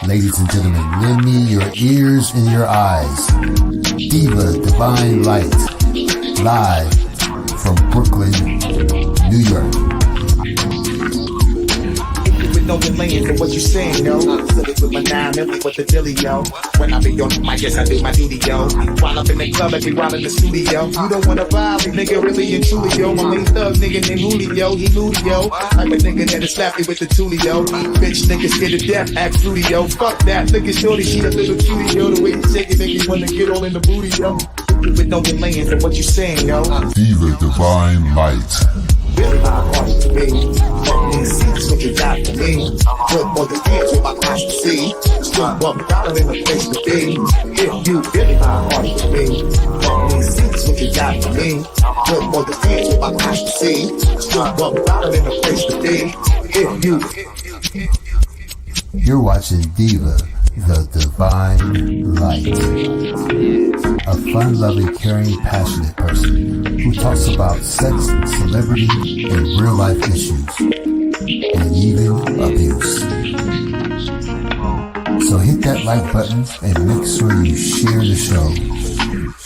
Ladies and gentlemen, lend me your ears and your eyes. Diva Divine Light, live from Brooklyn, New York. No delaying for what you saying, yo. Silly with my 9 million with the dilly, yo. When I be on the mic, yes, I do my duty, yo. While I'm in the club, I be while in the studio. You don't wanna vibe, nigga, really and truly, yo. My main thug, nigga named Julio, he moody, yo. I'm a nigga that'll slap me with the tulio. Bitch, nigga scared to death, act fruity, yo. Fuck that, look at shorty, she a little cutie, yo. The way you shake it, make me wanna get all in the booty, yo. With no delaying for what you saying, yo. Diva Divine Light. Really my heart to me. Fucking seats what you got for me. Put more than hands with my eyes to see. Still $1 in the place to be. If you really my heart to me. Fucking seats what you got for me. Put more than hands with my eyes to see. Still $1 in the place to be. If you. You're watching Diva, the Divine Light. A fun-loving, caring, passionate person who talks about sex, celebrity, and real-life issues, and even abuse. So hit that like button and make sure you share the show.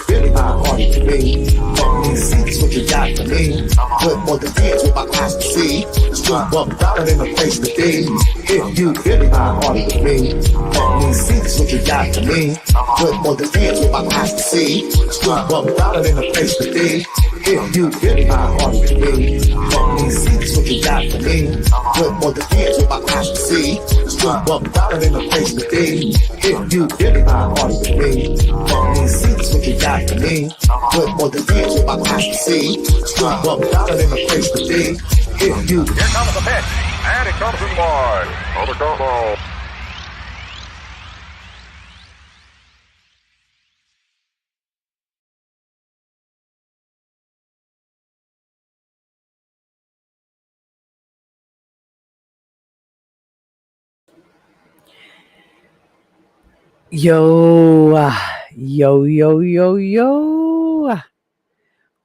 Really my heart to me. Fucking seats what you got for me. Put more than hands with my eyes to see. Still $1 in the place to be. If you really my heart to me. Fucking seats what you got for me. Put more than hands with my eyes to see. Still $1 in the place to be. If you really my heart to me. Fucking seats what you got for me. Put more than hands with my eyes to see. Still $1 in the place to be. If you really my heart to me. Fucking seats what you got for me. Put more than hands with my eyes to see. Still $1 in the place to be. If you. Here comes the pitch, and it comes in wide. On the combo. Yo.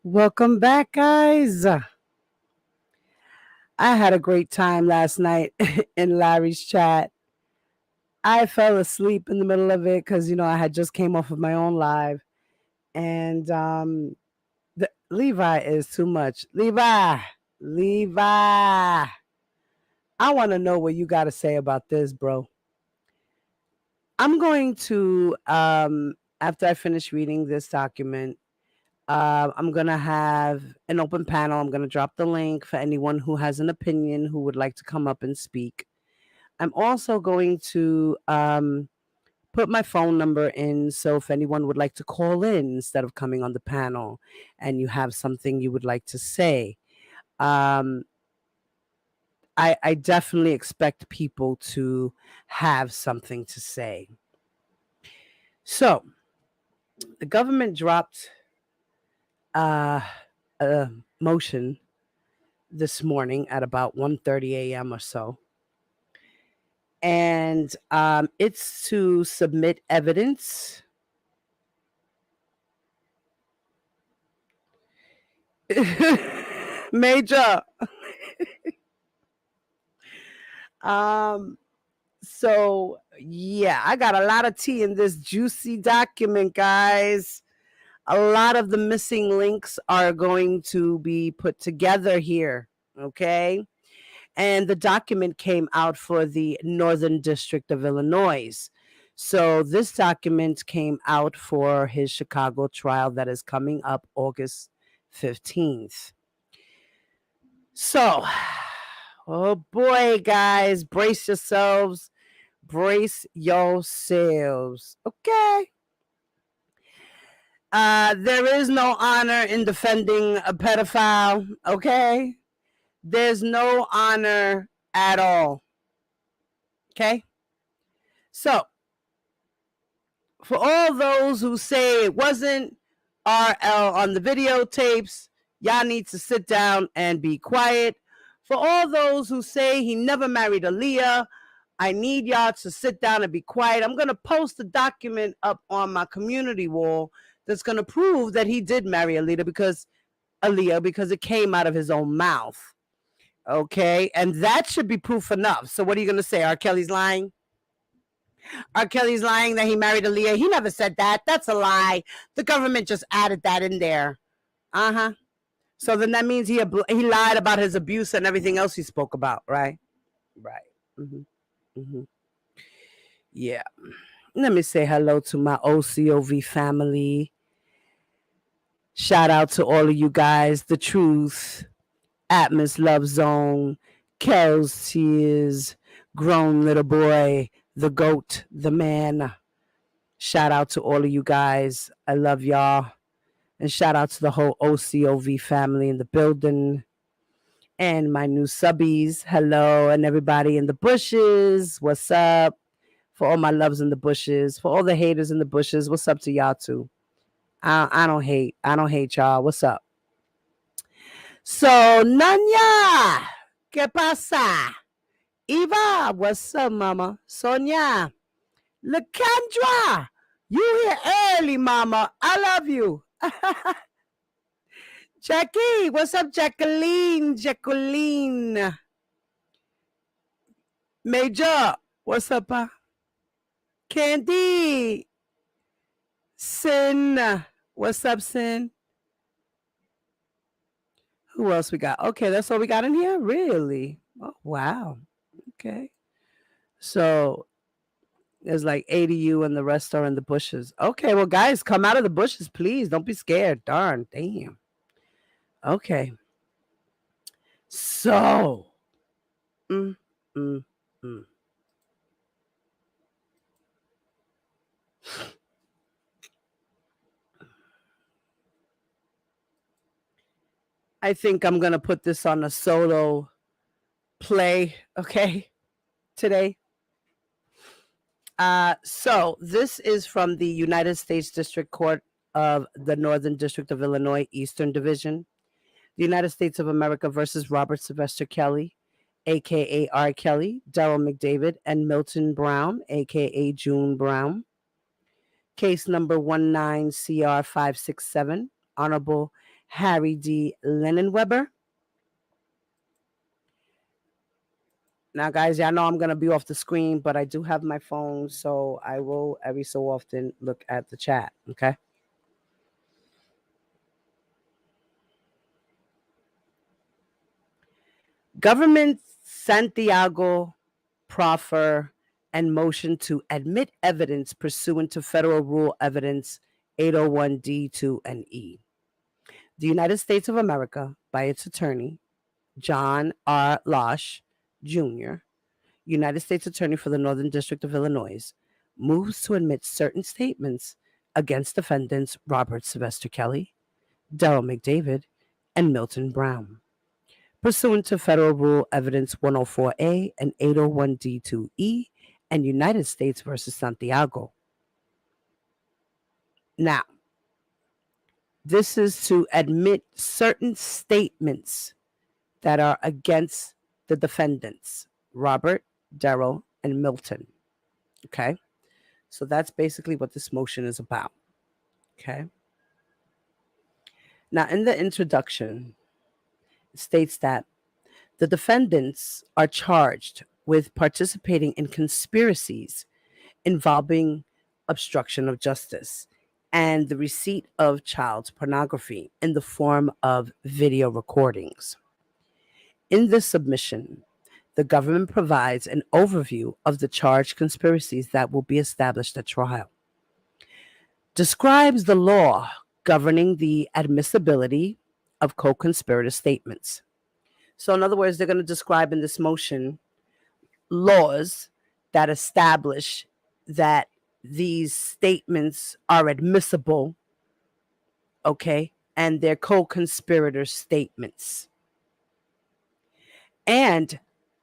Welcome back, guys. I had a great time last night in Larry's chat. I fell asleep in the middle of it because, I had just came off of my own live. And Levi is too much. Levi. I want to know what you got to say about this, bro. I'm going to, after I finish reading this document, I'm going to have an open panel. I'm going to drop the link for anyone who has an opinion who would like to come up and speak. I'm also going to put my phone number in. So if anyone would like to call in instead of coming on the panel and you have something you would like to say, I definitely expect people to have something to say. So the government dropped a motion this morning at about 1:30 a.m. or so. And it's to submit evidence Major. So yeah, I got a lot of tea in this juicy document, guys. A lot of the missing links are going to be put together here, okay? And the document came out for the Northern District of Illinois. So this document came out for his Chicago trial that is coming up August 15th. So, oh boy, guys, brace yourselves. Brace yourselves. Okay. There is no honor in defending a pedophile. Okay. There's no honor at all. Okay. So, for all those who say it wasn't RL on the videotapes, y'all need to sit down and be quiet. For all those who say he never married Aaliyah, I need y'all to sit down and be quiet. I'm going to post the document up on my community wall that's going to prove that he did marry Aaliyah because it came out of his own mouth. Okay? And that should be proof enough. So what are you going to say? R. Kelly's lying? R. Kelly's lying that he married Aaliyah. He never said that. That's a lie. The government just added that in there. Uh-huh. So then that means he lied about his abuse and everything else he spoke about, right? Right. Yeah. Let me say hello to my OCOV family. Shout out to all of you guys. The Truth, Atmos Love Zone, Kel's Tears, Grown Little Boy, The Goat, The Man. Shout out to all of you guys. I love y'all. And shout out to the whole OCOV family in the building. And my new subbies. Hello. And everybody in the bushes. What's up? For all my loves in the bushes. For all the haters in the bushes. What's up to y'all too? I don't hate. I don't hate y'all. What's up? So, Nanya, ¿qué pasa? Eva, what's up, mama? Sonia, LaKendra, you here early, mama. I love you. Jackie, what's up, Jacqueline? Major, what's up, Candy, Sin, what's up, Sin? Who else we got? Okay, that's all we got in here? Really? Oh, wow. Okay. So there's like 80 you and the rest are in the bushes. Okay, well, guys, come out of the bushes, please. Don't be scared. Darn, damn. Okay. So. I think I'm going to put this on a solo play, okay, today. So this is from the United States District Court of the Northern District of Illinois, Eastern Division. The United States of America versus Robert Sylvester Kelly, a.k.a. R. Kelly, Daryl McDavid, and Milton Brown, a.k.a. June Brown. Case number 19CR567, Honorable Harry D. Lennenweber. Now, guys, y'all know I'm going to be off the screen, but I do have my phone, so I will every so often look at the chat, okay? Government Santiago proffer and motion to admit evidence pursuant to Federal Rule Evidence 801D2 and E. The United States of America, by its attorney, John R. Losh, Jr., United States Attorney for the Northern District of Illinois, moves to admit certain statements against defendants Robert Sylvester Kelly, Daryl McDavid, and Milton Brown, pursuant to Federal Rule Evidence 104A and 801D2E and United States versus Santiago. Now, this is to admit certain statements that are against the defendants, Robert, Daryl, and Milton. Okay? So that's basically what this motion is about. Okay? Now, in the introduction, it states that the defendants are charged with participating in conspiracies involving obstruction of justice and the receipt of child pornography in the form of video recordings. In this submission, the government provides an overview of the charged conspiracies that will be established at trial, describes the law governing the admissibility of co-conspirator statements. So in other words, they're going to describe in this motion laws that establish that these statements are admissible, okay, and they're co-conspirator statements, and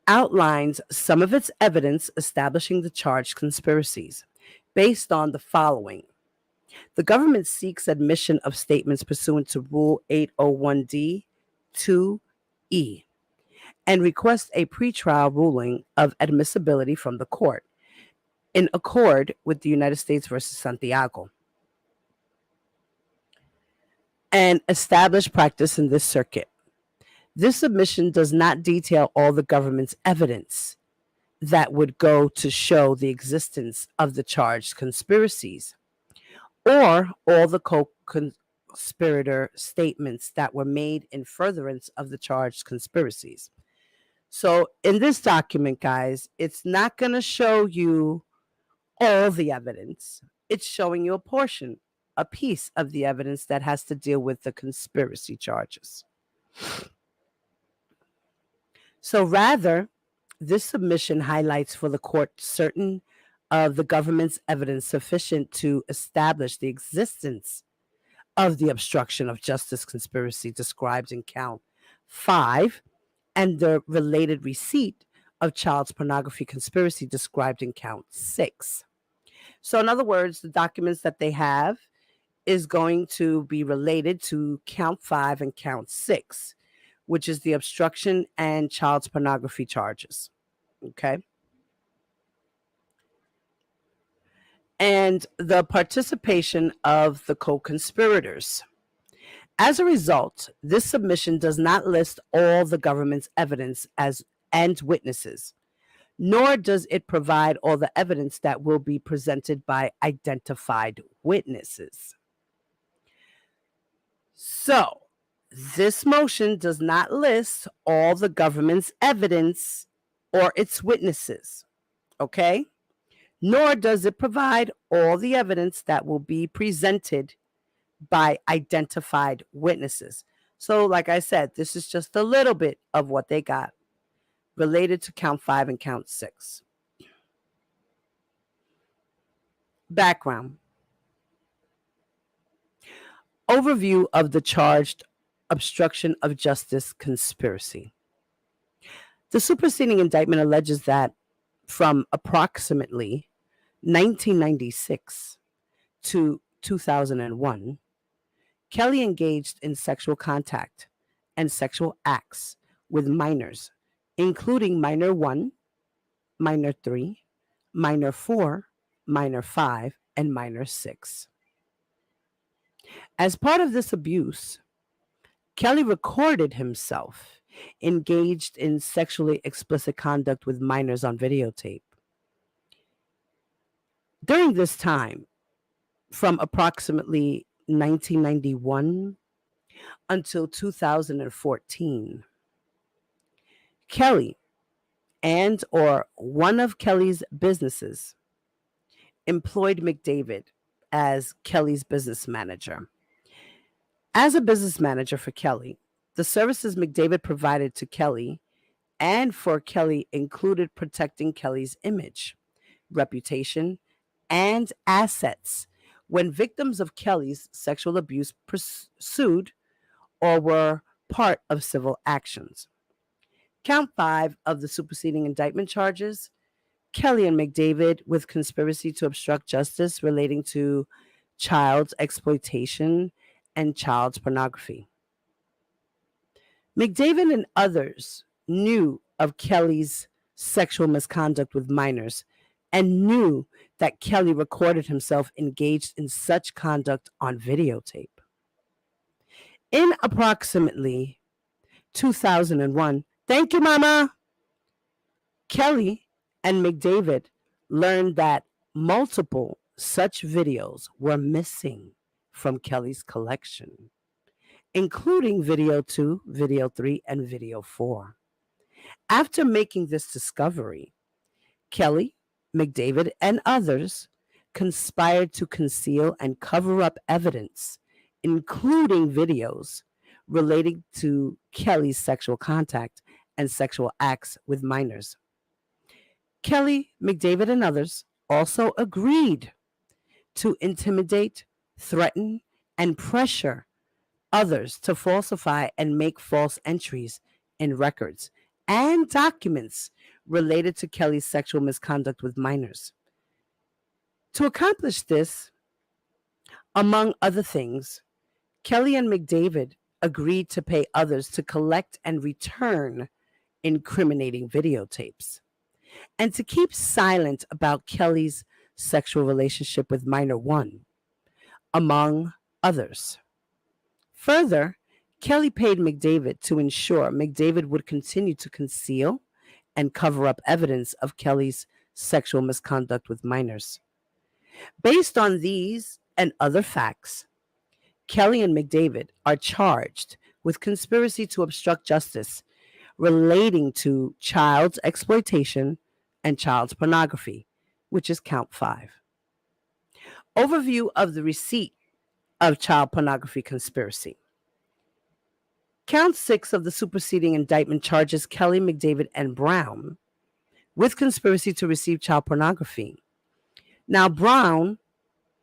outlines some of its evidence establishing the charged conspiracies based on the following. The government seeks admission of statements pursuant to Rule 801D 2E and requests a pretrial ruling of admissibility from the court in accord with the United States versus Santiago and established practice in this circuit. This submission does not detail all the government's evidence that would go to show the existence of the charged conspiracies, or all the co-conspirator statements that were made in furtherance of the charged conspiracies. So in this document, guys, it's not going to show you all the evidence. It's showing you a portion, a piece of the evidence that has to deal with the conspiracy charges. So rather, this submission highlights for the court certain of the government's evidence sufficient to establish the existence of the obstruction of justice conspiracy described in count 5 and the related receipt of child pornography conspiracy described in count 6. So in other words, the documents that they have is going to be related to count 5 and count 6, which is the obstruction and child pornography charges. Okay. And the participation of the co-conspirators. As a result, this submission does not list all the government's evidence and witnesses, nor does it provide all the evidence that will be presented by identified witnesses. So, this motion does not list all the government's evidence or its witnesses, okay? Nor does it provide all the evidence that will be presented by identified witnesses. So, like I said, this is just a little bit of what they got related to count 5 and count 6. Background. Overview of the charged obstruction of justice conspiracy. The superseding indictment alleges that from approximately 1996 to 2001, Kelly engaged in sexual contact and sexual acts with minors, including minor 1, minor 3, minor 4, minor 5, and minor 6. As part of this abuse, Kelly recorded himself engaged in sexually explicit conduct with minors on videotape. During this time, from approximately 1991 until 2014, Kelly and or one of Kelly's businesses employed McDavid as Kelly's business manager. As a business manager for Kelly, the services McDavid provided to Kelly and for Kelly included protecting Kelly's image, reputation, and assets when victims of Kelly's sexual abuse pursued or were part of civil actions. Count 5 of the superseding indictment charges Kelly and McDavid with conspiracy to obstruct justice relating to child exploitation and child pornography. McDavid and others knew of Kelly's sexual misconduct with minors and knew that Kelly recorded himself engaged in such conduct on videotape. In approximately 2001, thank you, Mama, Kelly and McDavid learned that multiple such videos were missing from Kelly's collection, including video 2, video 3, and video 4. After making this discovery, Kelly, McDavid, and others conspired to conceal and cover up evidence, including videos relating to Kelly's sexual contact and sexual acts with minors. Kelly, McDavid, and others also agreed to intimidate, threaten, and pressure others to falsify and make false entries in records and documents related to Kelly's sexual misconduct with minors. To accomplish this, among other things, Kelly and McDavid agreed to pay others to collect and return incriminating videotapes, and to keep silent about Kelly's sexual relationship with minor 1, among others. Further, Kelly paid McDavid to ensure McDavid would continue to conceal and cover up evidence of Kelly's sexual misconduct with minors. Based on these and other facts, Kelly and McDavid are charged with conspiracy to obstruct justice relating to child exploitation and child pornography, which is count 5. Overview of the receipt of child pornography conspiracy. Count 6 of the superseding indictment charges Kelly, McDavid, and Brown with conspiracy to receive child pornography. Now, Brown,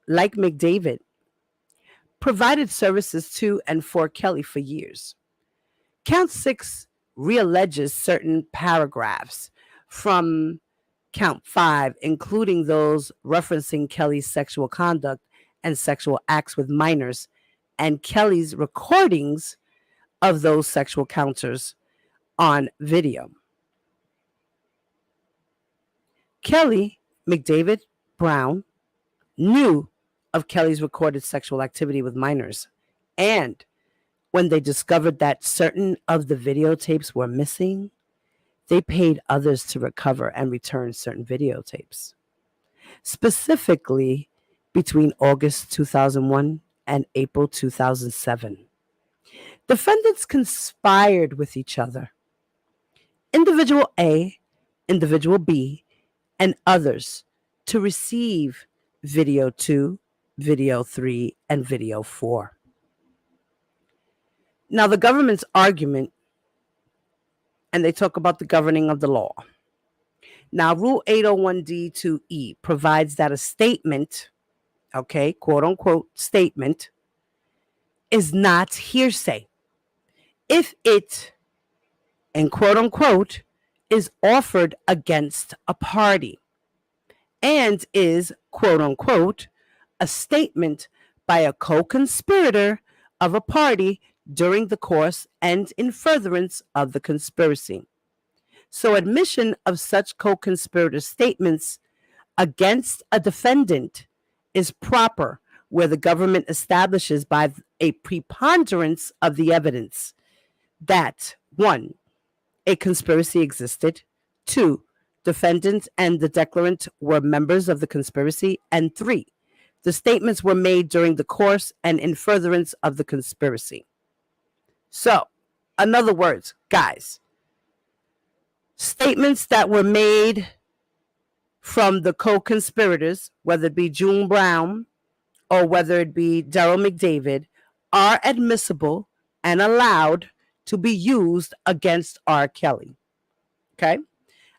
like McDavid, provided services to and for Kelly for years. Count 6 realleges certain paragraphs from count 5, including those referencing Kelly's sexual conduct and sexual acts with minors, and Kelly's recordings of those sexual encounters on video. Kelly, McDavid, Brown knew of Kelly's recorded sexual activity with minors, and when they discovered that certain of the videotapes were missing, they paid others to recover and return certain videotapes. Specifically, between August 2001 and April 2007. Defendants conspired with each other. Individual A, Individual B, and others to receive Video 2, Video 3, and Video 4. Now, the government's argument, and they talk about the governing of the law. Now, Rule 801D2E provides that a statement, okay, quote unquote statement, is not hearsay if it, and quote unquote, is offered against a party and is, quote unquote, a statement by a co-conspirator of a party during the course and in furtherance of the conspiracy. So admission of such co-conspirator statements against a defendant is proper where the government establishes by a preponderance of the evidence that 1, a conspiracy existed, 2, defendant and the declarant were members of the conspiracy, and 3, the statements were made during the course and in furtherance of the conspiracy. So, in other words, guys, statements that were made from the co-conspirators, whether it be June Brown or whether it be Daryl McDavid, are admissible and allowed to be used against R. Kelly. Okay?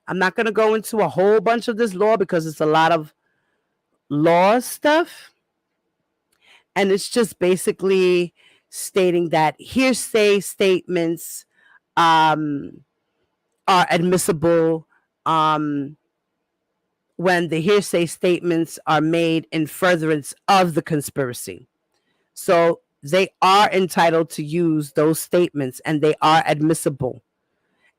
I'm not going to go into a whole bunch of this law because it's a lot of law stuff. And it's just basically stating that hearsay statements are admissible when the hearsay statements are made in furtherance of the conspiracy. So they are entitled to use those statements and they are admissible,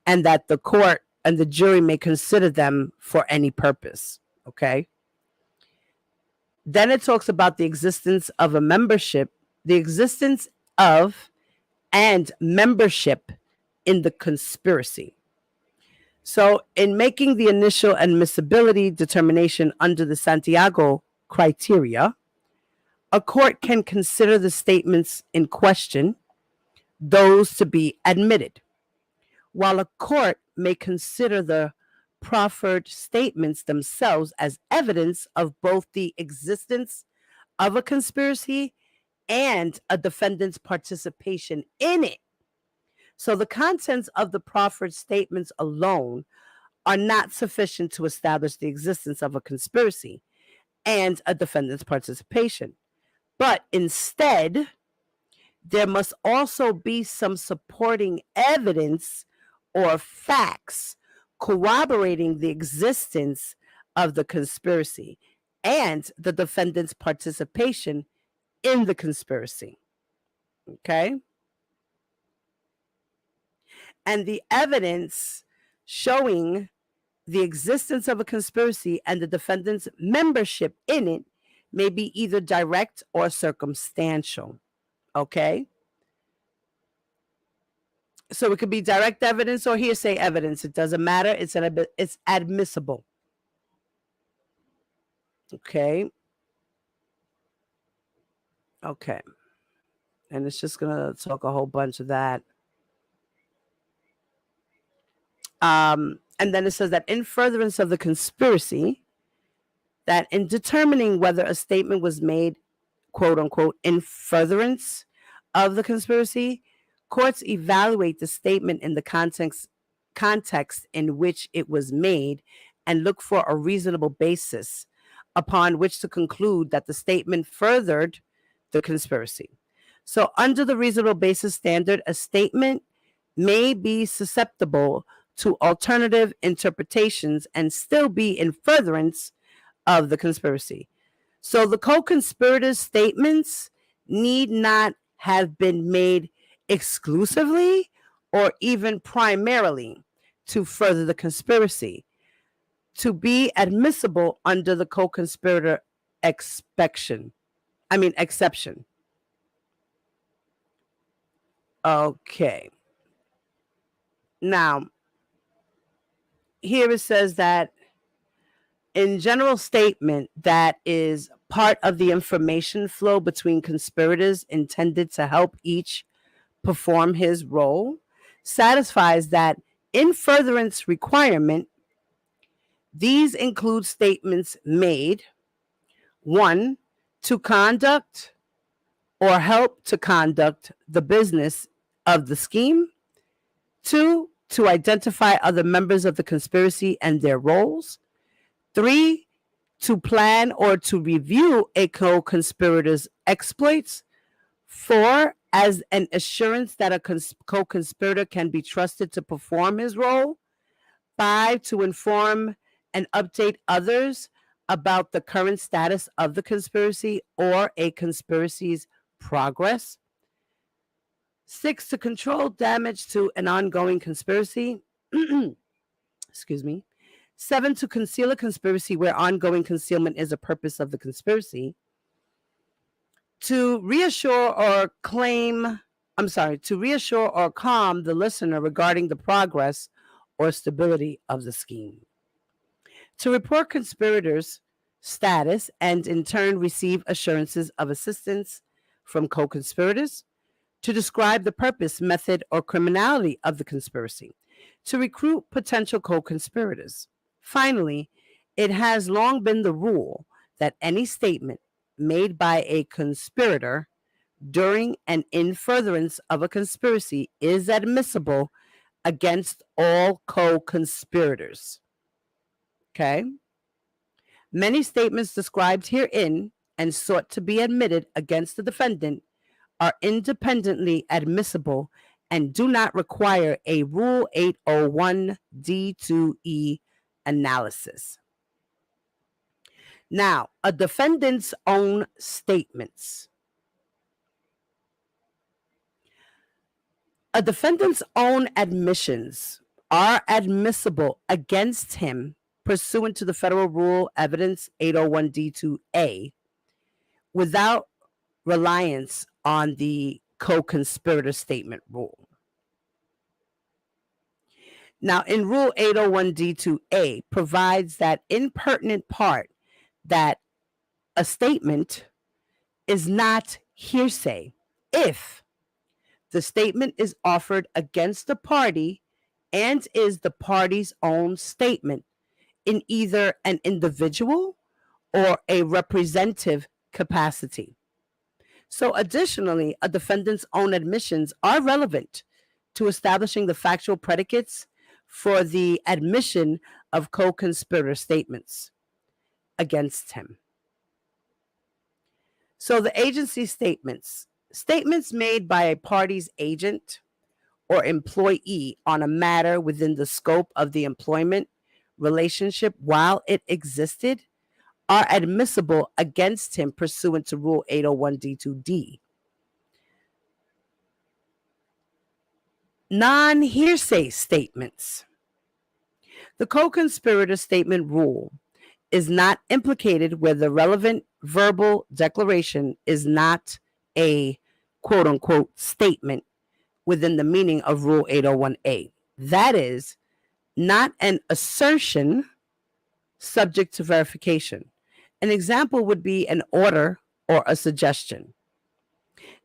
and that the court and the jury may consider them for any purpose. Okay. Then it talks about the existence of a membership, the existence of and membership in the conspiracy. So in making the initial admissibility determination under the Santiago criteria, a court can consider the statements in question, those to be admitted, while a court may consider the proffered statements themselves as evidence of both the existence of a conspiracy and a defendant's participation in it. So the contents of the proffered statements alone are not sufficient to establish the existence of a conspiracy and a defendant's participation. But instead, there must also be some supporting evidence or facts corroborating the existence of the conspiracy and the defendant's participation in the conspiracy. Okay? And the evidence showing the existence of a conspiracy and the defendant's membership in it may be either direct or circumstantial. Okay? So it could be direct evidence or hearsay evidence. It doesn't matter. It's admissible. Okay. Okay. And it's just going to talk a whole bunch of that. And then it says that in furtherance of the conspiracy, that in determining whether a statement was made, quote unquote, in furtherance of the conspiracy, courts evaluate the statement in the context in which it was made and look for a reasonable basis upon which to conclude that the statement furthered the conspiracy. So under the reasonable basis standard, a statement may be susceptible to alternative interpretations and still be in furtherance of the conspiracy. So the co-conspirators' statements need not have been made exclusively or even primarily to further the conspiracy to be admissible under the co-conspirator exception. Okay. Now, here it says that in general statement that is part of the information flow between conspirators intended to help each perform his role, satisfies that in furtherance requirement. These include statements made, 1, to conduct or help to conduct the business of the scheme, 2, to identify other members of the conspiracy and their roles, 3, to plan or to review a co-conspirator's exploits, 4, as an assurance that a co-conspirator can be trusted to perform his role, 5, to inform and update others about the current status of the conspiracy or a conspiracy's progress, 6, to control damage to an ongoing conspiracy, excuse me, 7, to conceal a conspiracy where ongoing concealment is a purpose of the conspiracy, to reassure or calm the listener regarding the progress or stability of the scheme, to report conspirators' status and in turn receive assurances of assistance from co-conspirators, to describe the purpose, method, or criminality of the conspiracy, to recruit potential co-conspirators. Finally, it has long been the rule that any statement made by a conspirator during and in furtherance of a conspiracy is admissible against all co-conspirators. Okay? Many statements described herein and sought to be admitted against the defendant are independently admissible and do not require a Rule 801 D2E analysis. Now, a defendant's own statements. A defendant's own admissions are admissible against him pursuant to the Federal Rule Evidence 801 D2A without reliance on the co-conspirator statement rule. Now, in Rule 801 D2A provides that in pertinent part that a statement is not hearsay if the statement is offered against the party and is the party's own statement in either an individual or a representative capacity. So additionally, a defendant's own admissions are relevant to establishing the factual predicates for the admission of co-conspirator statements against him. So the agency statements made by a party's agent or employee on a matter within the scope of the employment relationship while it existed are admissible against him pursuant to Rule 801 D2D. Non-hearsay statements. The co-conspirator statement rule is not implicated where the relevant verbal declaration is not a quote-unquote statement within the meaning of Rule 801A. That is, not an assertion subject to verification. An example would be an order or a suggestion.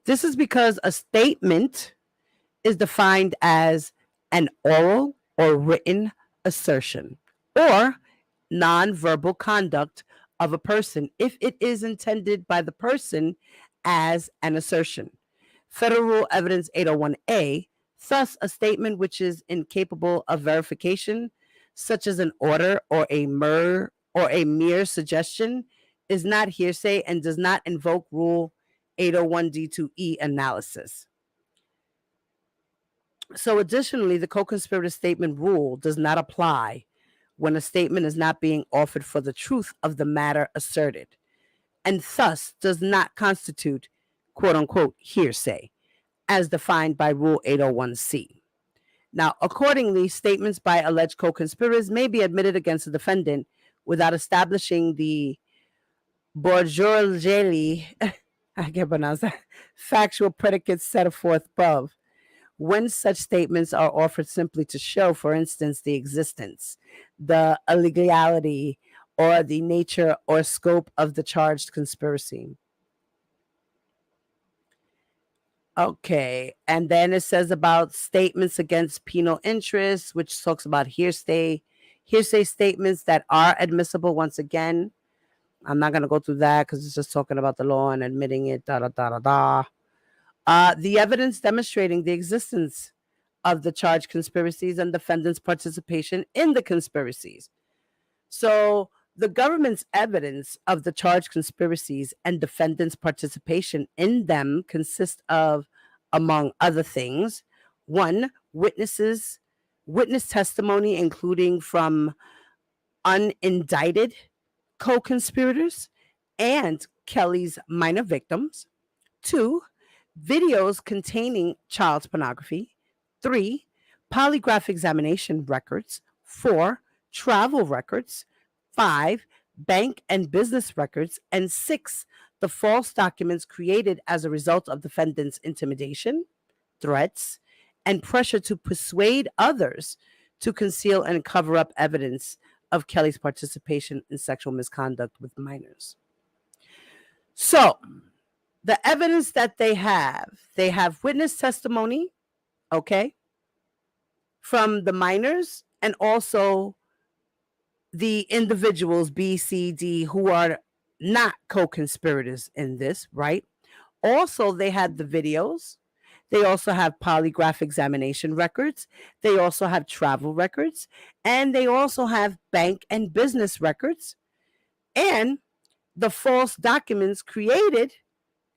This is because a statement is defined as an oral or written assertion or nonverbal conduct of a person if it is intended by the person as an assertion. Federal Rule Evidence 801A, thus, a statement which is incapable of verification, such as an order or a mere suggestion, is not hearsay and does not invoke Rule 801D2E analysis. So, additionally, the co-conspirator statement rule does not apply when a statement is not being offered for the truth of the matter asserted, and thus does not constitute quote unquote hearsay, as defined by Rule 801C. Now, accordingly, statements by alleged co-conspirators may be admitted against the defendant without establishing the Borgioli, I can't pronounce that, factual predicates set forth above, when such statements are offered simply to show, for instance, the existence, the illegality, or the nature or scope of the charged conspiracy. Okay, and then it says about statements against penal interests, which talks about hearsay statements that are admissible. Once again, I'm not going to go through that because it's just talking about the law and admitting it. The evidence demonstrating the existence of the charged conspiracies and defendants' participation in the conspiracies. So the government's evidence of the charged conspiracies and defendants' participation in them consists of, among other things, one, witness testimony, including from unindicted co-conspirators and Kelly's minor victims. Two, videos containing child pornography. Three, polygraph examination records. Four, travel records. Five, bank and business records. And six, the false documents created as a result of defendants' intimidation, threats, and pressure to persuade others to conceal and cover up evidence of Kelly's participation in sexual misconduct with minors. So, the evidence that they have witness testimony, okay, from the minors and also the individuals B, C, D who are not co-conspirators in this, right? Also, they had the videos. They also have polygraph examination records. They also have travel records. And they also have bank and business records. And the false documents created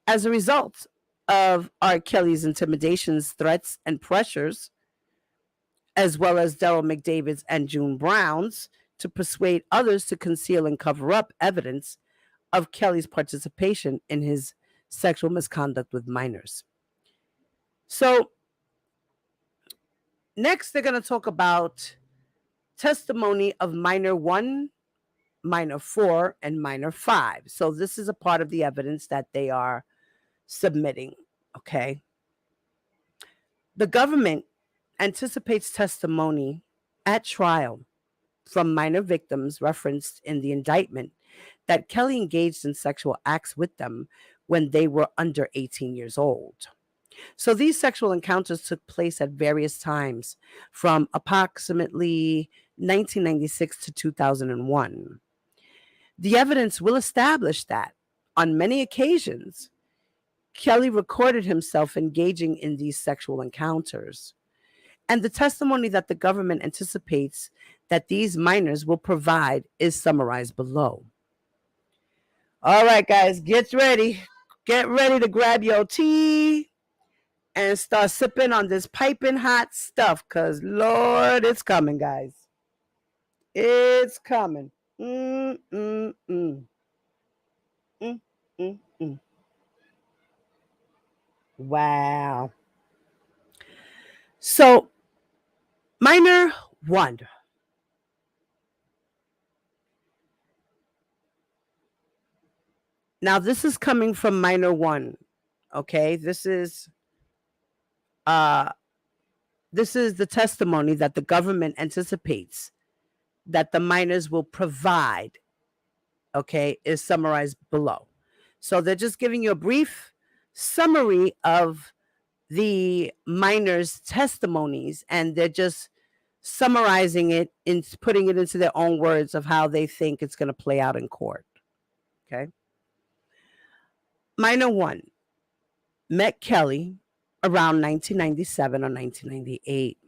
as a result of R. Kelly's intimidations, threats, and pressures, as well as Daryl McDavid's and June Brown's, to persuade others to conceal and cover up evidence of Kelly's participation in his sexual misconduct with minors. So, next they're going to talk about testimony of minor 1, minor 4, and minor 5. So, this is a part of the evidence that they are submitting, okay? The government anticipates testimony at trial from minor victims referenced in the indictment that Kelly engaged in sexual acts with them when they were under 18 years old. So these sexual encounters took place at various times from approximately 1996 to 2001. The evidence will establish that on many occasions, Kelly recorded himself engaging in these sexual encounters. And the testimony that the government anticipates that these minors will provide is summarized below. All right, guys, get ready. Get ready to grab your tea and start sipping on this piping hot stuff because, Lord, it's coming, guys. It's coming. Wow. So, minor 1. Now, this is coming from minor 1. Okay, this is this is the testimony that the government anticipates that the minors will provide, okay, is summarized below. So they're just giving you a brief summary of the minors' testimonies, and they're just summarizing it and putting it into their own words of how they think it's going to play out in court. Okay. Minor 1 met Kelly around 1997 or 1998.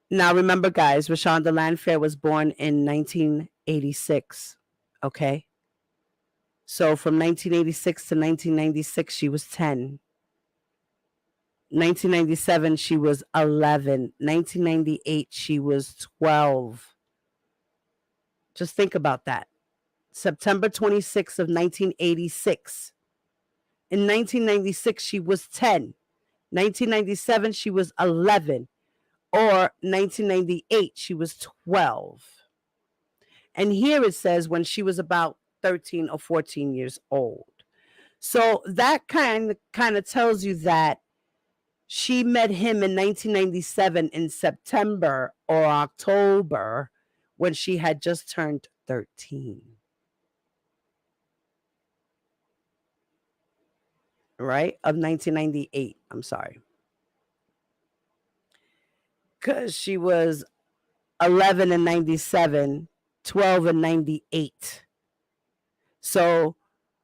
Now, remember, guys, Rashonda Landfair was born in 1986. Okay. So from 1986 to 1996, she was 10. 1997, she was 11. 1998, she was 12. Just think about that. September 26th of 1986. In 1996, she was 10. 1997, she was 11. Or 1998, she was 12. And here it says when she was about 13 or 14 years old. So that kind of tells you that she met him in 1997 in September or October when she had just turned 13. Right? Of 1998. I'm sorry. Because she was 11 in 97, 12 in 98. So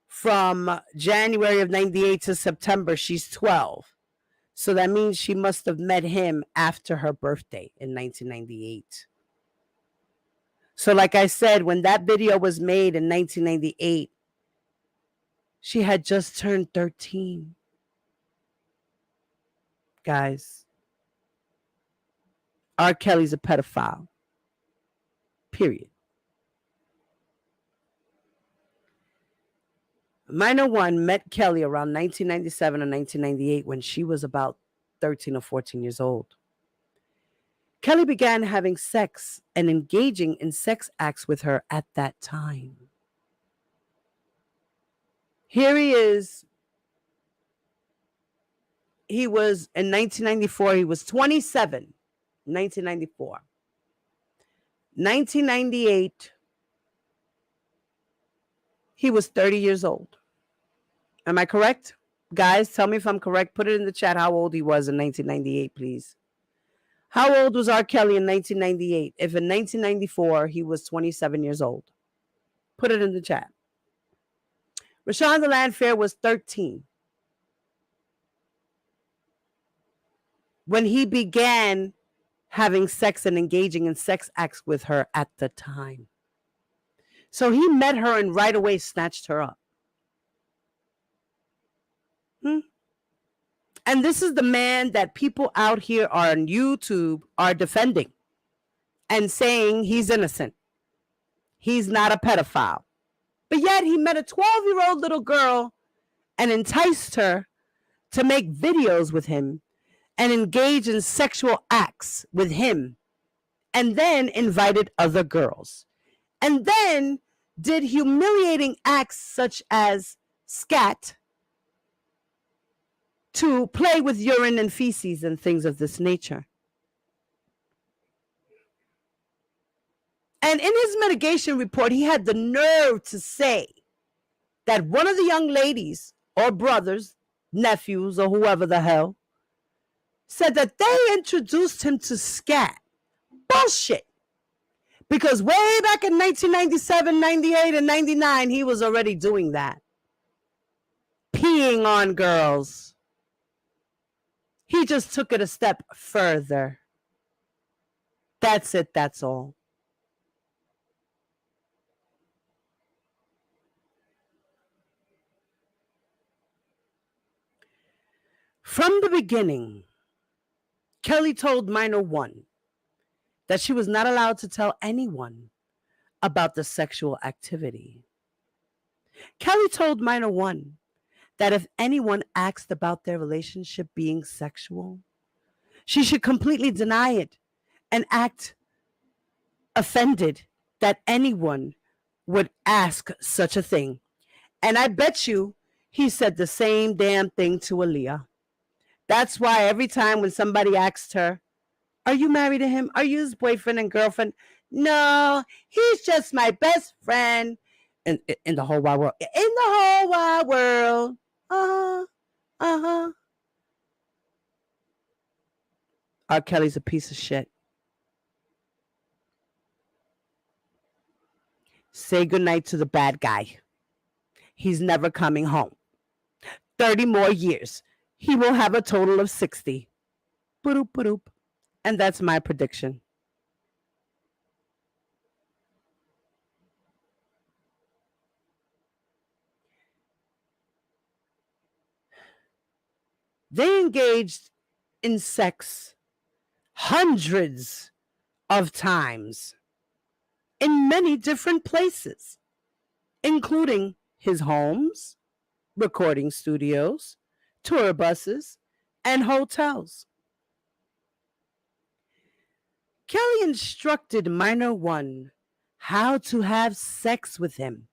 from January of 98 to September, she's 12. So that means she must have met him after her birthday in 1998. So like I said, when that video was made in 1998, she had just turned 13. Guys, R. Kelly's a pedophile. Period. Minor 1 met Kelly around 1997 or 1998 when she was about 13 or 14 years old. Kelly began having sex and engaging in sex acts with her at that time. Here he is. He was in 1994, he was 27, 1994. 1998, he was 30 years old. Am I correct? Guys, tell me if I'm correct. Put it in the chat how old he was in 1998, please. How old was R. Kelly in 1998? If in 1994, he was 27 years old. Put it in the chat. Rashonda Landfair was 13 when he began having sex and engaging in sex acts with her at the time. So he met her and right away snatched her up. And this is the man that people out here on YouTube are defending and saying he's innocent. He's not a pedophile. But yet he met a 12-year-old little girl and enticed her to make videos with him and engage in sexual acts with him, and then invited other girls, and then did humiliating acts such as scat, to play with urine and feces and things of this nature. And in his mitigation report, he had the nerve to say that one of the young ladies or brothers, nephews, or whoever the hell, said that they introduced him to scat. Bullshit. Because way back in 1997, 98, and 99, he was already doing that. Peeing on girls. He just took it a step further. That's it, that's all. From the beginning, Kelly told Minor 1 that she was not allowed to tell anyone about the sexual activity. Kelly told Minor 1 that if anyone asked about their relationship being sexual, she should completely deny it and act offended that anyone would ask such a thing. And I bet you he said the same damn thing to Aaliyah. That's why every time when somebody asked her, are you married to him? Are you his boyfriend and girlfriend? No, he's just my best friend. In the whole wide world. In the whole wide world. Uh-huh. Uh-huh. R. Kelly's a piece of shit. Say goodnight to the bad guy. He's never coming home. 30 more years. He will have a total of 60. Ba-doop, ba-doop. And that's my prediction. They engaged in sex hundreds of times in many different places, including his homes, recording studios, tour buses, and hotels. Kelly instructed minor one how to have sex with him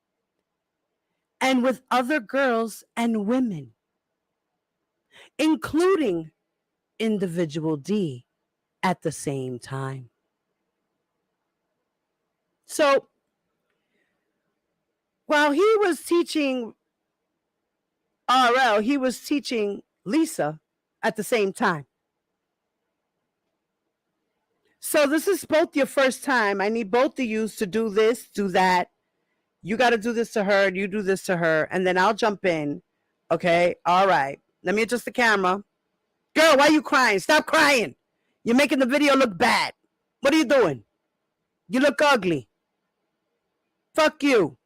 and with other girls and women, including individual D at the same time. So while he was teaching RL, he was teaching Lisa at the same time. So this is both your first time. I need both of you to do this, do that. You got to do this to her, you do this to her, and then I'll jump in. Okay? All right. Let me adjust the camera. Girl, why are you crying? Stop crying. You're making the video look bad. What are you doing? You look ugly. Fuck you.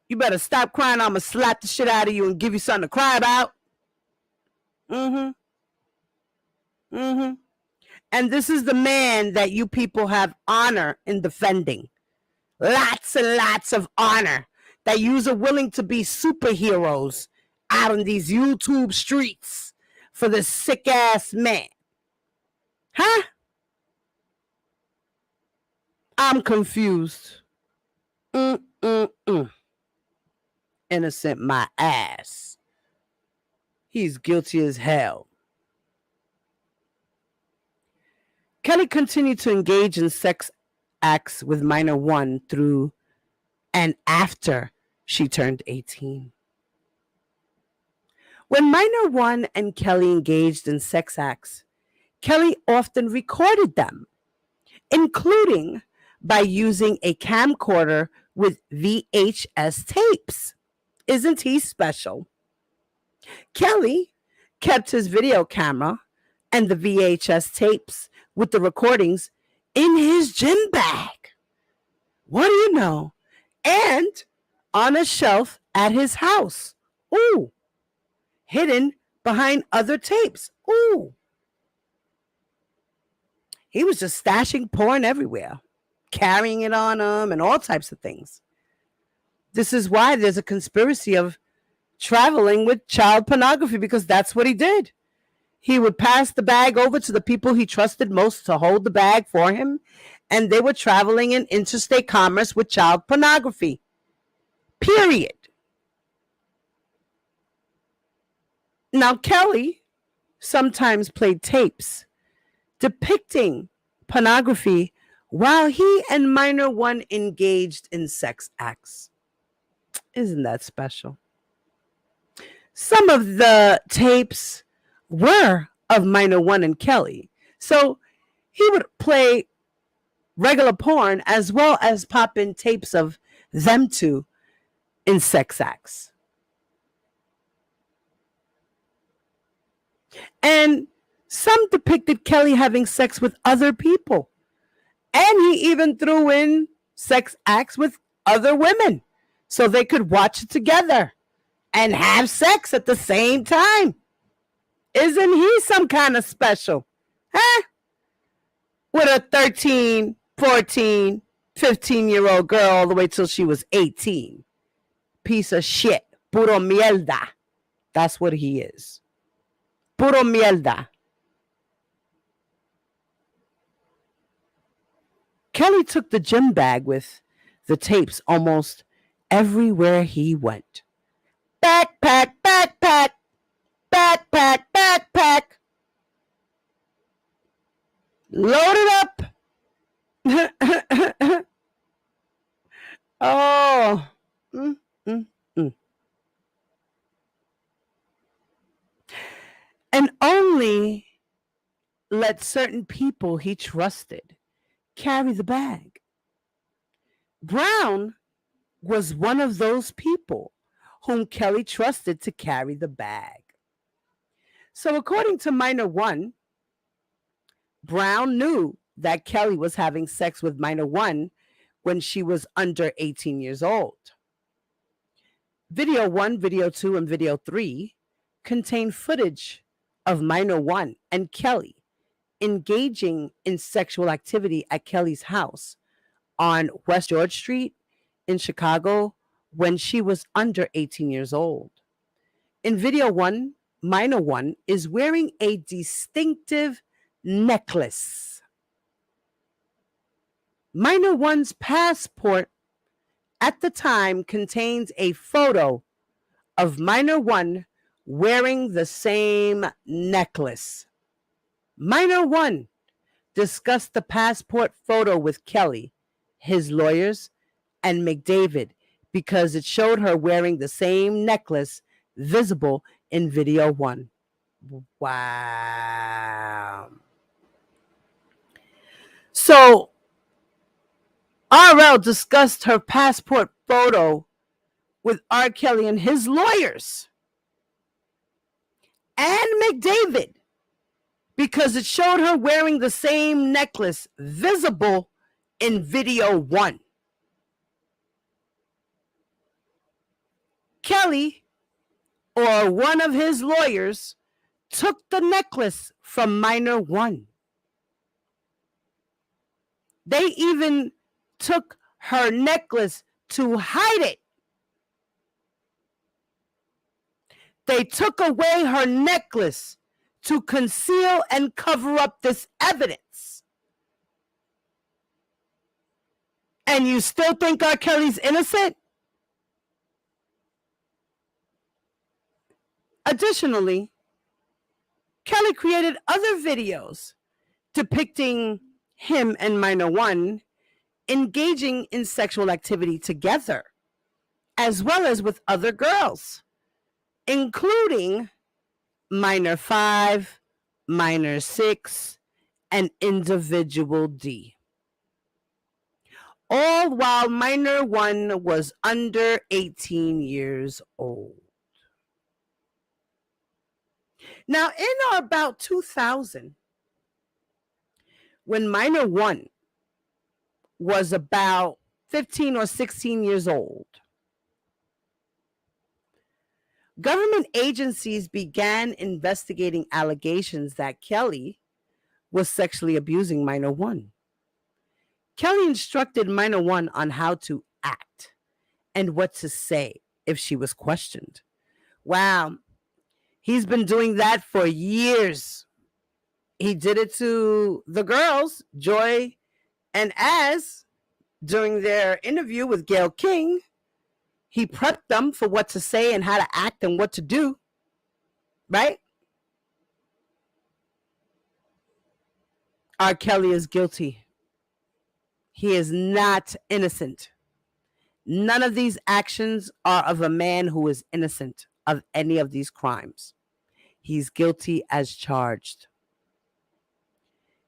You better stop crying. I'm going to slap the shit out of you and give you something to cry about. And this is the man that you people have honor in defending. Lots and lots of honor. That you are willing to be superheroes out in these YouTube streets for this sick ass man. Huh? I'm confused. Innocent my ass. He's guilty as hell. Kelly continued to engage in sex acts with minor one through and after she turned 18. When minor one and Kelly engaged in sex acts, Kelly often recorded them, including by using a camcorder with VHS tapes. Isn't he special? Kelly kept his video camera and the VHS tapes with the recordings in his gym bag. What do you know? And on a shelf at his house. Ooh. Hidden behind other tapes. Ooh. He was just stashing porn everywhere, carrying it on him and all types of things. This is why there's a conspiracy of traveling with child pornography, because that's what he did. He would pass the bag over to the people he trusted most to hold the bag for him, and they were traveling in interstate commerce with child pornography. Period. Now, Kelly sometimes played tapes depicting pornography while he and minor one engaged in sex acts. Isn't that special? Some of the tapes were of minor one and Kelly. So he would play regular porn as well as pop in tapes of them two in sex acts. And some depicted Kelly having sex with other people. And he even threw in sex acts with other women so they could watch it together and have sex at the same time. Isn't he some kind of special? Huh? With a 13, 14, 15-year-old girl all the way till she was 18. Piece of shit. Puro mierda. That's what he is. Puro mierda. Kelly took the gym bag with the tapes almost everywhere he went. Backpack, backpack, backpack, backpack. Load it up. Oh. Mm, mm, mm. And only let certain people he trusted carry the bag. Brown was one of those people whom Kelly trusted to carry the bag. So, according to Minor One, Brown knew that Kelly was having sex with Minor One when she was under 18 years old. Video 1, Video 2, and Video 3 contain footage of Minor One and Kelly engaging in sexual activity at Kelly's house on West George Street in Chicago when she was under 18 years old. In Video 1, Minor One is wearing a distinctive necklace. Minor One's passport at the time contains a photo of Minor One wearing the same necklace. Minor One discussed the passport photo with Kelly, his lawyers, and McDavid because it showed her wearing the same necklace visible in Video 1. Wow. So, RL discussed her passport photo with R. Kelly and his lawyers and McDavid because it showed her wearing the same necklace visible in Video 1. Kelly, or one of his lawyers, took the necklace from Minor One. They even took her necklace to hide it. They took away her necklace to conceal and cover up this evidence. And you still think R. Kelly's innocent? Additionally, Kelly created other videos depicting him and Minor One engaging in sexual activity together, as well as with other girls, including Minor 5, Minor 6, and Individual D. All while Minor One was under 18 years old. Now, in or about 2000, when Minor One was about 15 or 16 years old, government agencies began investigating allegations that Kelly was sexually abusing Minor One. Kelly instructed Minor One on how to act and what to say if she was questioned. Wow. He's been doing that for years. He did it to the girls, Joy and Az, during their interview with Gayle King. He prepped them for what to say and how to act and what to do, right? R. Kelly is guilty. He is not innocent. None of these actions are of a man who is innocent of any of these crimes. He's guilty as charged.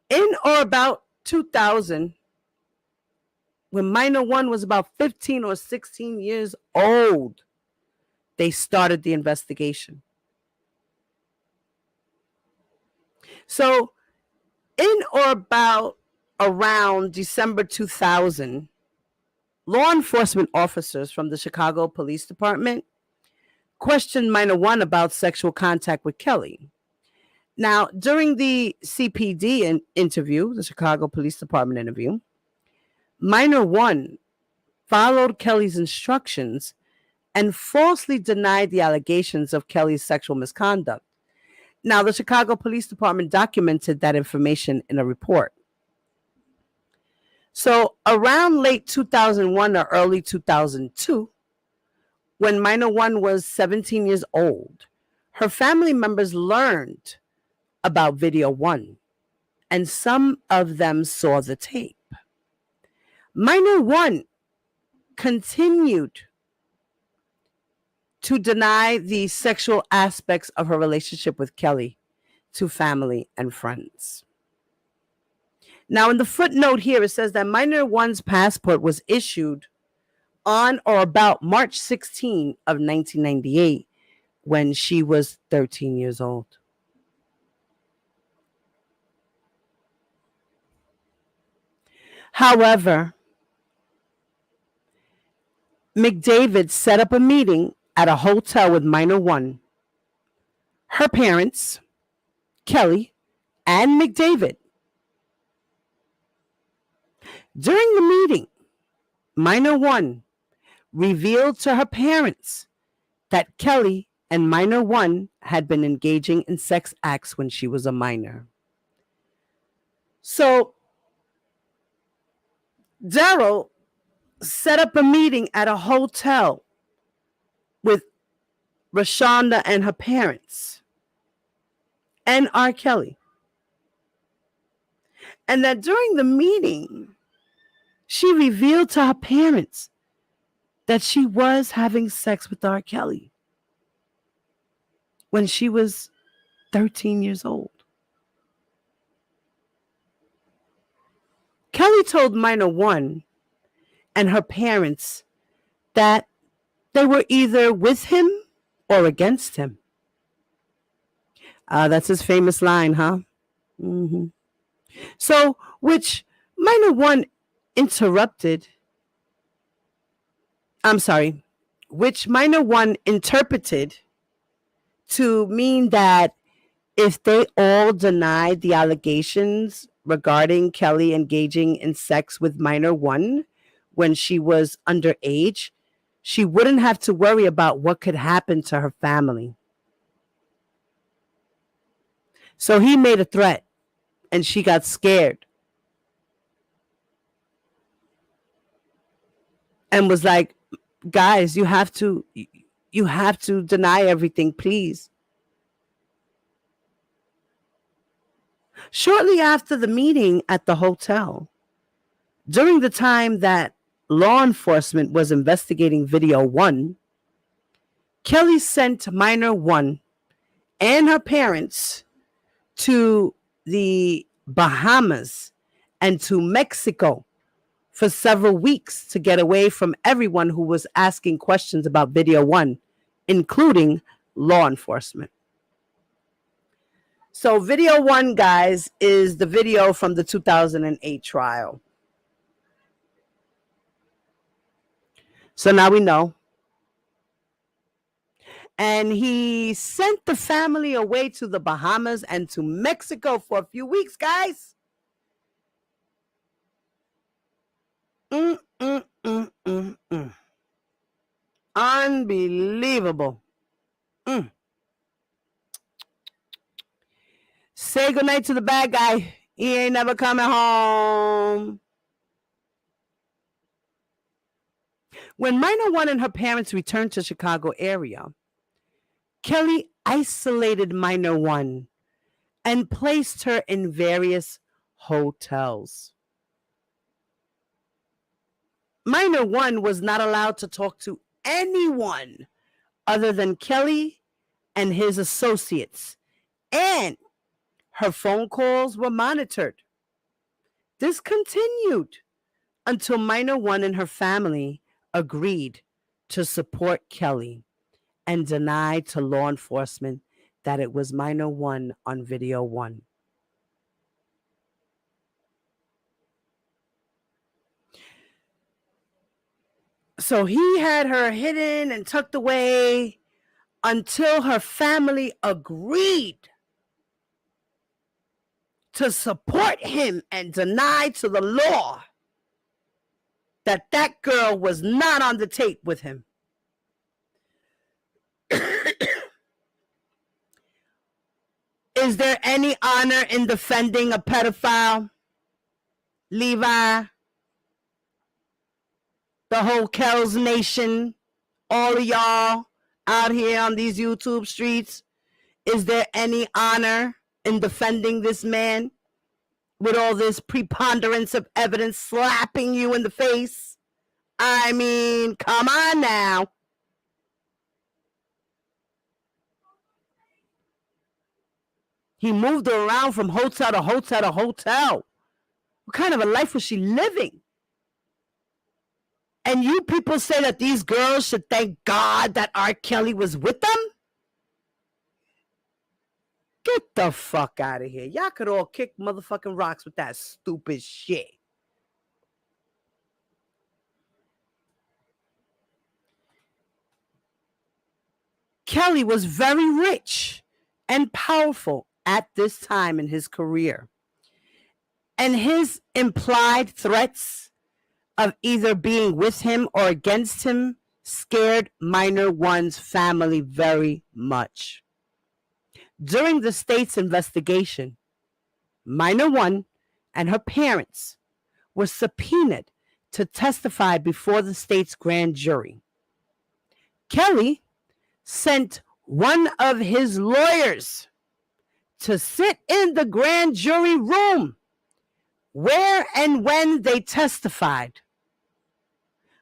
In or about 2000, when Minor One was about 15 or 16 years old, they started the investigation. So, in or about around December 2000, law enforcement officers from the Chicago Police Department questioned Minor One about sexual contact with Kelly. Now, during the CPD interview, the Chicago Police Department interview, Minor One followed Kelly's instructions and falsely denied the allegations of Kelly's sexual misconduct. Now, the Chicago Police Department documented that information in a report. So, around late 2001 or early 2002, when Minor One was 17 years old, her family members learned about Video 1 and some of them saw the tape. Minor one continued to deny the sexual aspects of her relationship with Kelly to family and friends. Now, in the footnote here, it says that minor one's passport was issued on or about March 16 of 1998 when she was 13 years old. However, McDavid set up a meeting at a hotel with minor one, her parents, Kelly, and McDavid. During the meeting, minor one revealed to her parents that Kelly and minor one had been engaging in sex acts when she was a minor. So Daryl set up a meeting at a hotel with Rashonda and her parents and R. Kelly. And that during the meeting, she revealed to her parents that she was having sex with R. Kelly when she was 13 years old. Kelly told minor one and her parents that they were either with him or against him. That's his famous line, huh? Mm-hmm. So, which minor one interpreted to mean that if they all denied the allegations regarding Kelly engaging in sex with minor one when she was underage, she wouldn't have to worry about what could happen to her family. So he made a threat and she got scared and was like, guys, you have to deny everything, please. Shortly after the meeting at the hotel, during the time that law enforcement was investigating video one, Kelly sent minor one and her parents to the Bahamas and to Mexico for several weeks to get away from everyone who was asking questions about video one, including law enforcement. So video one, guys, is the video from the 2008 trial. So now we know. And he sent the family away to the Bahamas and to Mexico for a few weeks, guys. Unbelievable. Say goodnight to the bad guy. He ain't never coming home. When minor one and her parents returned to Chicago area, Kelly isolated minor one and placed her in various hotels. Minor one was not allowed to talk to anyone other than Kelly and his associates, and her phone calls were monitored. This continued until minor one and her family agreed to support Kelly and denied to law enforcement that it was minor one on video one. So he had her hidden and tucked away until her family agreed to support him and deny to the law that that girl was not on the tape with him. Is there any honor in defending a pedophile? Levi, the whole Kells Nation, all of y'all out here on these YouTube streets, is there any honor in defending this man? with all this preponderance of evidence slapping you in the face. I mean, come on now. He moved her around from hotel to hotel to hotel. What kind of a life was she living? And you people say that these girls should thank God that R. Kelly was with them? Get the fuck out of here. Y'all could all kick motherfucking rocks with that stupid shit. Kelly was very rich and powerful at this time in his career. And his implied threats of either being with him or against him scared Minor One's family very much. During the state's investigation, Minor One and her parents were subpoenaed to testify before the state's grand jury. Kelly sent one of his lawyers to sit in the grand jury room where and when they testified.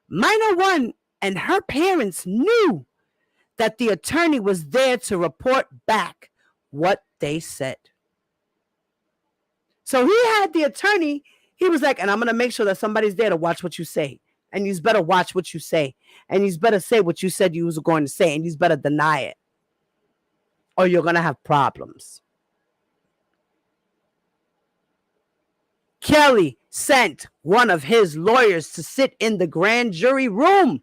Minor One and her parents knew that the attorney was there to report back what they said. So he had the attorney, he was like, and I'm going to make sure that somebody's there to watch what you say. And you better watch what you say. And you better say what you said you was going to say. And you better deny it. Or you're going to have problems. Kelly sent one of his lawyers to sit in the grand jury room.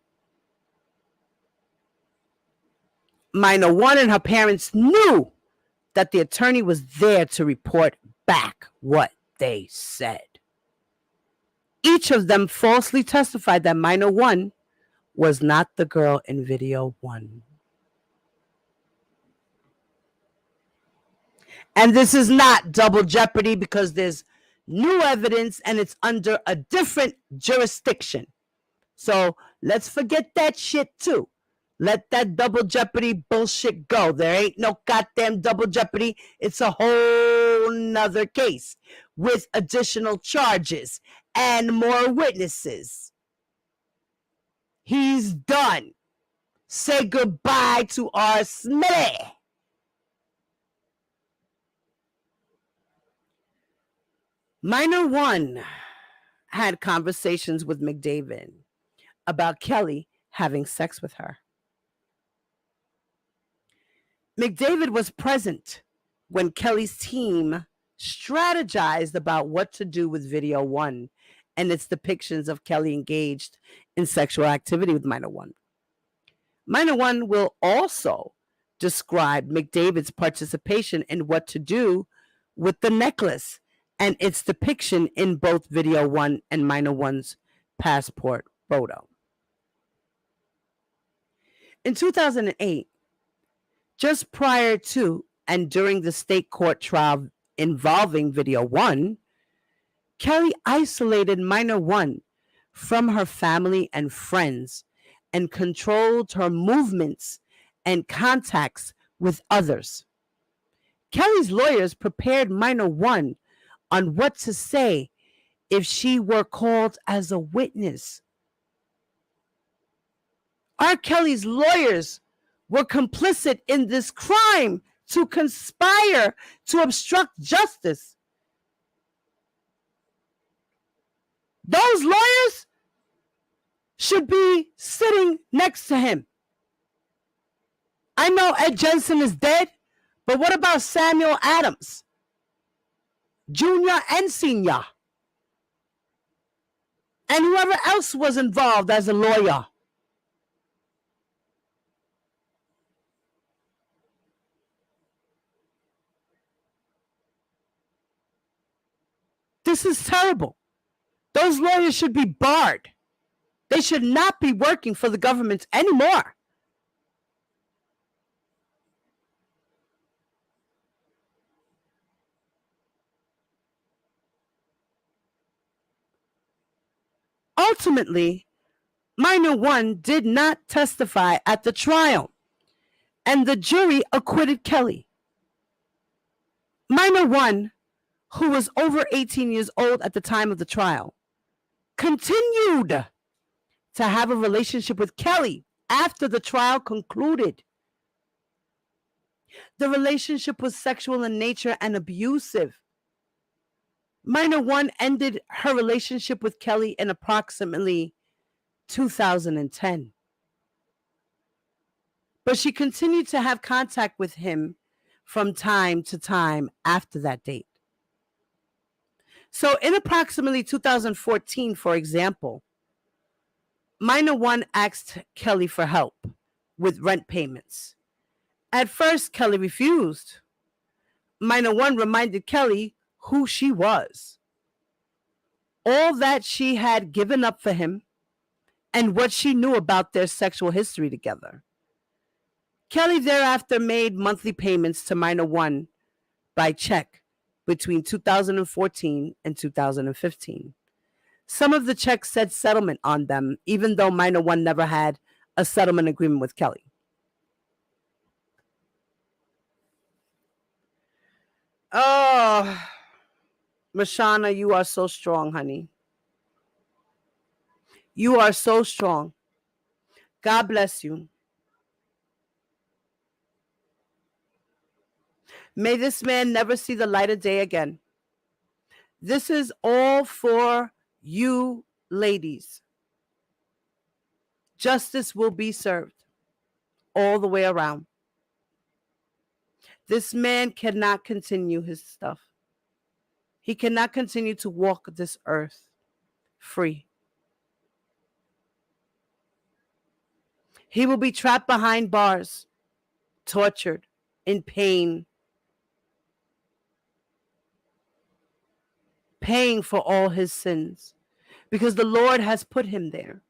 Minor One and her parents knew that the attorney was there to report back what they said. Each of them falsely testified that Minor One was not the girl in video 1. And this is not double jeopardy because there's new evidence and it's under a different jurisdiction. So let's forget that shit too. Let that double jeopardy bullshit go. There ain't no goddamn double jeopardy. It's a whole nother case with additional charges and more witnesses. He's done. Say goodbye to our Smitty. Minor One had conversations with McDavid about Kelly having sex with her. McDavid was present when Kelly's team strategized about what to do with video 1 and its depictions of Kelly engaged in sexual activity with Minor One. Minor One will also describe McDavid's participation in what to do with the necklace and its depiction in both video 1 and Minor One's passport photo. In 2008, just prior to and during the state court trial involving video 1, Kelly isolated Minor One from her family and friends and controlled her movements and contacts with others. Kelly's lawyers prepared Minor One on what to say if she were called as a witness. R. Kelly's lawyers were complicit in this crime to conspire to obstruct justice. Those lawyers should be sitting next to him. I know Ed Jensen is dead, but what about Samuel Adams, Jr. and Sr., and whoever else was involved as a lawyer? This is terrible. Those lawyers should be barred. They should not be working for the government anymore. Ultimately, Minor One did not testify at the trial, and the jury acquitted Kelly. Minor One who was over 18 years old at the time of the trial, continued to have a relationship with Kelly after the trial concluded. The relationship was sexual in nature and abusive. Minor one ended her relationship with Kelly in approximately 2010. But she continued to have contact with him from time to time after that date. So in approximately 2014, for example, Minor one asked Kelly for help with rent payments. At first, Kelly refused. Minor one reminded Kelly who she was, all that she had given up for him, and what she knew about their sexual history together. Kelly thereafter made monthly payments to Minor one by check between 2014 and 2015. Some of the checks said settlement on them, even though Minor one never had a settlement agreement with Kelly. Oh, Mashana, you are so strong, honey. You are so strong. God bless you. May this man never see the light of day again. This is all for you, ladies. Justice will be served all the way around. This man cannot continue his stuff. He cannot continue to walk this earth free. He will be trapped behind bars, tortured, in pain, paying for all his sins, because the Lord has put him there.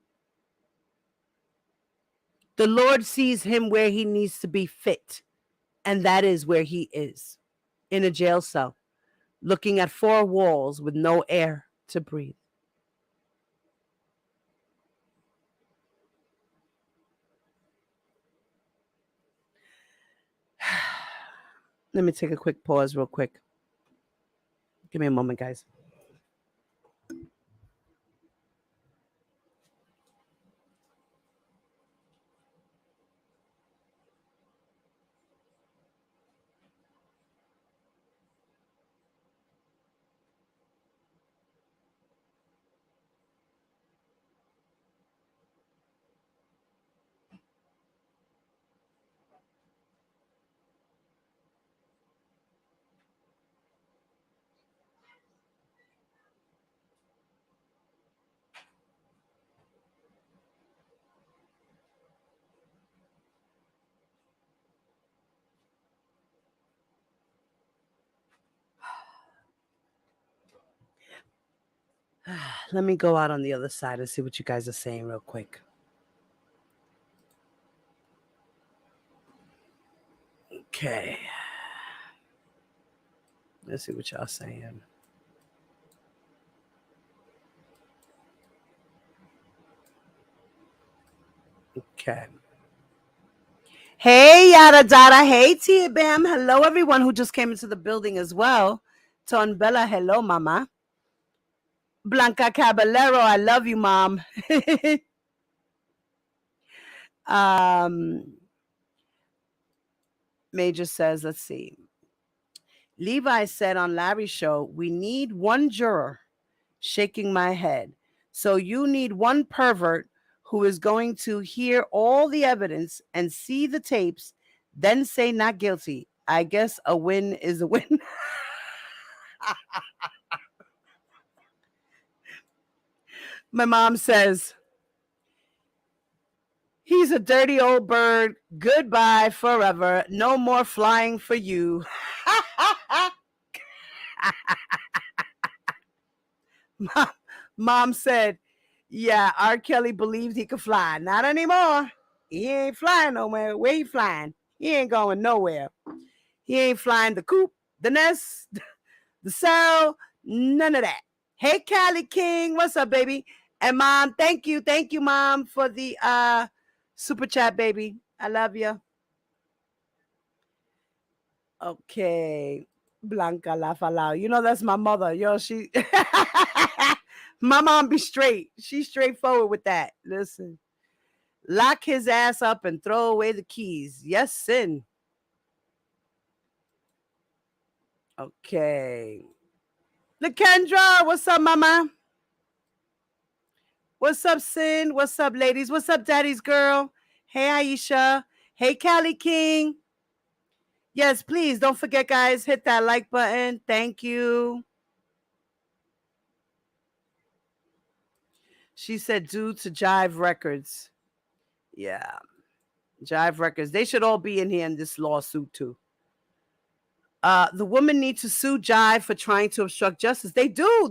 The Lord sees him where he needs to be fit, and that is where he is, in a jail cell, looking at four walls with no air to breathe. Let me take a quick pause real quick. Give me a moment, guys. Let me go out on the other side and see what you guys are saying real quick. Okay. Let's see what y'all saying. Okay. Hey, Yada Dada. Hey, Tia Bam. Hello, everyone who just came into the building as well. Ton Bella. Hello, Mama. Blanca Caballero. I love you, Mom. Major says, let's see. Levi said on Larry's show, we need one juror. Shaking my head. So you need one pervert who is going to hear all the evidence and see the tapes, then say not guilty. I guess a win is a win. My mom says, he's a dirty old bird. Goodbye forever. No more flying for you. Mom said, yeah, R. Kelly believed he could fly. Not anymore. He ain't flying nowhere. Where he flying? He ain't going nowhere. He ain't flying the coop, the nest, the cell, none of that. Hey, Cali King, what's up, baby? And Mom, thank you, Mom, for the super chat, baby. I love you. Okay. Blanca laugh aloud. You know that's my mother. Yo, she my mom be straight. She's straightforward with that. Listen. Lock his ass up and throw away the keys. Yes, sin. Okay. Lakendra, what's up, mama? What's up, Sin? What's up, ladies? What's up, daddy's girl? Hey, Aisha. Hey, Callie King. Yes, please don't forget, guys, hit that like button. Thank you. She said due to Jive Records. Yeah. Jive Records. They should all be in here in this lawsuit, too. The woman needs to sue Jive for trying to obstruct justice. They do.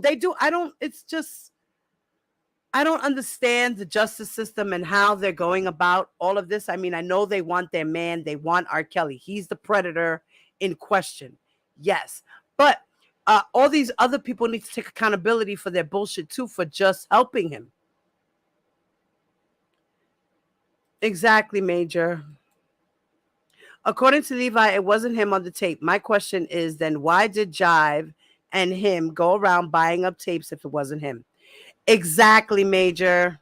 I don't understand the justice system and how they're going about all of this. I mean, I know they want their man. They want R. Kelly. He's the predator in question. Yes. But all these other people need to take accountability for their bullshit, too, for just helping him. Exactly, Major. According to Levi, it wasn't him on the tape. My question is then why did Jive and him go around buying up tapes if it wasn't him? Exactly, Major.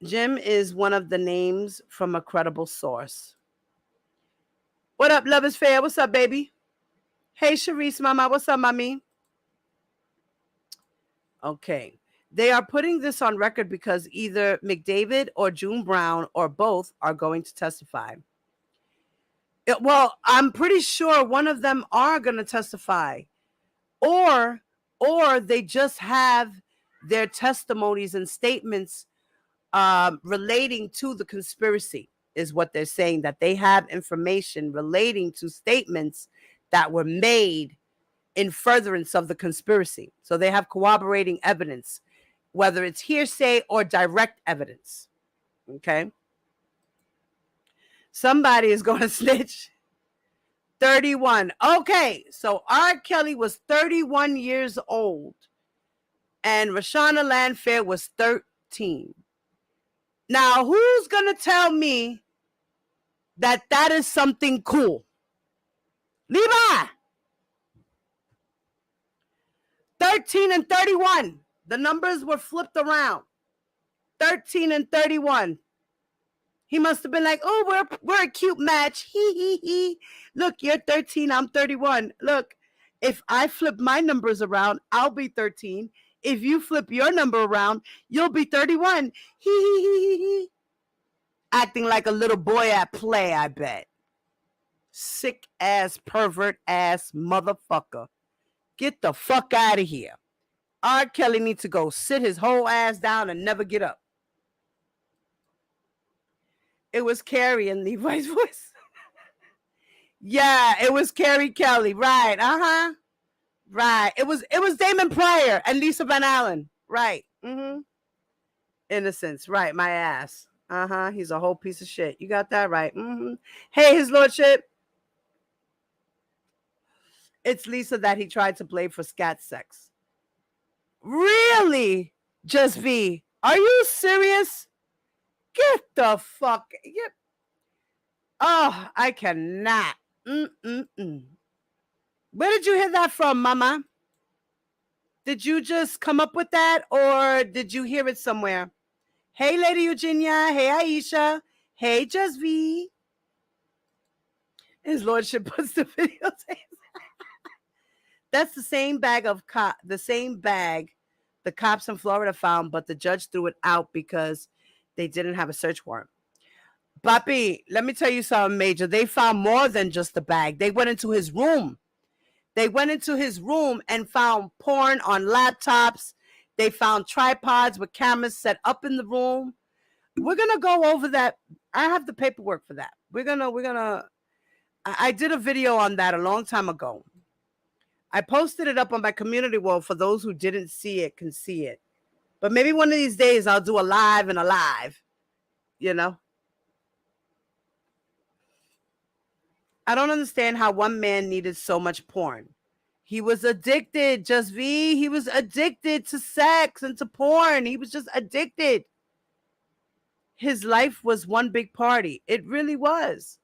Jim is one of the names from a credible source. What up, Love is Fair? What's up, baby? Hey, Sharice, mama. What's up, mommy? Okay. They are putting this on record because either McDavid or June Brown or both are going to testify. Well, I'm pretty sure one of them are going to testify. Or they just have their testimonies and statements relating to the conspiracy is what they're saying, that they have information relating to statements that were made in furtherance of the conspiracy. So they have corroborating evidence, whether it's hearsay or direct evidence. Okay. Somebody is going to snitch. 31. Okay. So R. Kelly was 31 years old and Rashana Landfair was 13. Now, who's going to tell me that is something cool? Levi! 13 and 31. The numbers were flipped around. 13 and 31. He must have been like, oh, we're a cute match. He. Look, you're 13, I'm 31. Look, if I flip my numbers around, I'll be 13. If you flip your number around, you'll be 31. He. Acting like a little boy at play, I bet. Sick ass, pervert ass motherfucker. Get the fuck out of here. R. Kelly needs to go sit his whole ass down and never get up. It was Carrie in Levi's voice. Yeah, it was Carrie Kelly. Right. Uh-huh. Right. It was Damon Pryor and Lisa Van Allen. Right. Mm-hmm. Innocence. Right. My ass. Uh-huh. He's a whole piece of shit. You got that right. Mm-hmm. Hey, his lordship. It's Lisa that he tried to blame for scat sex. Really? Just V. Are you serious? Get the fuck. Get. Oh, I cannot. Where did you hear that from, mama? Did you just come up with that or did you hear it somewhere? Hey, Lady Eugenia. Hey, Aisha. Hey, Just V. His lordship puts the videotapes. That's the same bag the cops in Florida found, but the judge threw it out because they didn't have a search warrant. Papi, let me tell you something, Major. They found more than just the bag. They went into his room. And found porn on laptops. They found tripods with cameras set up in the room. We're going to go over that. I have the paperwork for that. I did a video on that a long time ago. I posted it up on my community wall for those who didn't see it can see it. But maybe one of these days I'll do a live and a live, you know. I don't understand how one man needed so much porn. He was addicted, Just V. He was addicted to sex and to porn. He was just addicted. His life was one big party. It really was.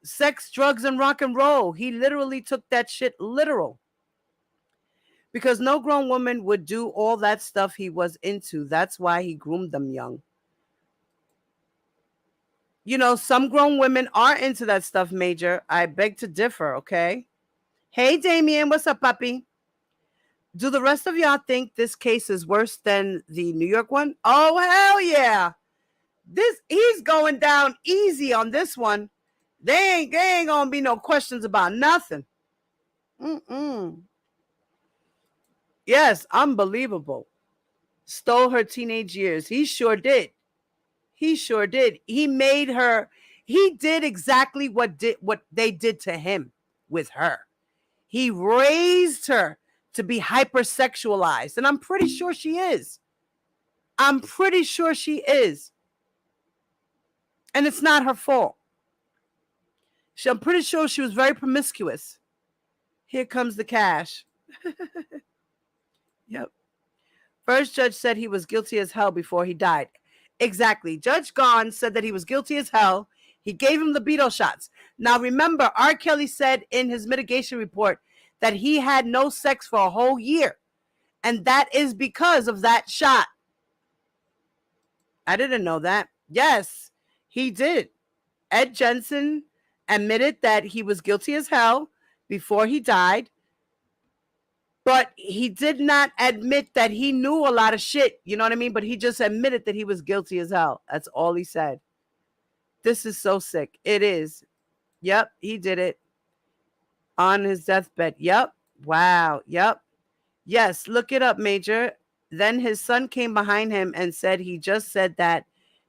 sex, drugs, and rock and roll. He literally took that shit literal. Because no grown woman would do all that stuff he was into. That's why he groomed them young. You know, some grown women are into that stuff, Major. I beg to differ, okay? Hey, Damien, what's up, puppy? Do the rest of y'all think this case is worse than the New York one? Oh, hell yeah. He's going down easy on this one. They ain't gonna be no questions about nothing. Yes, unbelievable. Stole her teenage years. He sure did. He sure did. He made her. He did exactly what they did to him with her. He raised her to be hypersexualized, and I'm pretty sure she is. I'm pretty sure she is. And it's not her fault. I'm pretty sure she was very promiscuous. Here comes the cash. Yep. First judge said he was guilty as hell before he died. Exactly. Judge Gahn said that he was guilty as hell. He gave him the Beatles shots. Now, remember, R. Kelly said in his mitigation report that he had no sex for a whole year. And that is because of that shot. I didn't know that. Yes, he did. Ed Jensen admitted that he was guilty as hell before he died. But he did not admit that he knew a lot of shit. You know what I mean? But he just admitted that he was guilty as hell. That's all he said. This is so sick. It is. Yep, he did it. On his deathbed. Yep. Wow. Yep. Yes, look it up, Major. Then his son came behind him and said he just said that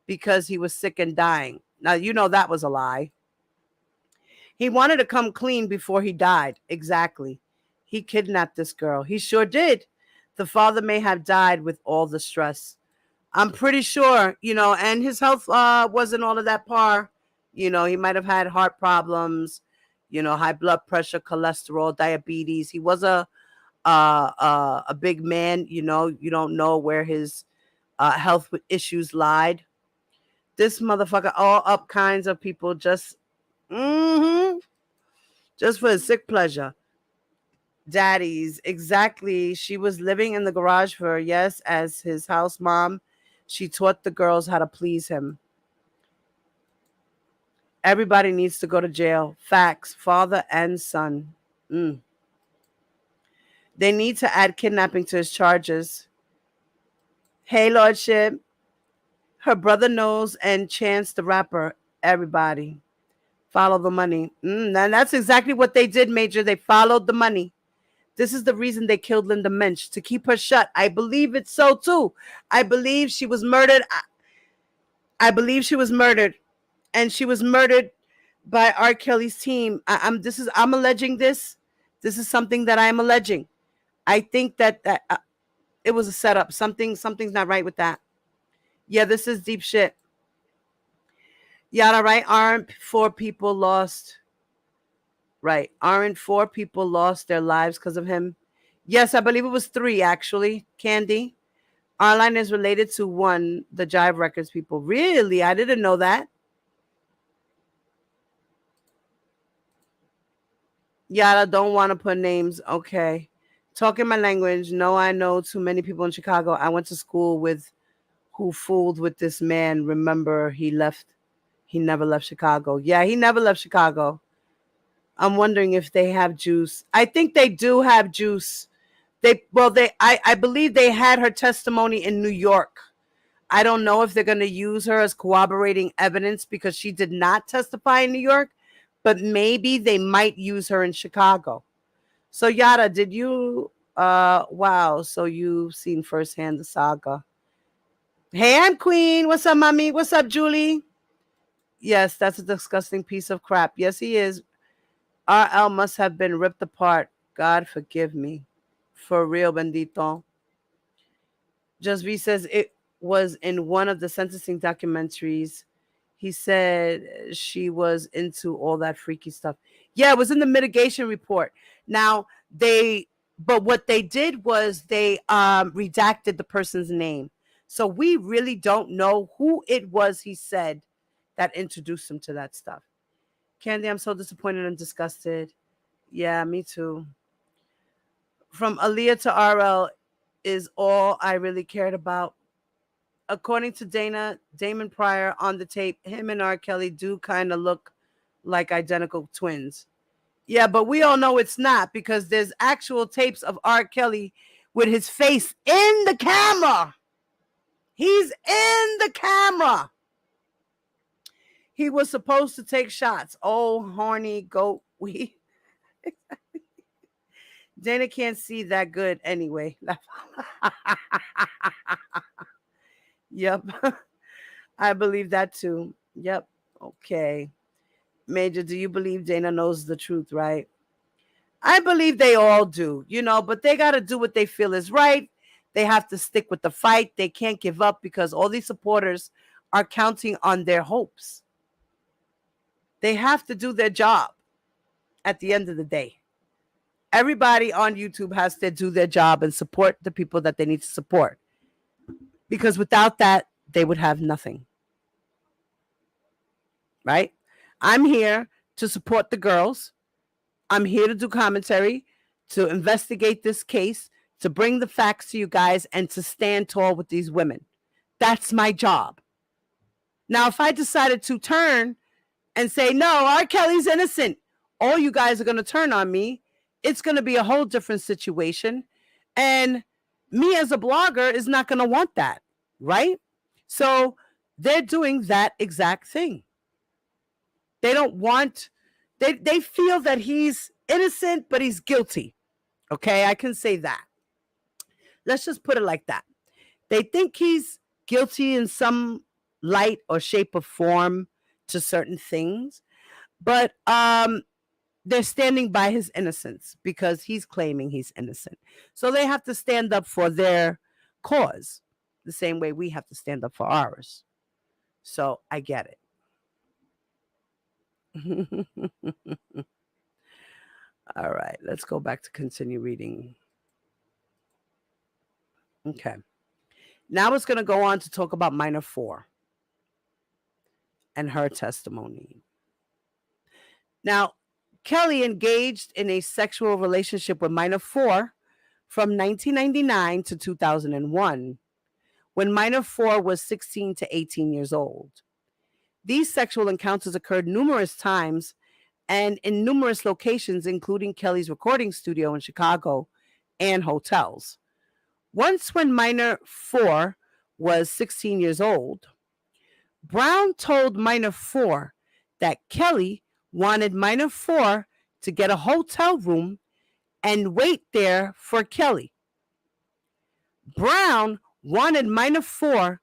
because he was sick and dying. Now, you know that was a lie. He wanted to come clean before he died. Exactly. He kidnapped this girl. He sure did. The father may have died with all the stress. I'm pretty sure, you know, and his health wasn't all of that par. You know, he might have had heart problems, you know, high blood pressure, cholesterol, diabetes. He was a big man. You know, you don't know where his health issues lied. This motherfucker, all up kinds of people just for his sick pleasure. Daddies, exactly. She was living in the garage for, yes, as his house mom. She taught the girls how to please him. Everybody needs to go to jail. Facts, father and son. They need to add kidnapping to his charges. Hey, Lordship. Her brother knows and Chance the rapper. Everybody. Follow the money. And that's exactly what they did, Major. They followed the money. This is the reason they killed Linda Mensch, to keep her shut. I believe it's so, too. I believe she was murdered. I believe she was murdered. And she was murdered by R. Kelly's team. I'm alleging this. This is something that I am alleging. I think that it was a setup. Something's not right with that. Yeah, this is deep shit. Yada, right? Aren't 4 people lost? Right. Aren't 4 people lost their lives because of him? Yes, I believe it was 3, actually. Candy. Arline is related to 1, the Jive Records people. Really? I didn't know that. Yada, don't want to put names. Okay. Talking my language. No, I know too many people in Chicago. I went to school with who fooled with this man. Remember, he never left Chicago. Yeah, he never left Chicago. I'm wondering if they have juice. I think they do have juice. I believe they had her testimony in New York. I don't know if they're going to use her as corroborating evidence because she did not testify in New York, but maybe they might use her in Chicago. So Yada, did you, wow, so you've seen firsthand the saga. Hey, I'm Queen. What's up, mommy? What's up, Julie? Yes, that's a disgusting piece of crap. Yes, he is. RL must have been ripped apart. God forgive me. For real, bendito. Just V says it was in one of the sentencing documentaries. He said she was into all that freaky stuff. Yeah, it was in the mitigation report. Now, but what they did was they redacted the person's name. So we really don't know who it was he said that introduced him to that stuff. Candy, I'm so disappointed and disgusted. Yeah, me too. From Aaliyah to RL is all I really cared about. According to Dana, Damon Pryor on the tape, him and R. Kelly do kind of look like identical twins. Yeah, but we all know it's not because there's actual tapes of R. Kelly with his face in the camera. He's in the camera. He was supposed to take shots. Oh, horny goat. Dana can't see that good anyway. Yep. I believe that too. Yep. Okay. Major, do you believe Dana knows the truth, right? I believe they all do, but they got to do what they feel is right. They have to stick with the fight. They can't give up because all these supporters are counting on their hopes. They have to do their job at the end of the day. Everybody on YouTube has to do their job and support the people that they need to support. Because without that, they would have nothing. Right? I'm here to support the girls. I'm here to do commentary, to investigate this case, to bring the facts to you guys, and to stand tall with these women. That's my job. Now, if I decided to turn and say, no, R. Kelly's innocent, all you guys are going to turn on me. It's going to be a whole different situation. And me as a blogger is not going to want that, right? So they're doing that exact thing. They don't want, they feel that he's innocent, but he's guilty. Okay, I can say that. Let's just put it like that. They think he's guilty in some light or shape or form to certain things, but they're standing by his innocence because he's claiming he's innocent. So they have to stand up for their cause the same way we have to stand up for ours. So I get it. All right, let's go back to continue reading. Okay. Now it's going to go on to talk about Minor 4 and her testimony. Now, Kelly engaged in a sexual relationship with Minor 4 from 1999 to 2001, when Minor 4 was 16 to 18 years old. These sexual encounters occurred numerous times and in numerous locations, including Kelly's recording studio in Chicago and hotels. Once, when Minor 4 was 16 years old, Brown told Minor 4 that Kelly wanted Minor 4 to get a hotel room and wait there for Kelly. Brown wanted Minor 4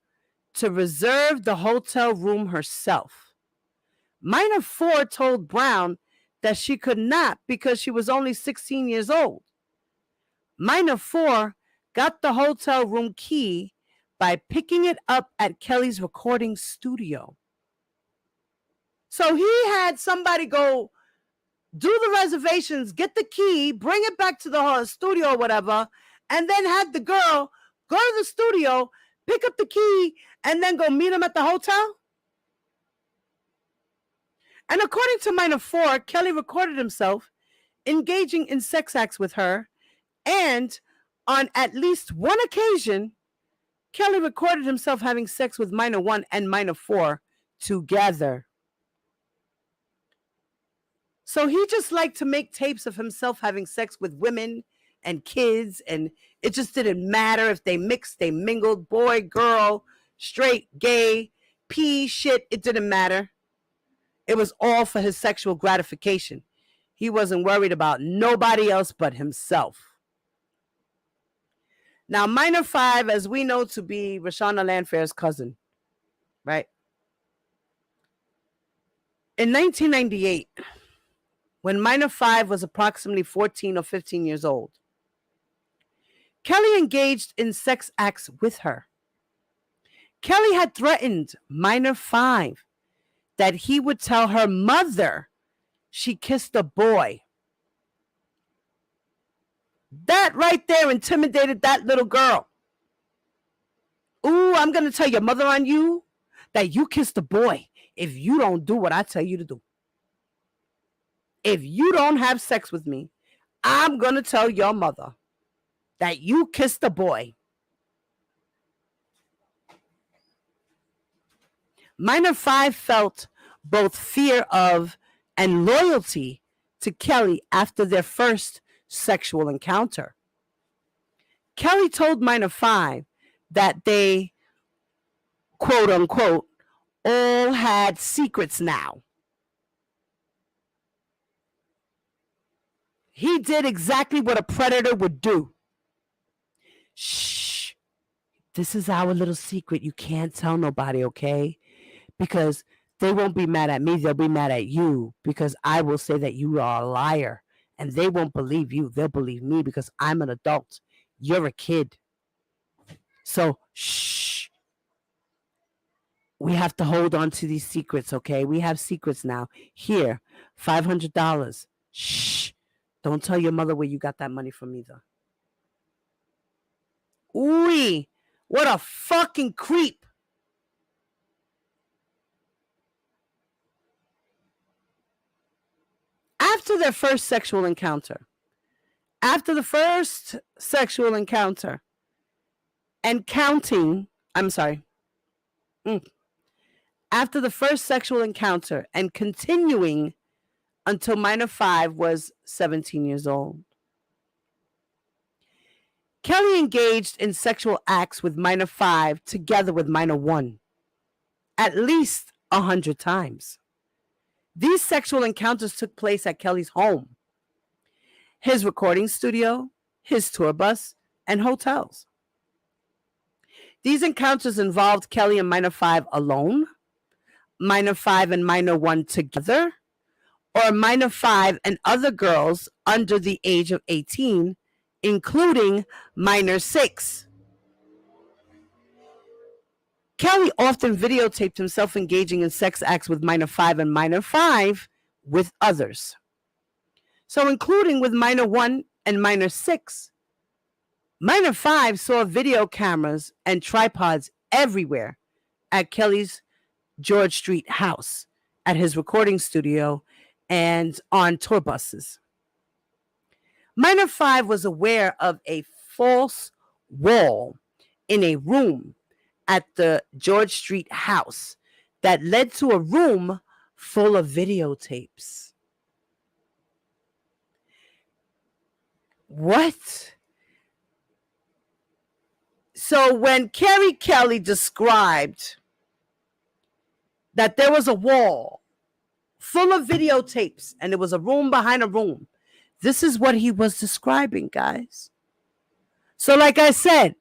to reserve the hotel room herself. Minor 4 told Brown that she could not because she was only 16 years old. Minor 4 got the hotel room key by picking it up at Kelly's recording studio. So he had somebody go do the reservations, get the key, bring it back to the studio or whatever, and then had the girl go to the studio, pick up the key, and then go meet him at the hotel? And according to Minor 4, Kelly recorded himself engaging in sex acts with her, and on at least one occasion, Kelly recorded himself having sex with Minor 1 and Minor 4 together. So he just liked to make tapes of himself having sex with women and kids, and it just didn't matter if they mixed, they mingled, boy, girl, straight, gay, pee, shit, it didn't matter. It was all for his sexual gratification. He wasn't worried about nobody else but himself. Now, Minor 5, as we know to be Rashonna Landfair's cousin, right? In 1998, when Minor 5 was approximately 14 or 15 years old, Kelly engaged in sex acts with her. Kelly had threatened Minor 5 that he would tell her mother she kissed a boy. That right there intimidated that little girl. Ooh, I'm going to tell your mother on you that you kissed a boy if you don't do what I tell you to do. if you don't have sex with me, I'm going to tell your mother that you kissed a boy. Minor 5 felt both fear of and loyalty to Kelly after their first sexual encounter. Kelly told Minor 5 that they, quote unquote, all had secrets now. He did exactly what a predator would do. Shh. This is our little secret. You can't tell nobody, okay? Because they won't be mad at me. They'll be mad at you because I will say that you are a liar. And they won't believe you. They'll believe me because I'm an adult. You're a kid. So, shh. We have to hold on to these secrets, okay? We have secrets now. Here, $500. Shh. Don't tell your mother where you got that money from either. Ooh, what a fucking creep. After their first sexual encounter, and counting, after the first sexual encounter and continuing until Minor 5 was 17 years old, Kelly engaged in sexual acts with Minor 5 together with Minor 1 at least 100 times. These sexual encounters took place at Kelly's home, his recording studio, his tour bus, and hotels. These encounters involved Kelly and Minor 5 alone, Minor 5 and Minor 1 together, or Minor 5 and other girls under the age of 18, including Minor 6. Kelly often videotaped himself engaging in sex acts with Minor 5 and Minor 5 with others. So including with Minor 1 and Minor 6, Minor 5 saw video cameras and tripods everywhere at Kelly's George Street house, at his recording studio, and on tour buses. Minor 5 was aware of a false wall in a room at the George Street house that led to a room full of videotapes. What? So when Carrie Kelly described that there was a wall full of videotapes and there was a room behind a room, this is what he was describing, guys. So like I said,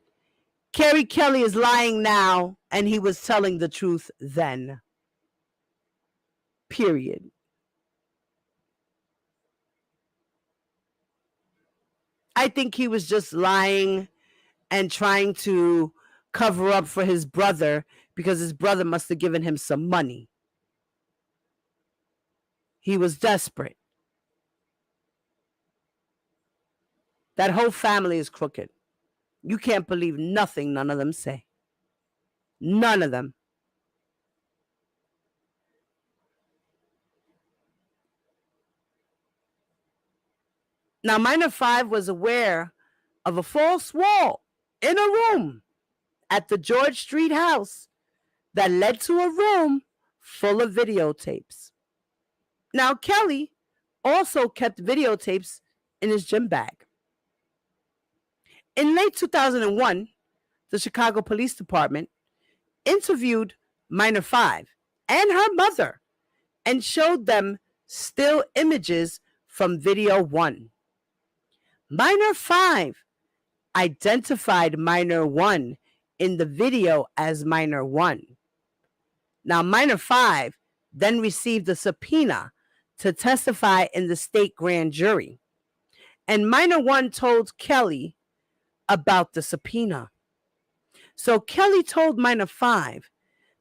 Carrie Kelly is lying now, and he was telling the truth then. Period. I think he was just lying and trying to cover up for his brother because his brother must have given him some money. He was desperate. That whole family is crooked. You can't believe nothing none of them say. None of them. Now, Minor 5 was aware of a false wall in a room at the George Street house that led to a room full of videotapes. Now, Kelly also kept videotapes in his gym bag. In late 2001, the Chicago Police Department interviewed Minor 5 and her mother and showed them still images from video 1. Minor 5 identified Minor 1 in the video as Minor 1. Now, Minor 5 then received a subpoena to testify in the state grand jury. And Minor 1 told Kelly about the subpoena. So Kelly told Minor 5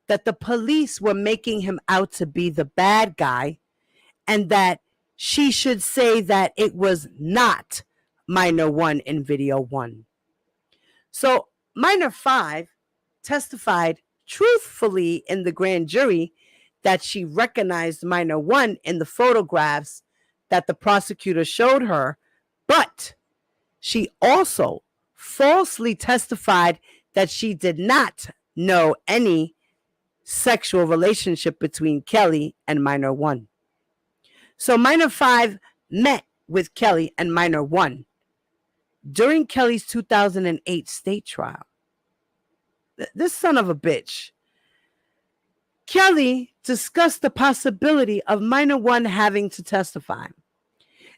that the police were making him out to be the bad guy and that she should say that it was not Minor 1 in video 1. So Minor 5 testified truthfully in the grand jury that she recognized Minor 1 in the photographs that the prosecutor showed her, but she also falsely testified that she did not know any sexual relationship between Kelly and minor 1. So minor 5 met with Kelly and minor 1 during Kelly's 2008 state trial. This son of a bitch. Kelly discussed the possibility of minor 1 having to testify.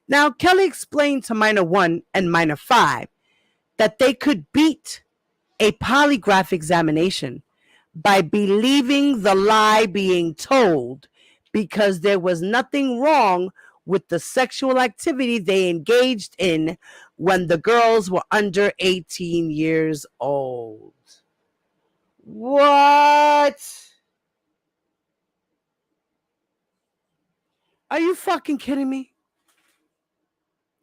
Now, Kelly explained to minor 1 and minor 5 that they could beat a polygraph examination by believing the lie being told because there was nothing wrong with the sexual activity they engaged in when the girls were under 18 years old. What? Are you fucking kidding me?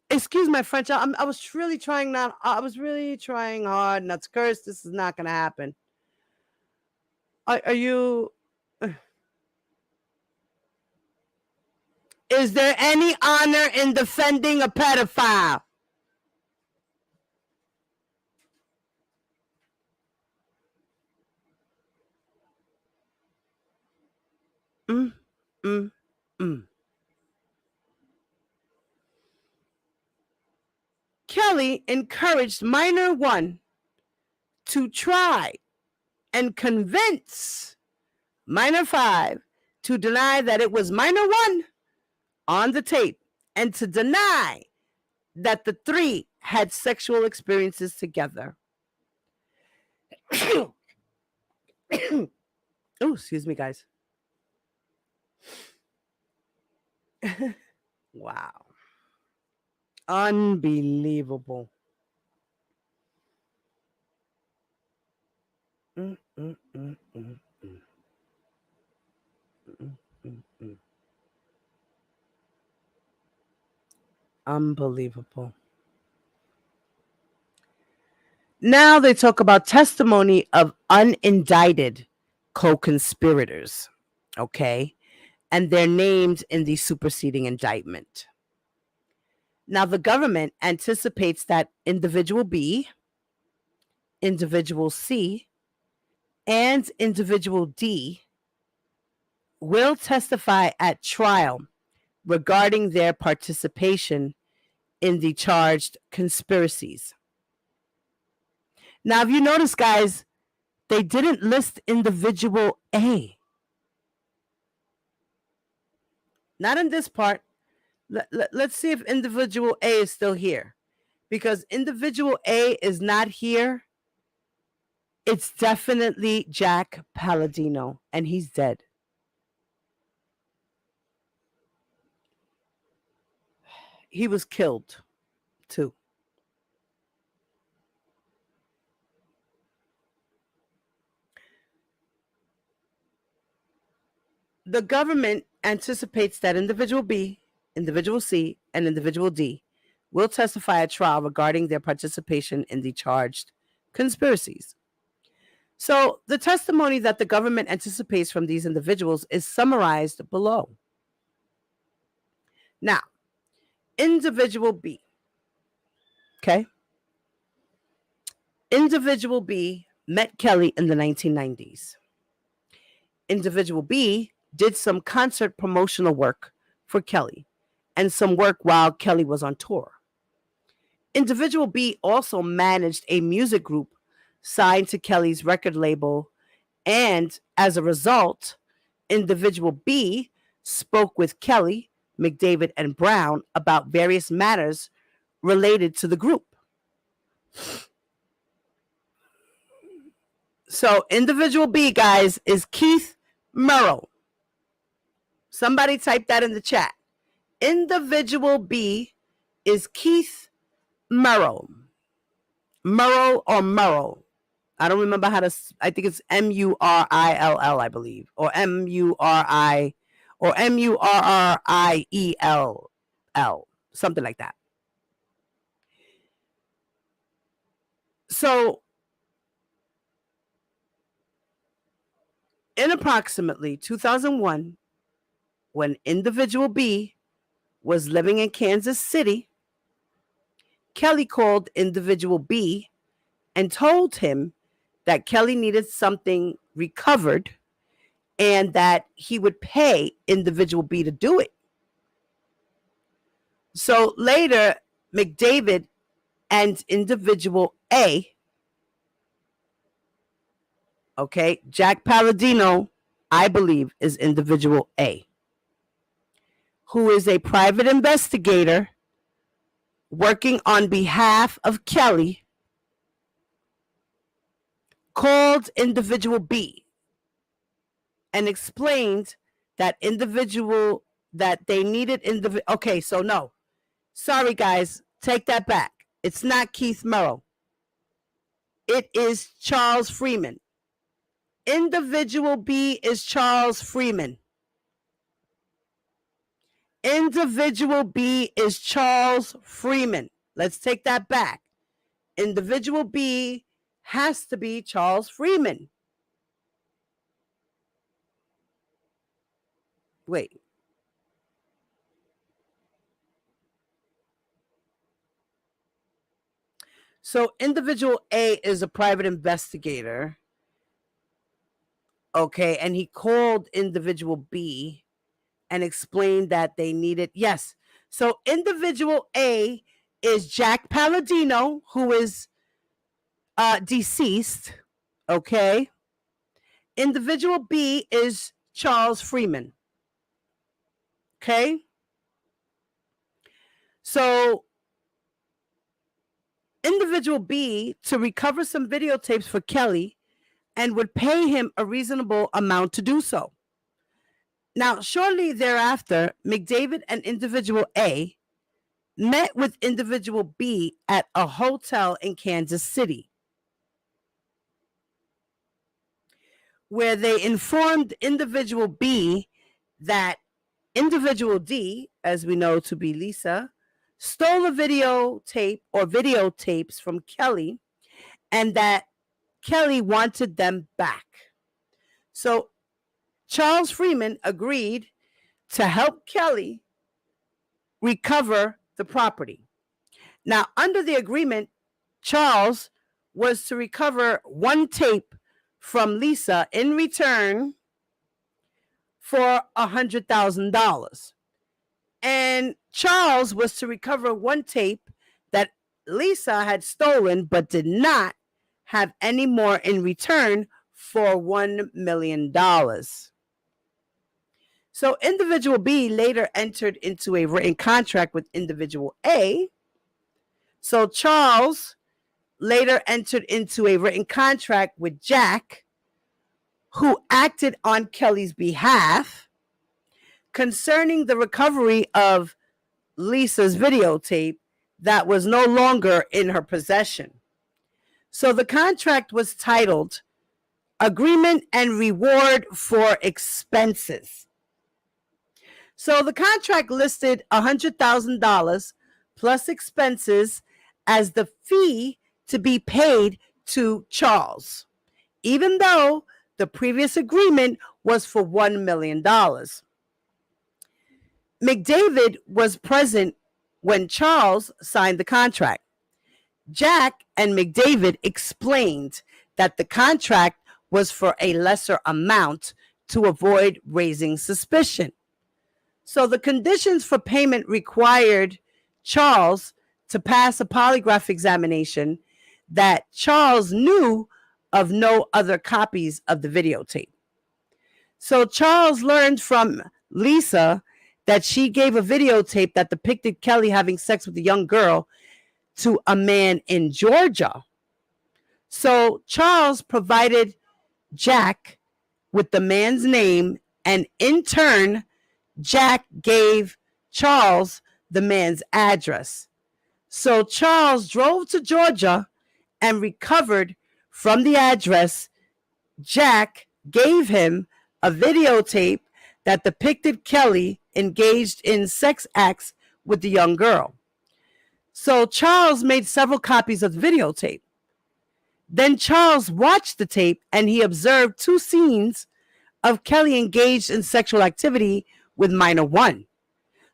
Excuse my French. I was really trying hard not to curse. This is not going to happen. Are you... Is there any honor in defending a pedophile? Kelly encouraged minor 1 to try and convince minor 5 to deny that it was minor 1 on the tape and to deny that the 3 had sexual experiences together. Oh, excuse me, guys. Wow. Unbelievable. Unbelievable. Now they talk about testimony of unindicted co-conspirators, okay? And they're named in the superseding indictment. Now, the government anticipates that individual B, individual C, and individual D will testify at trial regarding their participation in the charged conspiracies. Now, if you notice, guys, they didn't list individual A. Not in this part. Let's see if individual A is still here. Because individual A is not here. It's definitely Jack Palladino, and he's dead. He was killed, too. The government anticipates that individual B, individual C, and individual D will testify at trial regarding their participation in the charged conspiracies. So the testimony that the government anticipates from these individuals is summarized below. Now, individual B. Okay? Individual B met Kelly in the 1990s. Individual B did some concert promotional work for Kelly and some work while Kelly was on tour. Individual B also managed a music group signed to Kelly's record label, and as a result, individual B spoke with Kelly, McDavid, and Brown about various matters related to the group. So individual B, guys, is Keith Murrow. Somebody type that in the chat. Individual B is Keith Murrow. Murrow or Murrow. I don't remember how to, I think it's Murrill, I believe. Or Murri, or Murriell. Something like that. So, in approximately 2001, when individual B was living in Kansas City, Kelly called individual B and told him that Kelly needed something recovered and that he would pay individual B to do it. So later, McDavid and individual A, okay, Jack Palladino, I believe, is individual A, who is a private investigator working on behalf of Kelly, called individual B and explained that they needed individual. Okay, so no. Sorry, guys. Take that back. It's not Keith Merrill. It is Charles Freeman. Individual B is Charles Freeman. Individual B is Charles Freeman. Let's take that back. Individual B has to be Charles Freeman. Wait. So individual A is a private investigator. Okay, and he called individual B and explained that they needed, yes. So individual A is Jack Palladino, who is deceased. Okay. Individual B is Charles Freeman. Okay. So individual B to recover some videotapes for Kelly and would pay him a reasonable amount to do so. Now, shortly thereafter, McDavid and individual A met with individual B at a hotel in Kansas City, where they informed individual B that individual D, as we know to be Lisa, stole a videotape or videotapes from Kelly and that Kelly wanted them back. So Charles Freeman agreed to help Kelly recover the property. Now, under the agreement, Charles was to recover one tape from Lisa in return for $100,000. And Charles was to recover one tape that Lisa had stolen but did not have any more in return for $1 million. So individual B later entered into a written contract with individual A. So Charles later entered into a written contract with Jack, who acted on Kelly's behalf concerning the recovery of Lisa's videotape that was no longer in her possession. So the contract was titled Agreement and Reward for Expenses. So the contract listed $100,000 plus expenses as the fee to be paid to Charles, even though the previous agreement was for $1 million. McDavid was present when Charles signed the contract. Jack and McDavid explained that the contract was for a lesser amount to avoid raising suspicion. So the conditions for payment required Charles to pass a polygraph examination that Charles knew of no other copies of the videotape. So Charles learned from Lisa that she gave a videotape that depicted Kelly having sex with a young girl to a man in Georgia. So Charles provided Jack with the man's name, and in turn, Jack gave Charles the man's address. So Charles drove to Georgia and recovered from the address. Jack gave him a videotape that depicted Kelly engaged in sex acts with the young girl. So Charles made several copies of the videotape. Then Charles watched the tape and he observed two scenes of Kelly engaged in sexual activity with minor one.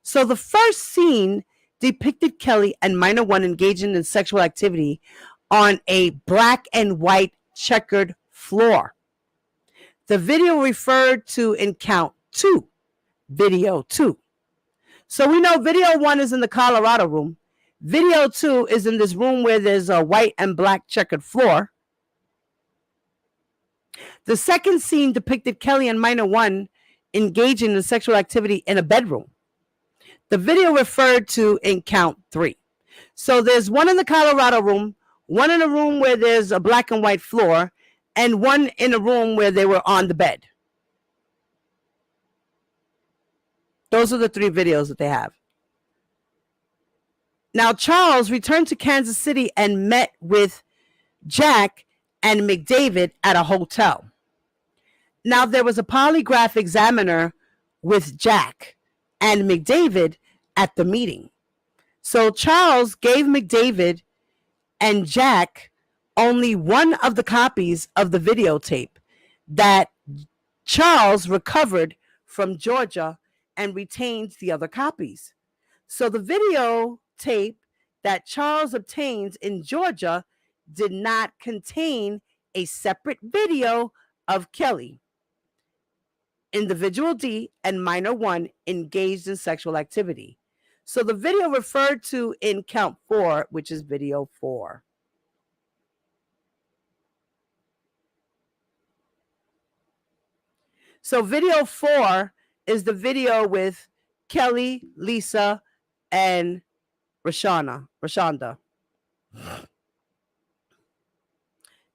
So the first scene depicted Kelly and minor one engaging in sexual activity on a black and white checkered floor. The video referred to in count 2, video 2. So we know video 1 is in the Colorado room. Video 2 is in this room where there's a white and black checkered floor. The second scene depicted Kelly and minor one engaging in sexual activity in a bedroom. The video referred to in count 3. So there's one in the Colorado room, one in a room where there's a black and white floor, and one in a room where they were on the bed. Those are the 3 videos that they have. Now, Charles returned to Kansas City and met with Jack and McDavid at a hotel. Now, there was a polygraph examiner with Jack and McDavid at the meeting. So Charles gave McDavid and Jack only one of the copies of the videotape that Charles recovered from Georgia and retained the other copies. So the videotape that Charles obtained in Georgia did not contain a separate video of Kelly, individual D, and minor 1 engaged in sexual activity. So the video referred to in count 4, which is video 4. So video 4 is the with Kelly, Lisa, and Rashonda.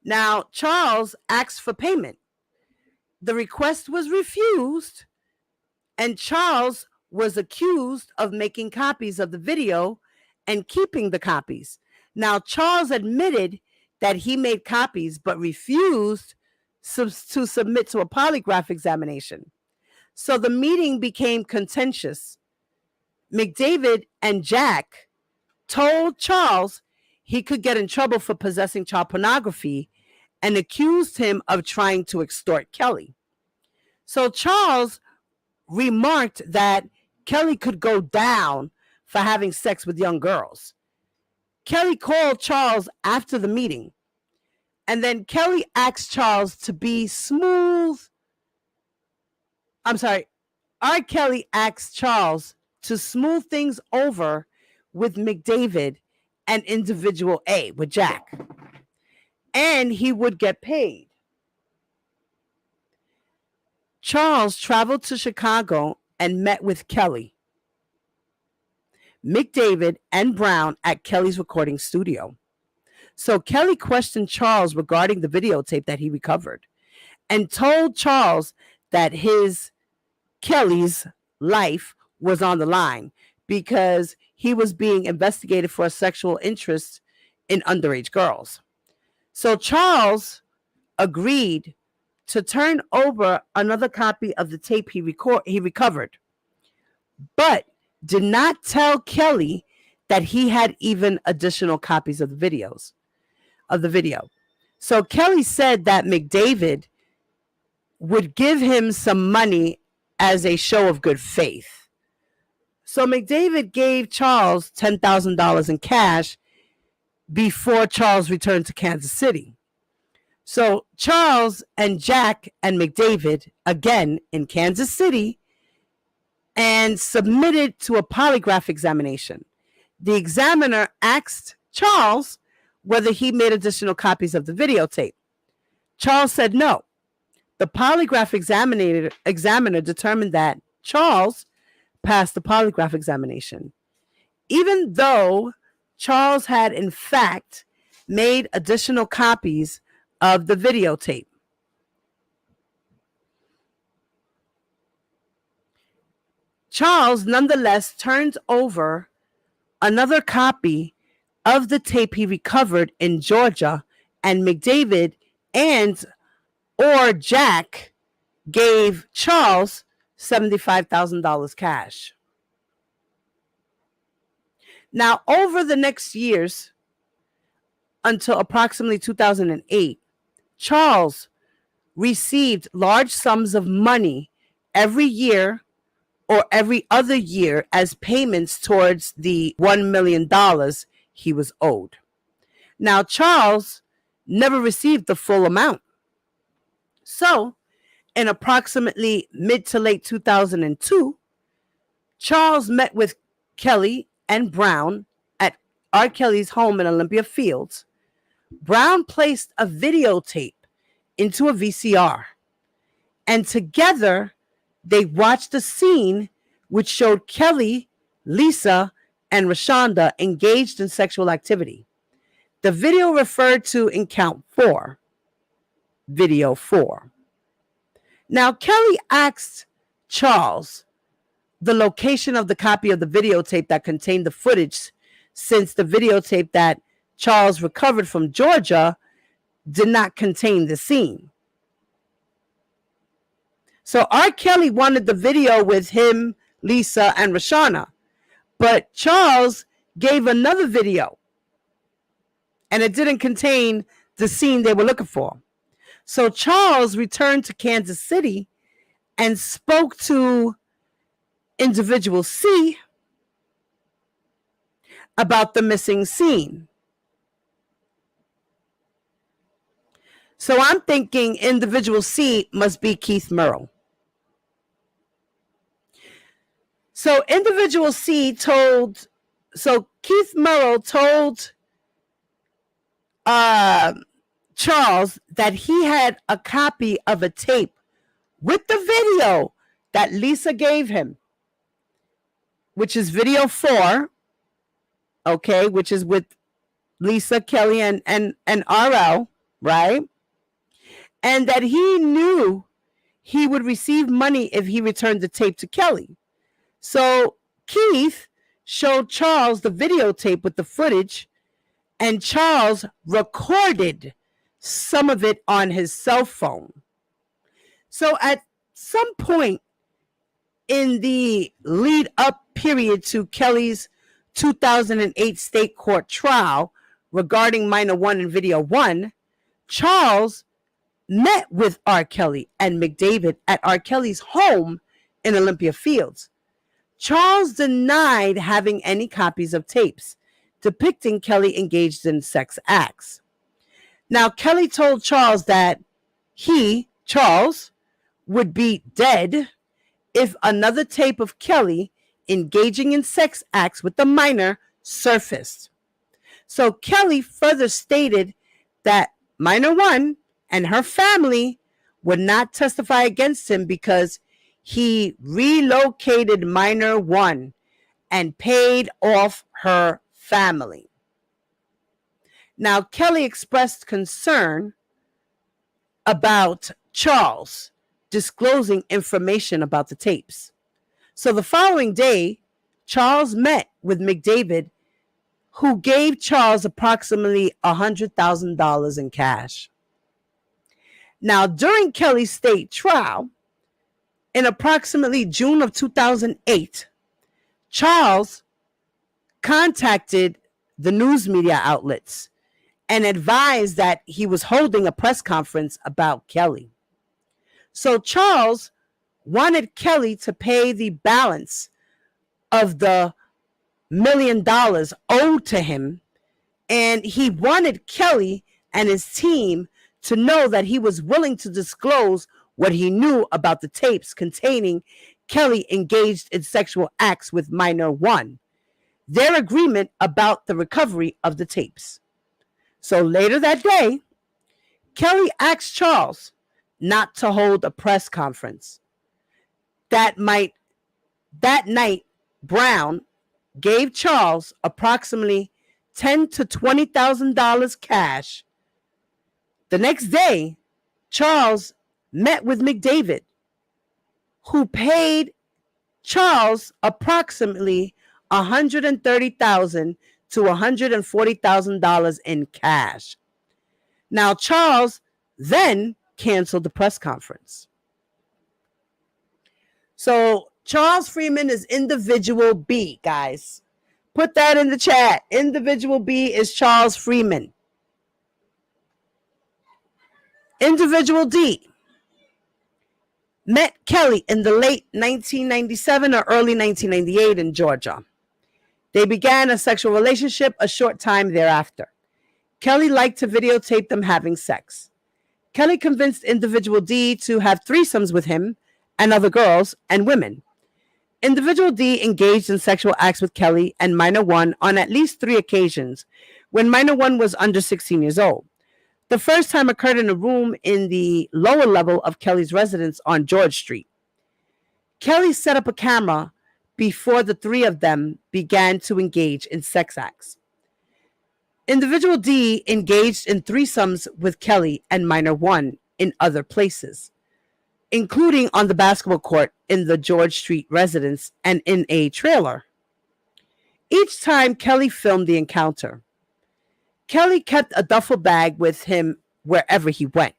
Now, Charles asked for payment. The request was refused, and Charles was accused of making copies of the video and keeping the copies. Now, Charles admitted that he made copies but refused to submit to a polygraph examination. So the meeting became contentious. McDavid and Jack told Charles he could get in trouble for possessing child pornography and accused him of trying to extort Kelly. So Charles remarked that Kelly could go down for having sex with young girls. Kelly called Charles after the meeting, and then Kelly asked Charles to be smooth. R. Kelly asked Charles to smooth things over with McDavid and individual A with Jack, and he would get paid. Charles traveled to Chicago and met with Kelly, McDavid, and Brown at Kelly's recording studio. So Kelly questioned Charles regarding the videotape that he recovered and told Charles that Kelly's life was on the line because he was being investigated for a sexual interest in underage girls. So Charles agreed to turn over another copy of the tape he recovered, but did not tell Kelly that he had even additional copies of the video. So Kelly said that McDavid would give him some money as a show of good faith. So McDavid gave Charles $10,000 in cash before Charles returned to Kansas City. So Charles and Jack and McDavid, again in Kansas City, and submitted to a polygraph examination. The examiner asked Charles whether he made additional copies of the videotape. Charles said no. The polygraph examiner determined that Charles passed the polygraph examination, even though Charles had in fact made additional copies of the videotape. Charles nonetheless turned over another copy of the tape he recovered in Georgia, and McDavid or Jack gave Charles $75,000 cash. Now, over the next years, until approximately 2008, Charles received large sums of money every year or every other year as payments towards the $1 million he was owed. Now, Charles never received the full amount. So, in approximately mid to late 2002, Charles met with Kelly and Brown at R. Kelly's home in Olympia Fields. Brown placed a videotape into a VCR, and together they watched a scene which showed Kelly, Lisa, and Rashonda engaged in sexual activity. The video referred to in count 4, video 4. Now, Kelly asked Charles the location of the copy of the videotape that contained the footage, since the videotape that Charles recovered from Georgia did not contain the scene. So R. Kelly wanted the video with him, Lisa, and Rashana, but Charles gave another video, and it didn't contain the scene they were looking for. So Charles returned to Kansas City and spoke to individual C about the missing scene. So I'm thinking individual C must be Keith Murrow. So individual C told, so Keith Murrow told Charles that he had a copy of a tape with the video that Lisa gave him, which is video 4, okay, which is with Lisa, Kelly, and RL, right? And that he knew he would receive money if he returned the tape to Kelly. So Keith showed Charles the videotape with the footage, and Charles recorded some of it on his cell phone. So at some point in the lead up period to Kelly's 2008 state court trial regarding Minor 1 and Video 1, Charles met with R. Kelly and McDavid at R. Kelly's home in Olympia Fields. Charles denied having any copies of tapes depicting Kelly engaged in sex acts. Now, Kelly told Charles that he, Charles, would be dead if another tape of Kelly engaging in sex acts with a minor surfaced. So Kelly further stated that Minor 1 and her family would not testify against him because he relocated Minor 1 and paid off her family. Now, Kelly expressed concern about Charles disclosing information about the tapes. So the following day, Charles met with McDavid, who gave Charles approximately $100,000 in cash. Now, during Kelly's state trial, in approximately June of 2008, Charles contacted the news media outlets and advised that he was holding a press conference about Kelly. So Charles wanted Kelly to pay the balance of the $1 million owed to him, and he wanted Kelly and his team to know that he was willing to disclose what he knew about the tapes containing Kelly engaged in sexual acts with Minor 1, their agreement about the recovery of the tapes. So later that day, Kelly asked Charles not to hold a press conference. That night, Brown gave Charles approximately $10,000 to $20,000 cash. The next day, Charles met with McDavid, who paid Charles approximately $130,000 to $140,000 in cash. Now, Charles then canceled the press conference. So Charles Freeman is individual B, guys. Put that in the chat. Individual B is Charles Freeman. Individual D met Kelly in the late 1997 or early 1998 in Georgia. They began a sexual relationship a short time thereafter. Kelly liked to videotape them having sex. Kelly convinced Individual D to have threesomes with him and other girls and women. Individual D engaged in sexual acts with Kelly and Minor One on at least 3 occasions when Minor One was under 16 years old. The first time occurred in a room in the lower level of Kelly's residence on George Street. Kelly set up a camera before the 3 of them began to engage in sex acts. Individual D engaged in threesomes with Kelly and Minor One in other places, including on the basketball court in the George Street residence and in a trailer. Each time Kelly filmed the encounter. Kelly kept a duffel bag with him wherever he went.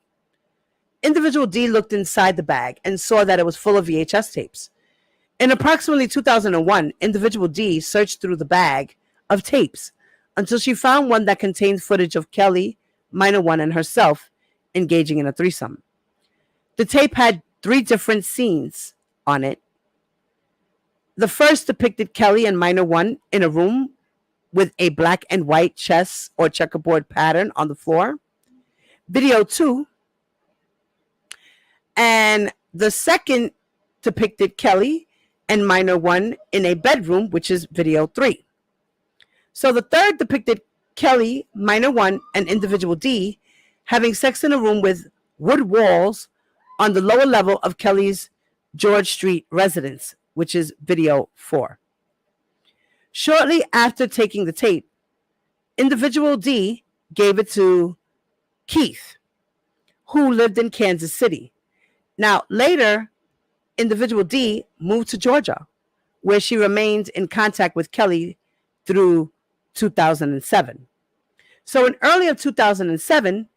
Individual D looked inside the bag and saw that it was full of VHS tapes. In approximately 2001, Individual D searched through the bag of tapes until she found one that contained footage of Kelly, Minor One, and herself engaging in a threesome. The tape had 3 different scenes on it. The first depicted Kelly and Minor One in a room with a black and white chess or checkerboard pattern on the floor. Video 2. And the second depicted Kelly and Minor One in a bedroom, which is video 3. So the third depicted Kelly, Minor One, and Individual D having sex in a room with wood walls on the lower level of Kelly's George Street residence, which is video 4. Shortly after taking the tape, Individual D gave it to Keith, who lived in Kansas City. Now, later, Individual D moved to Georgia, where she remained in contact with Kelly through 2007. So in early 2007,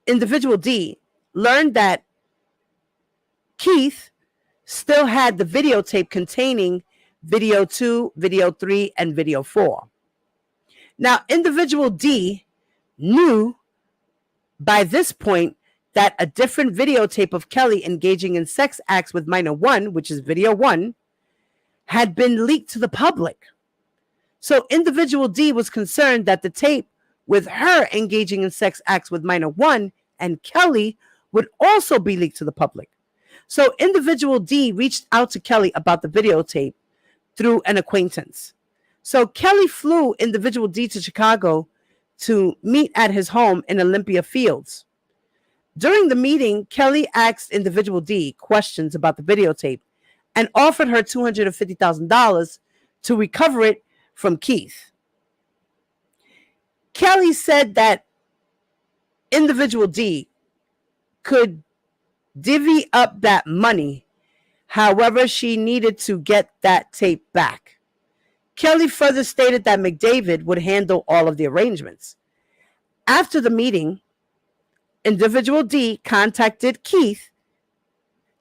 Individual D learned that Keith still had the videotape containing video 2, video 3, and video 4. Now, Individual D knew by this point that a different videotape of Kelly engaging in sex acts with Minor One, which is video 1, had been leaked to the public. So Individual D was concerned that the tape with her engaging in sex acts with Minor One and Kelly would also be leaked to the public. So Individual D reached out to Kelly about the videotape through an acquaintance. So Kelly flew Individual D to Chicago to meet at his home in Olympia Fields. During the meeting, Kelly asked Individual D questions about the videotape and offered her $250,000 to recover it from Keith. Kelly said that Individual D could divvy up that money however she needed to get that tape back. Kelly further stated that McDavid would handle all of the arrangements. After the meeting, Individual D contacted Keith.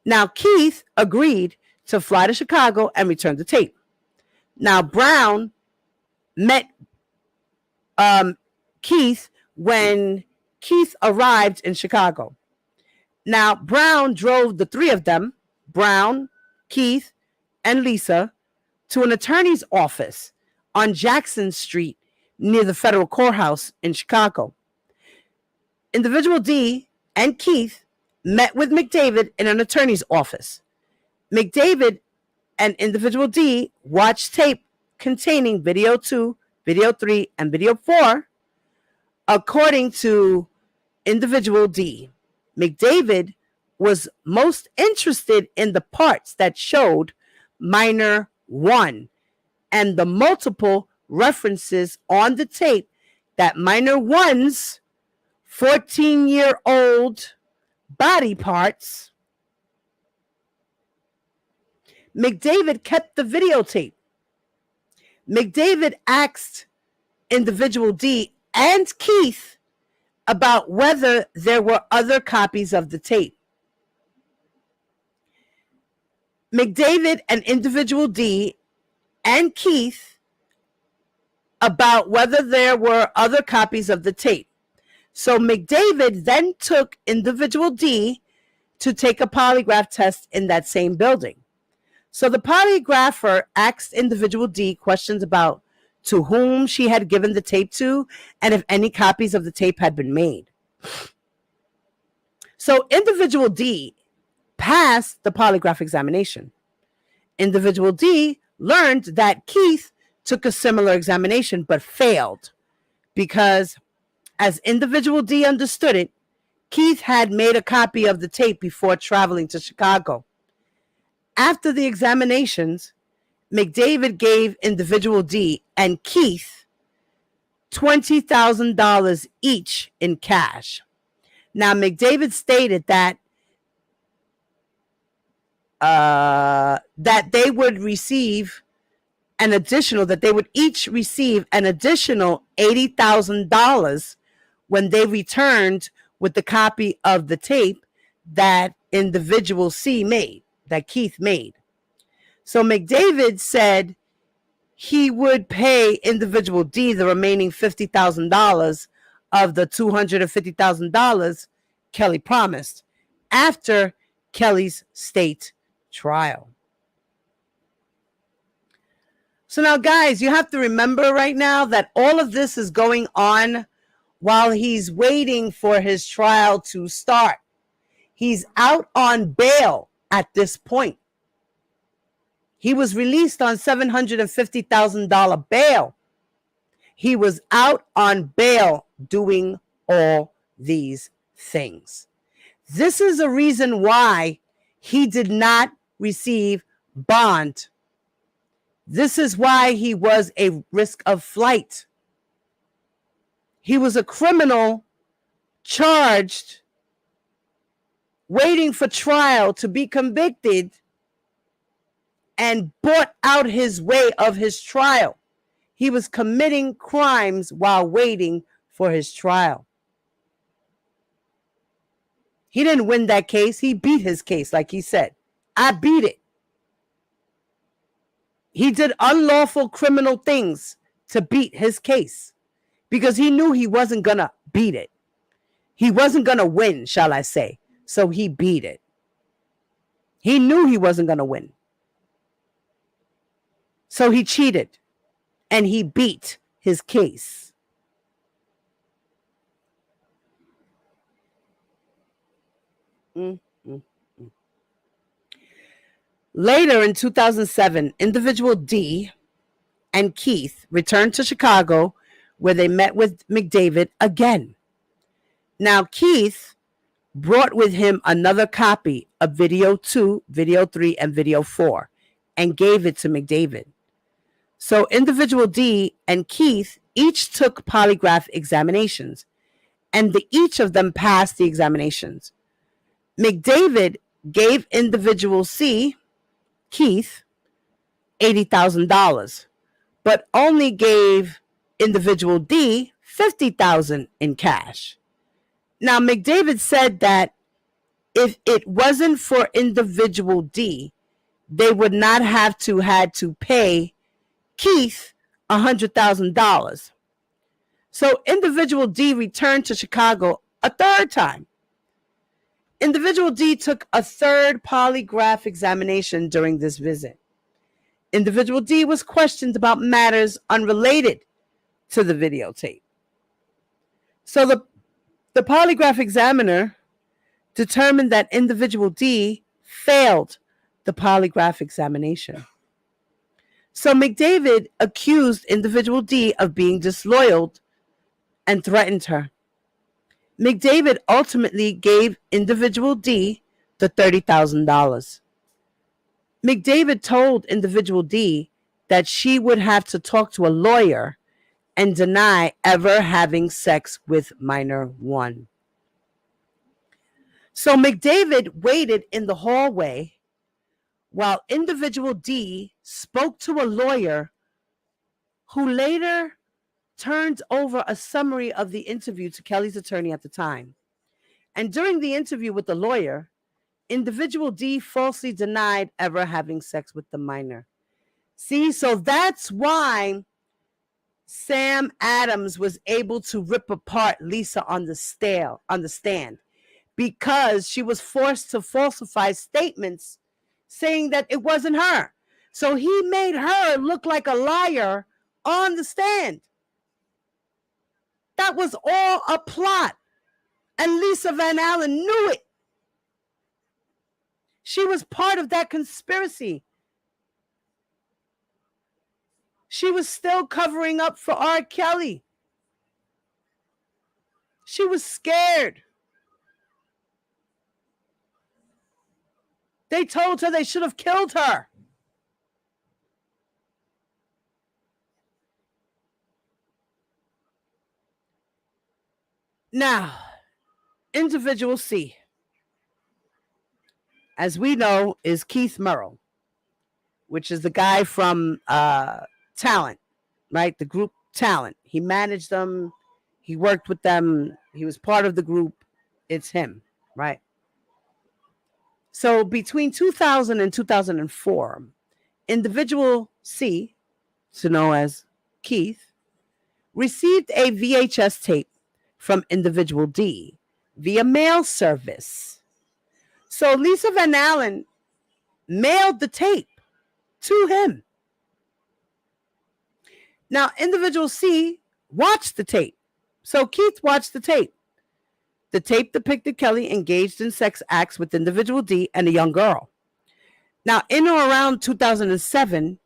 Now, Keith agreed to fly to Chicago and return the tape. Now, Brown met Keith when Keith arrived in Chicago. Now, Brown drove the 3 of them, Brown, Keith, and Lisa, to an attorney's office on Jackson Street near the federal courthouse in Chicago. Individual D and Keith met with McDavid in an attorney's office. McDavid and Individual D watched tape containing video 2, video 3, and video 4. According to Individual D, McDavid was most interested in the parts that showed Minor One and the multiple references on the tape that Minor One's 14-year-old body parts. McDavid kept the videotape. McDavid asked Individual D and Keith about whether there were other copies of the tape. McDavid and Individual D and Keith about whether there were other copies of the tape. So McDavid then took Individual D to take a polygraph test in that same building. So the polygrapher asked individual D questions about to whom she had given the tape to and if any copies of the tape had been made. So individual D passed the polygraph examination. Individual D learned that Keith took a similar examination but failed because, as individual D understood it, Keith had made a copy of the tape before traveling to Chicago. After the examinations, McDavid gave individual D and Keith $20,000 each in cash. Now, McDavid stated that they would receive an additional, that they would each receive an additional $80,000 when they returned with the copy of the tape that individual C made, that Keith made. So McDavid said he would pay individual D the remaining $50,000 of the $250,000 Kelly promised after Kelly's state trial. So now, guys, you have to remember right now that all of this is going on while he's waiting for his trial to start. He's out on bail at this point. He was released on $750,000 bail. He was out on bail doing all these things. This is a reason why he did not receive bond. This is why he was a risk of flight. He was a criminal charged, waiting for trial to be convicted, and bought out his way of his trial. He was committing crimes while waiting for his trial. He didn't win that case. He beat his case, like he said. I beat it. He did unlawful criminal things to beat his case because he knew he wasn't going to beat it. He wasn't going to win, shall I say. So he beat it. He knew he wasn't going to win. So he cheated and he beat his case. Later in 2007, individual D and Keith returned to Chicago where they met with McDavid again. Now, Keith brought with him another copy of video 2, video 3, and video 4 and gave it to McDavid. So individual D and Keith each took polygraph examinations, and each of them passed the examinations. McDavid gave individual C, Keith, $80,000, but only gave individual D $50,000 in cash. Now, McDavid said that if it wasn't for individual D, they would not have had to pay Keith $100,000. So individual D returned to Chicago a third time. Individual D took a third polygraph examination during this visit. Individual D was questioned about matters unrelated to the videotape. So the polygraph examiner determined that individual D failed the polygraph examination. So McDavid accused individual D of being disloyal and threatened her. McDavid ultimately gave individual D the $30,000. McDavid told individual D that she would have to talk to a lawyer and deny ever having sex with minor one. So McDavid waited in the hallway while individual D spoke to a lawyer who later turned over a summary of the interview to Kelly's attorney at the time. And during the interview with the lawyer, individual D falsely denied ever having sex with the minor. See, so that's why Sam Adams was able to rip apart Lisa on the stand, because she was forced to falsify statements saying that it wasn't her. So he made her look like a liar on the stand. That was all a plot. And Lisa Van Allen knew it. She was part of that conspiracy. She was still covering up for R. Kelly. She was scared. They told her they should have killed her. Now, individual C, as we know, is Keith Murrow, which is the guy from Talent, right? The group Talent. He managed them. He worked with them. He was part of the group. It's him, right? So between 2000 and 2004, individual C, to know as Keith, received a VHS tape from individual D via mail service. So Lisa Van Allen mailed the tape to him. Now, individual C watched the tape. So Keith watched the tape. The tape depicted Kelly engaged in sex acts with individual D and a young girl. Now, in or around 2007,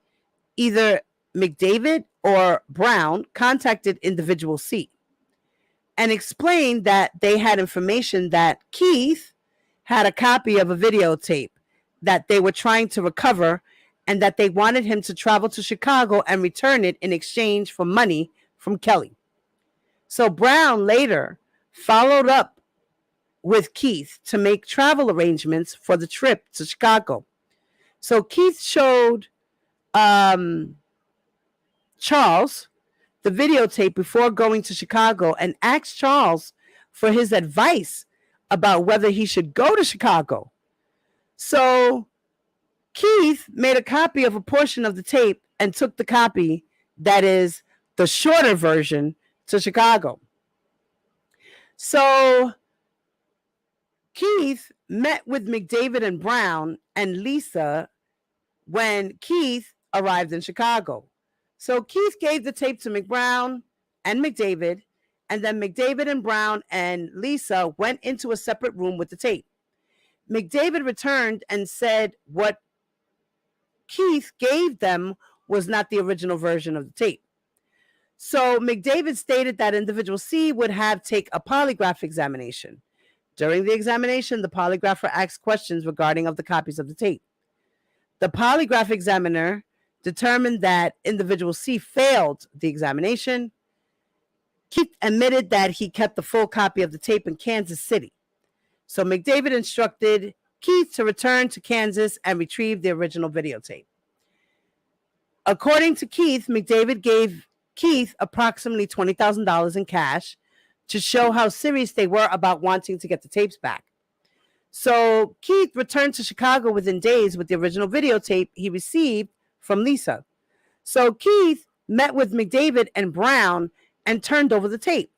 either McDavid or Brown contacted individual C and explained that they had information that Keith had a copy of a videotape that they were trying to recover and that they wanted him to travel to Chicago and return it in exchange for money from Kelly. So Brown later followed up with Keith to make travel arrangements for the trip to Chicago. So Keith showed Charles the videotape before going to Chicago and asked Charles for his advice about whether he should go to Chicago. So Keith made a copy of a portion of the tape and took the copy, that is the shorter version, to Chicago. So Keith met with McDavid and Brown and Lisa when Keith arrived in Chicago. So Keith gave the tape to McBrown and McDavid, and then McDavid and Brown and Lisa went into a separate room with the tape. McDavid returned and said what Keith gave them was not the original version of the tape. So McDavid stated that individual C would have take a polygraph examination. During the examination, the polygrapher asked questions regarding of the copies of the tape. The polygraph examiner determined that individual C failed the examination. Keith admitted that he kept the full copy of the tape in Kansas City. So McDavid instructed Keith to return to Kansas and retrieve the original videotape. According to Keith, McDavid gave Keith approximately $20,000 in cash to show how serious they were about wanting to get the tapes back. So Keith returned to Chicago within days with the original videotape he received from Lisa. So Keith met with McDavid and Brown and turned over the tape.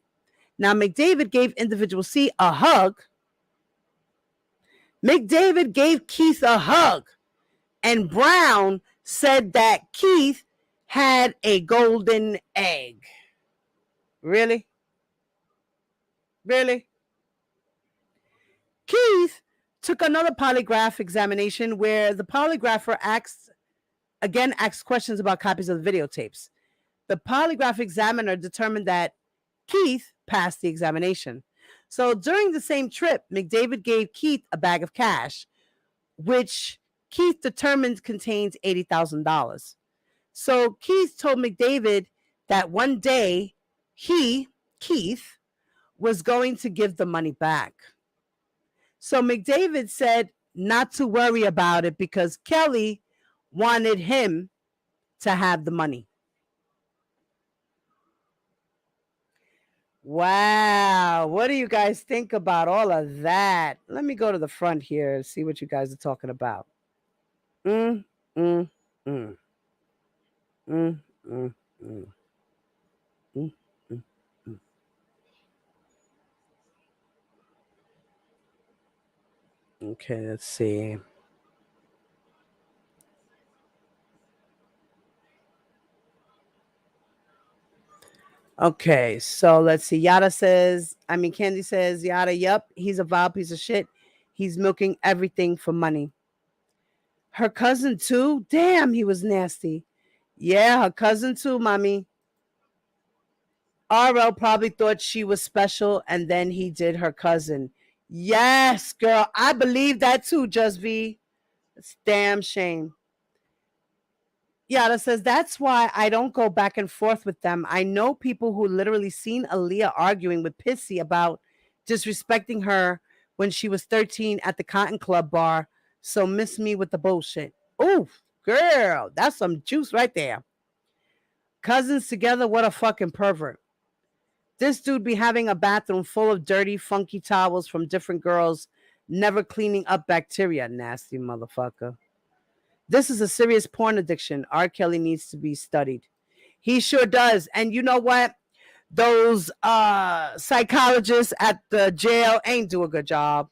Now McDavid gave individual C a hug. McDavid gave Keith a hug, and Brown said that Keith had a golden egg. Really? Really? Keith took another polygraph examination where the polygrapher asked questions about copies of the videotapes. The polygraph examiner determined that Keith passed the examination. So during the same trip, McDavid gave Keith a bag of cash, which Keith determined contains $80,000. So Keith told McDavid that one day Keith, was going to give the money back. So McDavid said not to worry about it because Kelly wanted him to have the money. Wow. What do you guys think about all of that? Let me go to the front here and see what you guys are talking about. Mm, mm, mm. Mm, mm, mm. Mm, mm, mm. Okay, let's see. Okay, so let's see. Candy says, Yada, yup, he's a vile piece of shit. He's milking everything for money. Her cousin too? Damn, he was nasty. Yeah, her cousin too, mommy. RL probably thought she was special and then he did her cousin. Yes, girl. I believe that too, Just V. It's damn shame. Yada says, that's why I don't go back and forth with them. I know people who literally seen Aaliyah arguing with Pissy about disrespecting her when she was 13 at the Cotton Club bar. So miss me with the bullshit. Oof, girl, that's some juice right there. Cousins together, what a fucking pervert. This dude be having a bathroom full of dirty, funky towels from different girls, never cleaning up bacteria. Nasty motherfucker. This is a serious porn addiction. R. Kelly needs to be studied. He sure does. And you know what? Those psychologists at the jail ain't do a good job.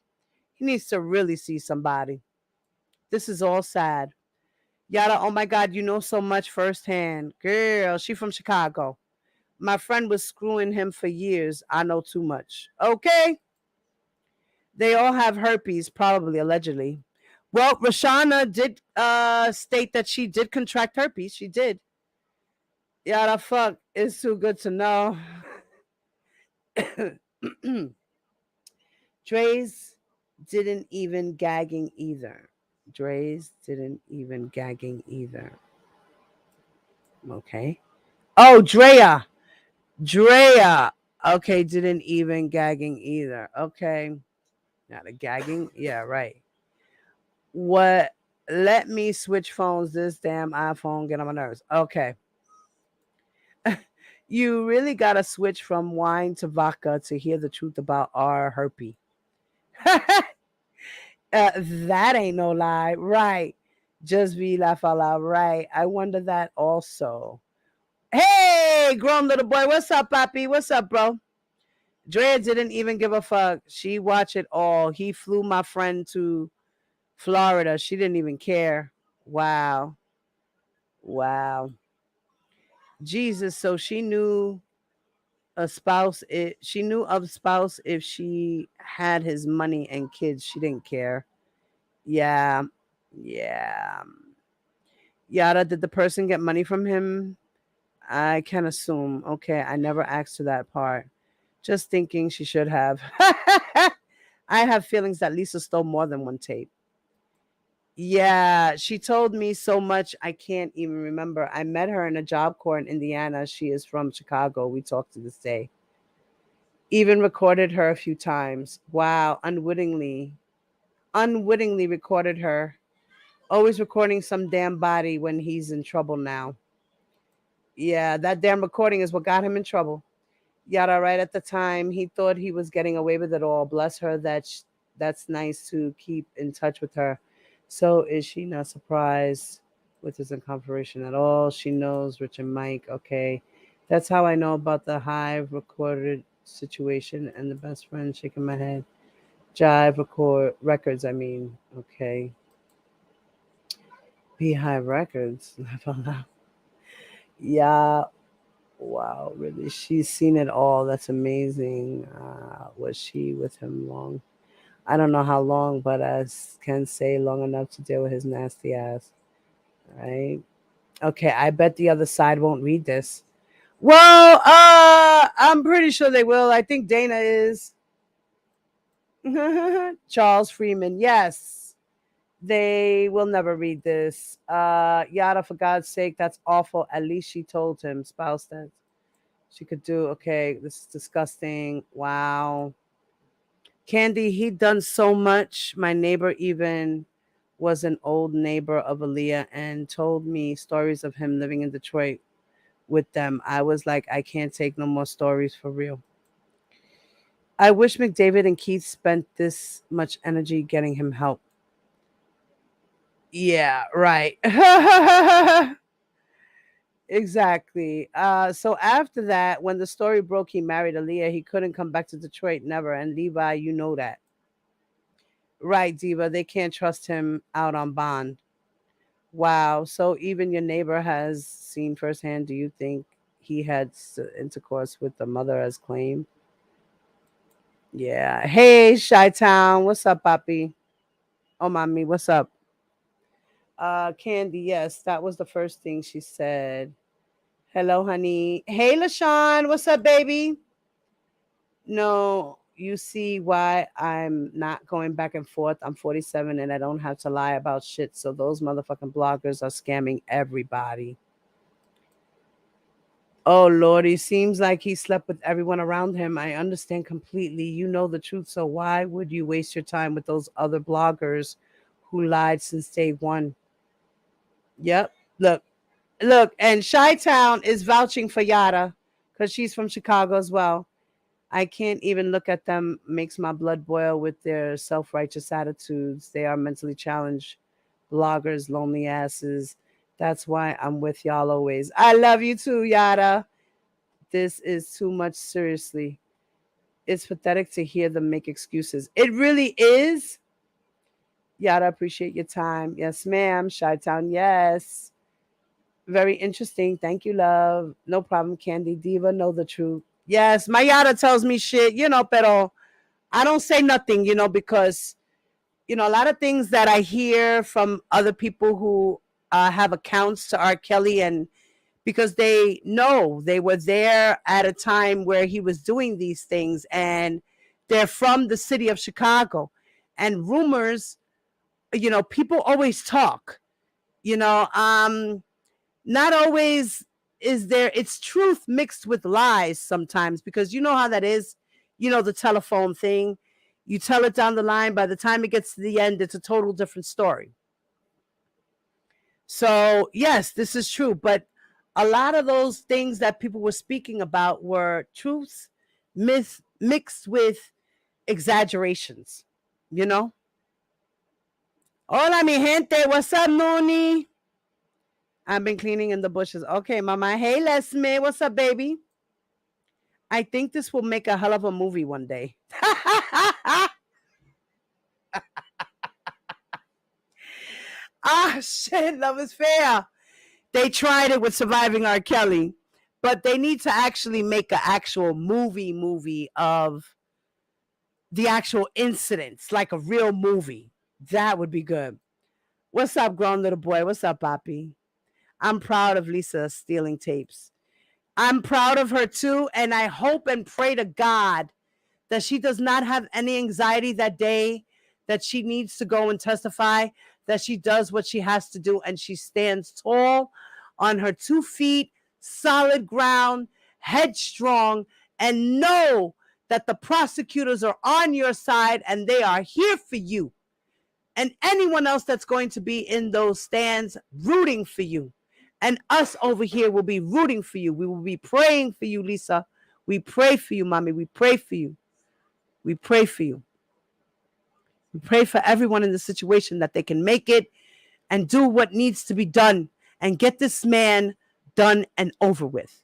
He needs to really see somebody. This is all sad. Yada, oh my God, you know so much firsthand. Girl, she from Chicago. My friend was screwing him for years. I know too much. Okay. They all have herpes, probably, allegedly. Well, Rashana did state that she did contract herpes. She did. Yada fuck. It's too good to know. Dre's didn't even gagging either. Dre's didn't even gagging either. Okay. Oh, Drea. Drea. Okay, didn't even gagging either. Okay. Not a gagging. Yeah, right. What? Let me switch phones. This damn iPhone get on my nerves. Okay. You really gotta switch from wine to vodka to hear the truth about our herpes. That ain't no lie. Right. Just be laugh out loud. Right. I wonder that also. Hey, grown little boy. What's up, Papi? What's up, bro? Drea didn't even give a fuck. She watched it all. He flew my friend to Florida. She didn't even care. Wow. Wow. Jesus. So she knew a spouse. She knew of spouse if she had his money and kids. She didn't care. Yeah. Yeah. Yada, did the person get money from him? I can assume. Okay, I never asked her that part. Just thinking she should have. I have feelings that Lisa stole more than one tape. Yeah, she told me so much I can't even remember. I met her in a job corps in Indiana. She is from Chicago. We talk to this day. Even recorded her a few times. Wow, unwittingly. Unwittingly recorded her. Always recording some damn body when he's in trouble now. Yeah, that damn recording is what got him in trouble. Yada, right at the time, he thought he was getting away with it all. Bless her, that's nice to keep in touch with her. So is she not surprised with his incorporation at all? She knows Rich and Mike. Okay, that's how I know about the Hive recorded situation and the best friend shaking my head. Jive record records. I mean, okay. Beehive Records. Yeah. Wow, really? She's seen it all. That's amazing. Was she with him long? I don't know how long, but I can say long enough to deal with his nasty ass. Right? Okay, I bet the other side won't read this. Well, I'm pretty sure they will. I think Dana is. Charles Freeman. Yes. They will never read this. Yada, for God's sake, that's awful. At least she told him, spouse that she could do. Okay, this is disgusting. Wow. Candy, he done so much. My neighbor even was an old neighbor of Aaliyah and told me stories of him living in Detroit with them. I was like, I can't take no more stories for real. I wish McDavid and Keith spent this much energy getting him help. Yeah, right. Exactly. So after that, when the story broke, he married Aaliyah. He couldn't come back to Detroit, never. And Levi, you know that. Right, Diva. They can't trust him out on bond. Wow. So even your neighbor has seen firsthand. Do you think he had intercourse with the mother as claimed? Yeah. Hey, Chi Town. What's up, Papi? Oh, mommy. What's up? Candy. Yes, that was the first thing she said. Hello, honey. Hey, LaShawn. What's up, baby? No, you see why I'm not going back and forth. I'm 47 and I don't have to lie about shit. So those motherfucking bloggers are scamming everybody. Oh, Lord, he seems like he slept with everyone around him. I understand completely. You know the truth. So why would you waste your time with those other bloggers who lied since day one? Yep. Look, and Chi Town is vouching for Yada because she's from Chicago as well. I can't even look at them. Makes my blood boil with their self-righteous attitudes. They are mentally challenged bloggers, lonely asses. That's why I'm with y'all always. I love you too, Yada. This is too much, seriously. It's pathetic to hear them make excuses. It really is. Yada, appreciate your time. Yes, ma'am. Chi-Town, yes. Very interesting. Thank you, love. No problem, Candy Diva. Know the truth. Yes, my Yada tells me shit, pero I don't say nothing, because, a lot of things that I hear from other people who have accounts to R. Kelly, and because they know they were there at a time where he was doing these things, and they're from the city of Chicago. And rumors, people always talk, you know, not always is there, it's truth mixed with lies sometimes, because you know how that is, the telephone thing. You tell it down the line, by the time it gets to the end, it's a total different story. So, yes, this is true, but a lot of those things that people were speaking about were truths mixed with exaggerations, you know? Hola, mi gente. What's up, Noni? I've been cleaning in the bushes. Okay, mama. Hey, Lesme. What's up, baby? I think this will make a hell of a movie one day. Shit. Love is fair. They tried it with Surviving R. Kelly, but they need to actually make an actual movie of the actual incidents, like a real movie. That would be good. What's up, grown little boy? What's up, Papi? I'm proud of Lisa stealing tapes. I'm proud of her too, and I hope and pray to God that she does not have any anxiety that day, that she needs to go and testify, that she does what she has to do, and she stands tall on her 2 feet, solid ground, headstrong, and know that the prosecutors are on your side and they are here for you. And anyone else that's going to be in those stands rooting for you. And us over here will be rooting for you. We will be praying for you, Lisa. We pray for you, mommy. We pray for you. We pray for you. We pray for everyone in the situation that they can make it and do what needs to be done and get this man done and over with.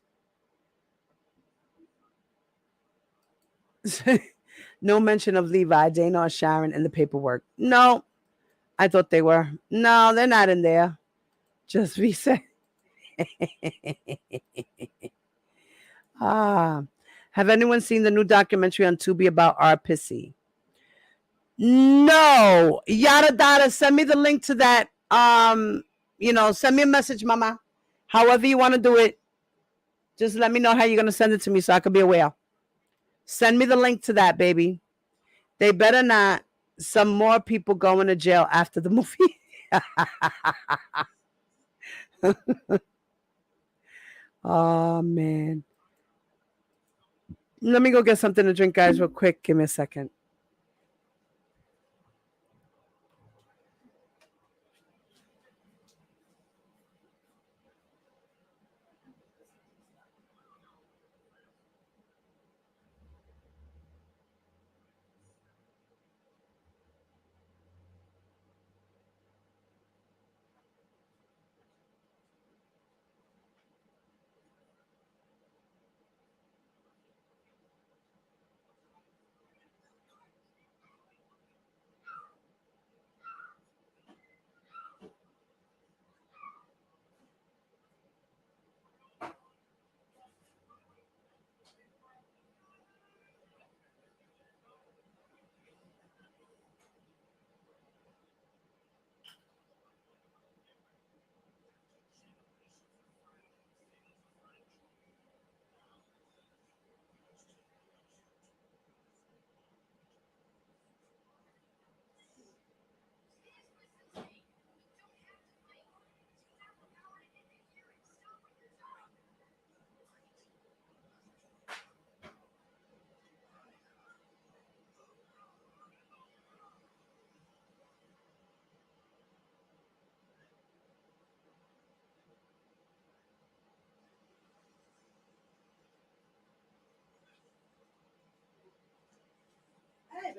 No mention of Levi, Dana, or Sharon in the paperwork. No, I thought they were. No, they're not in there. Just be said. Have anyone seen the new documentary on Tubi about R. Pissy? No. Yada dada. Send me the link to that. Send me a message, mama. However you want to do it. Just let me know how you're gonna send it to me so I can be aware. Send me the link to that, baby. They better not some more people going to jail after the movie. Oh man. Let me go get something to drink, guys, real quick. Give me a second.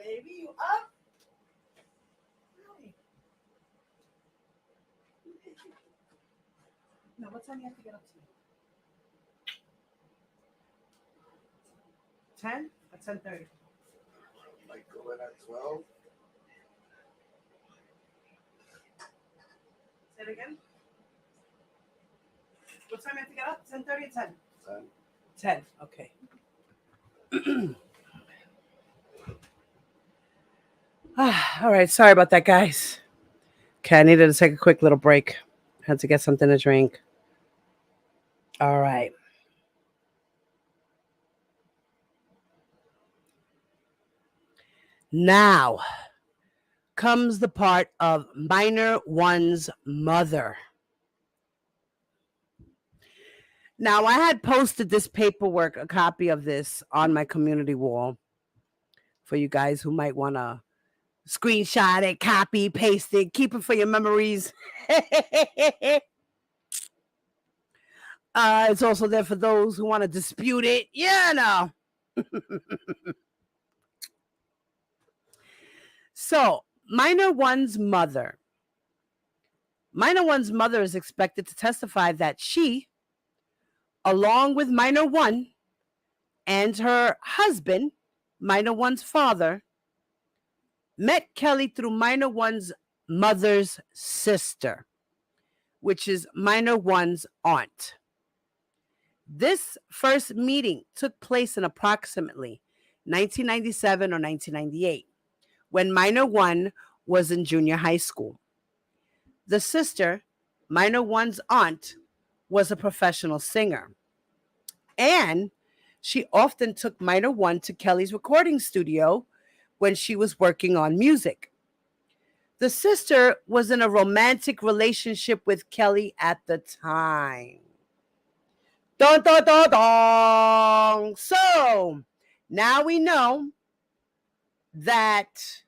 baby. You up? No, what time do you have to get up to? 10 or 10:30? Like go in at 12. Say it again. What time do you have to get up? 10:30 or 10? 10. 10. Okay. All right. Sorry about that, guys. Okay, I needed to take a quick little break. Had to get something to drink. All right. Now comes the part of minor one's mother. Now, I had posted this paperwork, a copy of this, on my community wall for you guys who might want to screenshot it, copy, paste it, keep it for your memories. It's also there for those who want to dispute it. Yeah, no. So, minor one's mother. Minor one's mother is expected to testify that she, along with minor one and her husband, minor one's father, met Kelly through minor one's mother's sister, which is minor one's aunt. This first meeting took place in approximately 1997 or 1998, when minor one was in junior high school. The sister, minor one's aunt, was a professional singer, and she often took minor one to Kelly's recording studio when she was working on music. The sister was in a romantic relationship with Kelly at the time. Dun, dun, dun, dun. So now we know that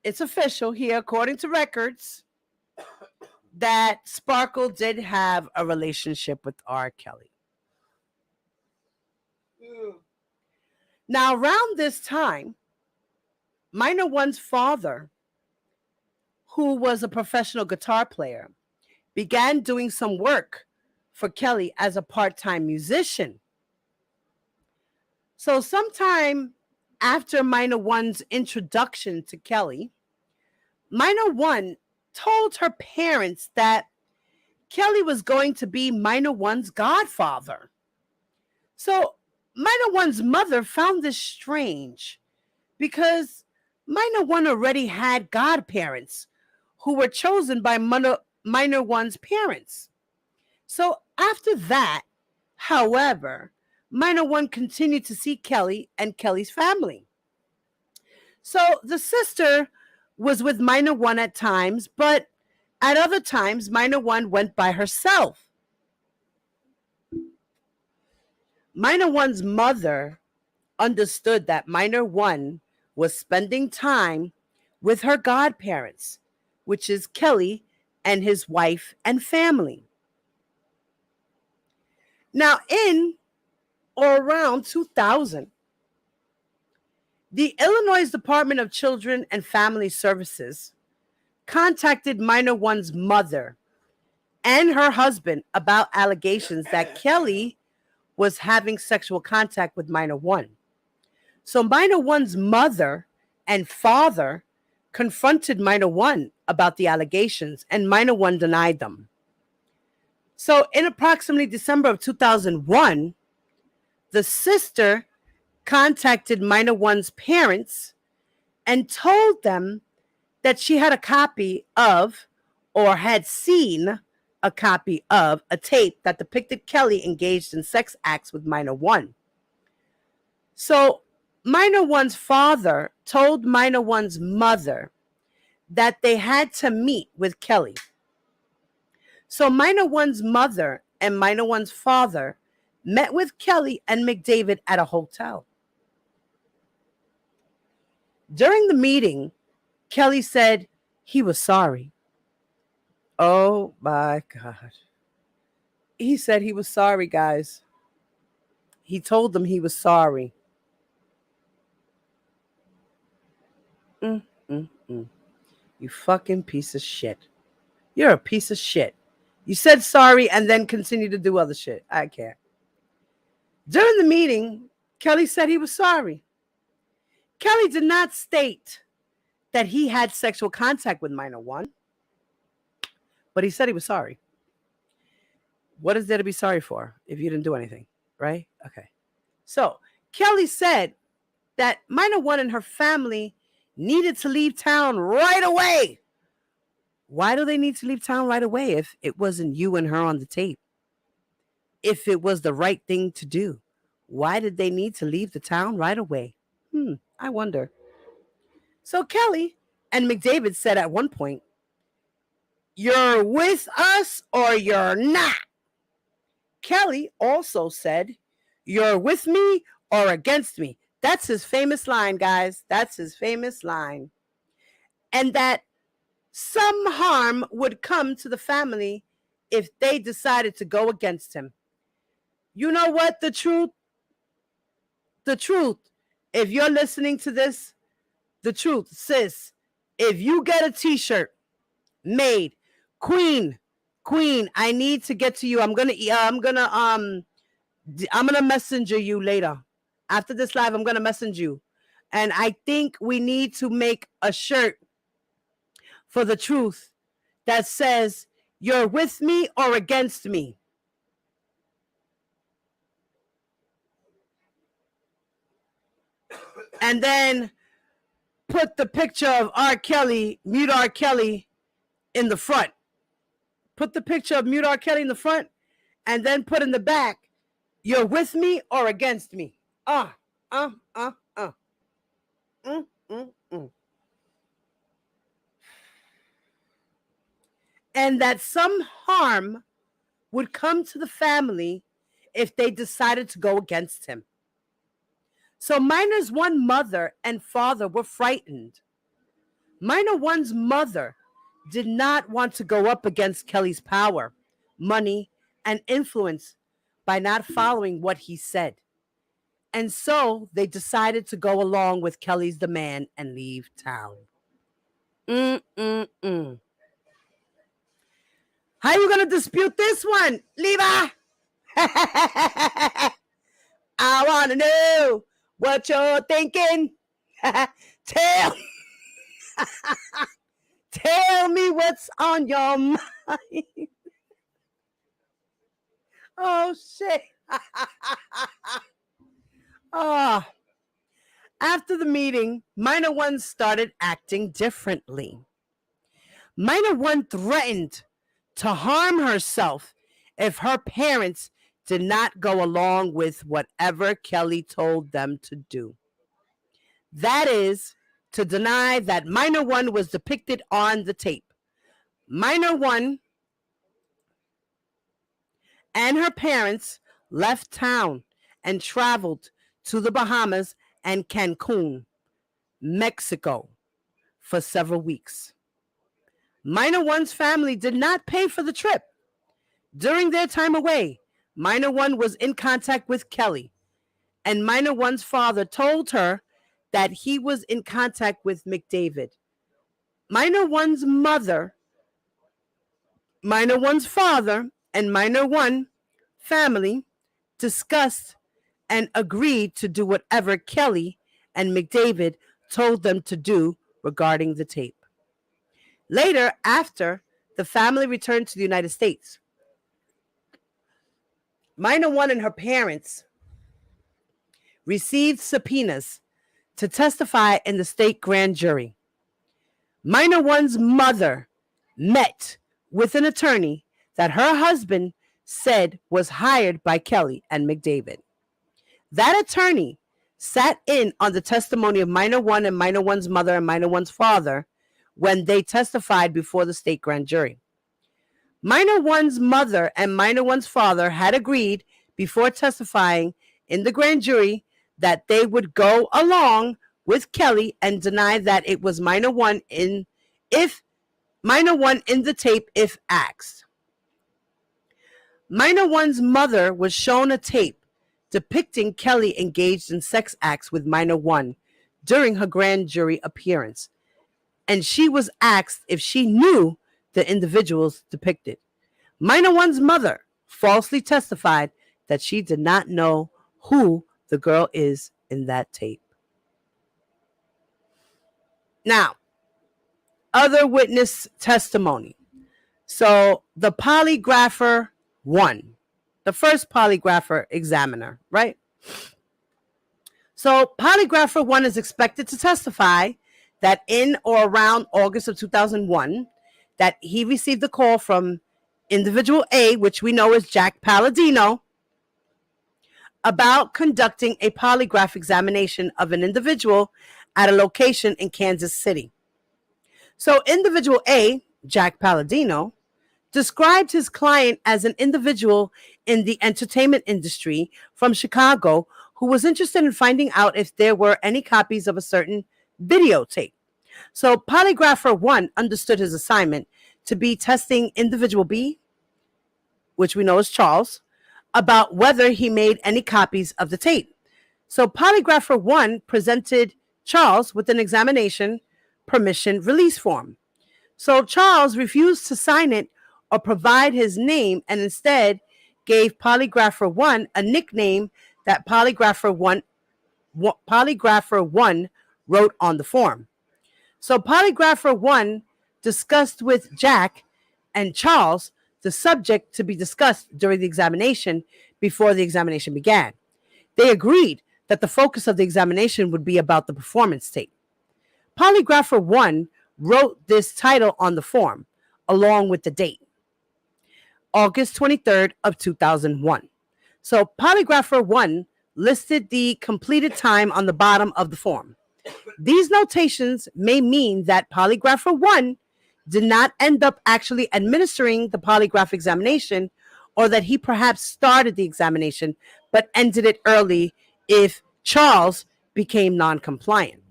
it's official here, according to records, that Sparkle did have a relationship with R. Kelly. Now, around this time, minor one's father, who was a professional guitar player, began doing some work for Kelly as a part-time musician. So sometime after minor one's introduction to Kelly, minor one told her parents that Kelly was going to be minor one's godfather. So minor one's mother found this strange because minor one already had godparents who were chosen by minor one's parents. So after that, however, minor one continued to see Kelly and Kelly's family. So the sister was with minor one at times, but at other times, minor one went by herself. Minor one's mother understood that minor one was spending time with her godparents, which is Kelly and his wife and family. Now, in or around 2000, the Illinois Department of Children and Family Services contacted minor one's mother and her husband about allegations that Kelly was having sexual contact with minor one. So minor one's mother and father confronted minor one about the allegations, and minor one denied them. So in approximately December of 2001, the sister contacted minor one's parents and told them that she had a copy of, or had seen a copy of, a tape that depicted Kelly engaged in sex acts with minor one. So minor one's father told minor one's mother that they had to meet with Kelly. So minor one's mother and minor one's father met with Kelly and McDavid at a hotel. During the meeting, Kelly said he was sorry. Oh my God. He said he was sorry, guys. He told them he was sorry. You fucking piece of shit. You're a piece of shit. You said sorry and then continue to do other shit. I can't. During the meeting, Kelly said he was sorry. Kelly did not state that he had sexual contact with minor one, but he said he was sorry. What is there to be sorry for if you didn't do anything, right? Okay. So Kelly said that minor one and her family needed to leave town right away. Why do they need to leave town right away if it wasn't you and her on the tape? If it was the right thing to do, why did they need to leave the town right away? I wonder. So Kelly and McDavid said at one point, "You're with us or you're not." Kelly also said, "You're with me or against me." That's his famous line, guys. That's his famous line. And that some harm would come to the family if they decided to go against him. You know what? The truth, if you're listening to this, the truth, sis, if you get a t-shirt made, Queen, I need to get to you. I'm gonna messenger you later. After this live, I'm gonna message you. And I think we need to make a shirt for the truth that says, "You're with me or against me." And then put the picture of R. Kelly, mute R. Kelly in the front. Put the picture of mute R. Kelly in the front and then put in the back, "You're with me or against me." And that some harm would come to the family if they decided to go against him. So minor one's mother and father were frightened. Minor one's mother did not want to go up against Kelly's power, money, and influence by not following what he said. And so they decided to go along with Kelly's demand and leave town. How you going to dispute this one, Levi? I want to know what you're thinking. Tell me what's on your mind. Oh, shit. After the meeting, minor one started acting differently. Minor one threatened to harm herself if her parents did not go along with whatever Kelly told them to do. That is, to deny that minor one was depicted on the tape. Minor one and her parents left town and traveled to the Bahamas and Cancun, Mexico, for several weeks. Minor one's family did not pay for the trip. During their time away, minor one was in contact with Kelly, and minor one's father told her that he was in contact with McDavid. Minor one's mother, minor one's father, and minor one family discussed and agreed to do whatever Kelly and McDavid told them to do regarding the tape. Later, after the family returned to the United States, minor one and her parents received subpoenas to testify in the state grand jury. Minor one's mother met with an attorney that her husband said was hired by Kelly and McDavid. That attorney sat in on the testimony of minor one and minor one's mother and minor one's father when they testified before the state grand jury. Minor one's mother and minor one's father had agreed before testifying in the grand jury that they would go along with Kelly and deny that it was minor one in the tape if asked. Minor one's mother was shown a tape depicting Kelly engaged in sex acts with minor one during her grand jury appearance, and she was asked if she knew the individuals depicted. Minor one's mother falsely testified that she did not know who the girl is in that tape. Now, other witness testimony. So the polygrapher 1, the first polygrapher examiner, right? So polygrapher 1 is expected to testify that in or around August of 2001, that he received a call from individual A, which we know is Jack Palladino, about conducting a polygraph examination of an individual at a location in Kansas City. So individual A, Jack Palladino, described his client as an individual in the entertainment industry from Chicago who was interested in finding out if there were any copies of a certain videotape. So polygrapher 1 understood his assignment to be testing individual B, which we know as Charles, about whether he made any copies of the tape. So polygrapher 1 presented Charles with an examination permission release form. So Charles refused to sign it or provide his name and instead gave polygrapher 1 a nickname that polygrapher 1 wrote on the form. So polygrapher 1 discussed with Jack and Charles the subject to be discussed during the examination before the examination began. They agreed that the focus of the examination would be about the performance tape. Polygrapher 1 wrote this title on the form, along with the date, August 23rd of 2001. So polygrapher 1 listed the completed time on the bottom of the form. These notations may mean that polygrapher 1 did not end up actually administering the polygraph examination, or that he perhaps started the examination but ended it early if Charles became non-compliant.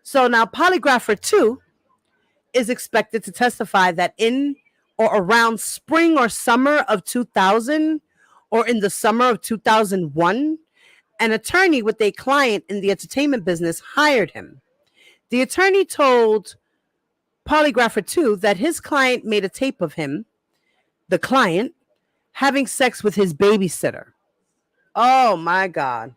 So now polygrapher 2 is expected to testify that in or around spring or summer of 2000 or in the summer of 2001, an attorney with a client in the entertainment business hired him. The attorney told polygrapher 2 that his client made a tape of him, the client, having sex with his babysitter. Oh my God.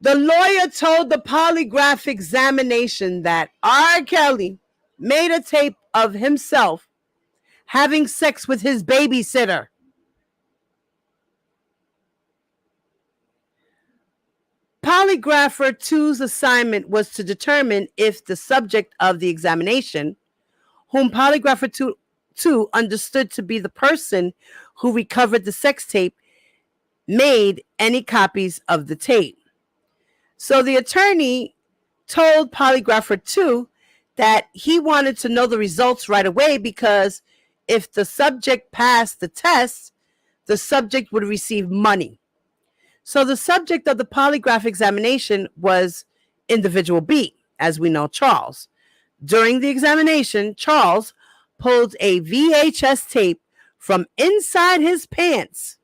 The lawyer told the polygraph examination that R. Kelly made a tape of himself having sex with his babysitter. Polygrapher 2's assignment was to determine if the subject of the examination, whom polygrapher 2 understood to be the person who recovered the sex tape, made any copies of the tape. So the attorney told polygrapher 2 that he wanted to know the results right away because if the subject passed the test, the subject would receive money. So the subject of the polygraph examination was individual B, as we know, Charles. During the examination, Charles pulled a VHS tape from inside his pants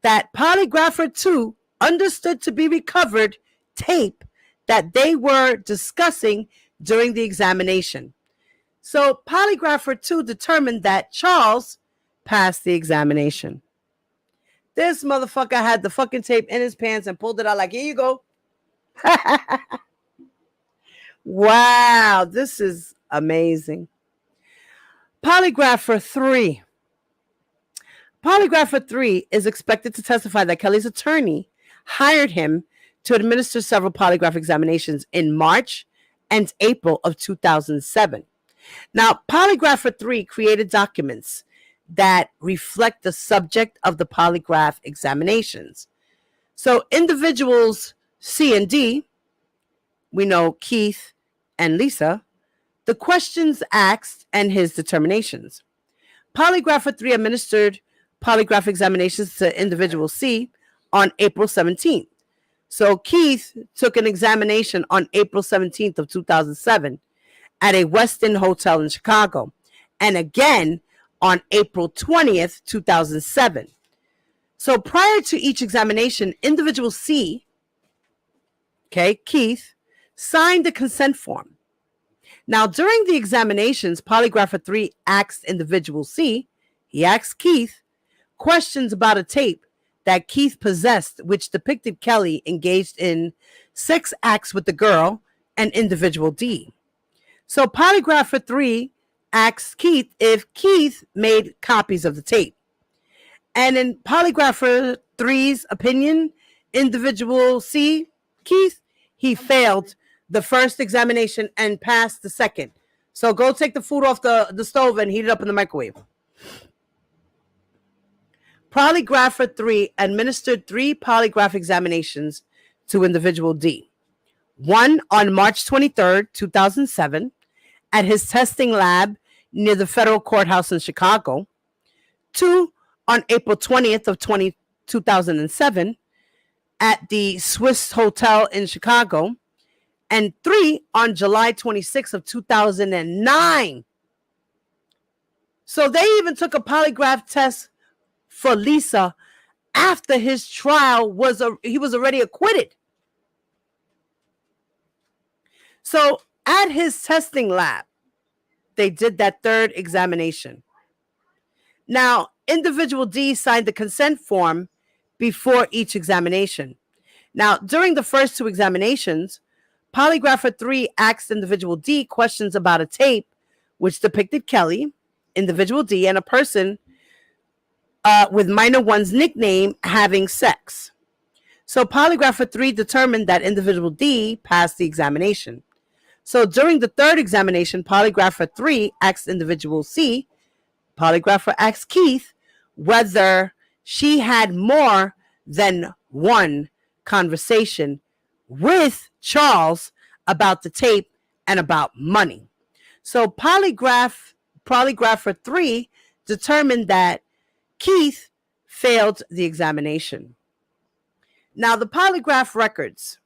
that polygrapher 2 understood to be recovered tape that they were discussing during the examination. So polygrapher 2 determined that Charles passed the examination. This motherfucker had the fucking tape in his pants and pulled it out like, here you go. Wow, this is amazing. Polygrapher 3. Polygrapher 3 is expected to testify that Kelly's attorney hired him to administer several polygraph examinations in March and April of 2007. Now, polygrapher 3 created documents that reflect the subject of the polygraph examinations. So individuals C and D, we know Keith and Lisa, the questions asked and his determinations. Polygrapher 3 administered polygraph examinations to individual C on April 17th. So Keith took an examination on April 17th of 2007 at a Westin hotel in Chicago, and again on April 20th, 2007. So prior to each examination, individual C, Keith, signed the consent form Now, during the examinations, Polygrapher 3 asked individual C, he asked Keith, questions about a tape that Keith possessed, which depicted Kelly engaged in sex acts with the girl and individual D. So Polygrapher 3 asked Keith if Keith made copies of the tape. And in Polygrapher 3's opinion, individual C, Keith, he failed the first examination and passed the second. So go take the food off the stove and heat it up in the microwave. Polygrapher 3 administered 3 polygraph examinations to individual D. One on March 23rd, 2007, at his testing lab near the federal courthouse in Chicago. 2 on April 20th of 2007 at the Swiss Hotel in Chicago. And 3 on July 26th of 2009. So they even took a polygraph test for Lisa after his trial he was already acquitted. So at his testing lab, they did that third examination. Now, individual D signed the consent form before each examination. Now, during the first 2 examinations, Polygrapher 3 asked individual D questions about a tape which depicted Kelly, individual D, and a person with minor one's nickname having sex. So Polygrapher 3 determined that individual D passed the examination. So during the third examination, Polygrapher 3 asked individual C, Polygrapher asked Keith, whether she had more than one conversation with Charles about the tape and about money. So Polygrapher 3 determined that Keith failed the examination. Now, the polygraph records.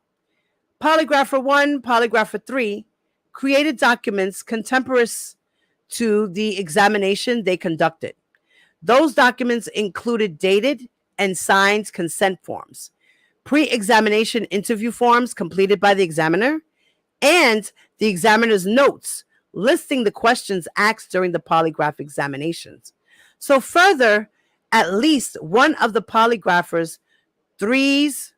Polygrapher 1, Polygrapher 3 created documents contemporaneous to the examination they conducted. Those documents included dated and signed consent forms, pre-examination interview forms completed by the examiner, and the examiner's notes listing the questions asked during the polygraph examinations. So further, at least one of the Polygrapher 3's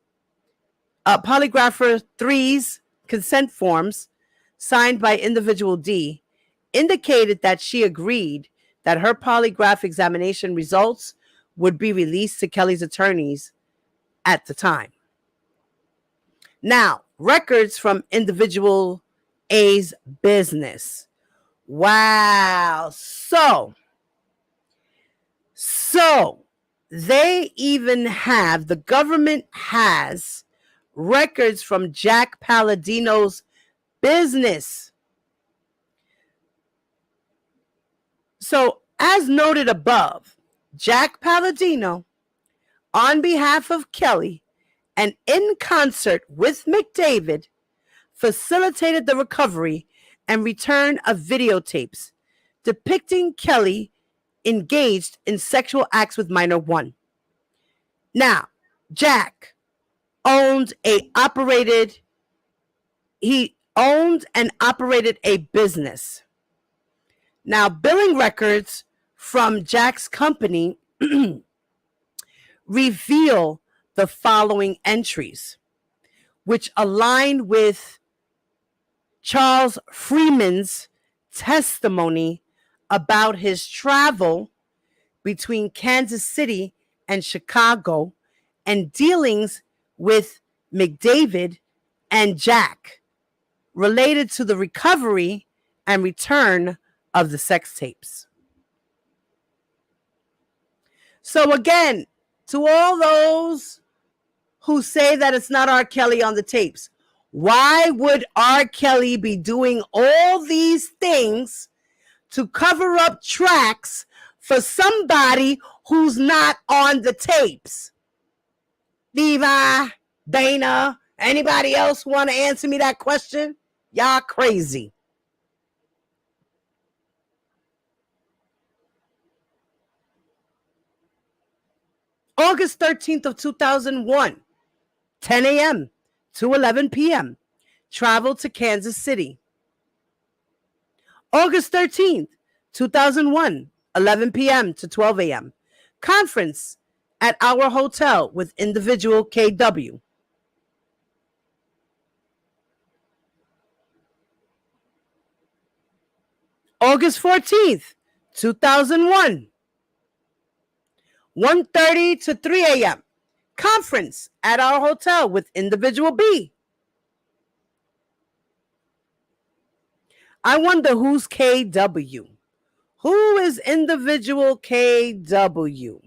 consent forms signed by individual D indicated that she agreed that her polygraph examination results would be released to Kelly's attorneys at the time. Now, records from individual A's business. Wow. So they even have, the government has records from Jack Palladino's business. So, as noted above, Jack Palladino, on behalf of Kelly and in concert with McDavid, facilitated the recovery and return of videotapes depicting Kelly engaged in sexual acts with minor one. Now, Jack owned and operated a business. Now, billing records from Jack's company reveal the following entries, which align with Charles Freeman's testimony about his travel between Kansas City and Chicago and dealings with McDavid and Jack related to the recovery and return of the sex tapes. So again, to all those who say that it's not R. Kelly on the tapes, why would R. Kelly be doing all these things to cover up tracks for somebody who's not on the tapes? Levi, Dana, anybody else want to answer me that question? Y'all crazy. August 13th of 2001, 10 a.m. to 11 p.m. Travel to Kansas City. August 13th, 2001, 11 p.m. to 12 a.m. Conference at our hotel with individual KW. August 14th, 2001, 1:30 to 3 a.m. Conference at our hotel with individual B. I wonder who's KW. Who is individual KW?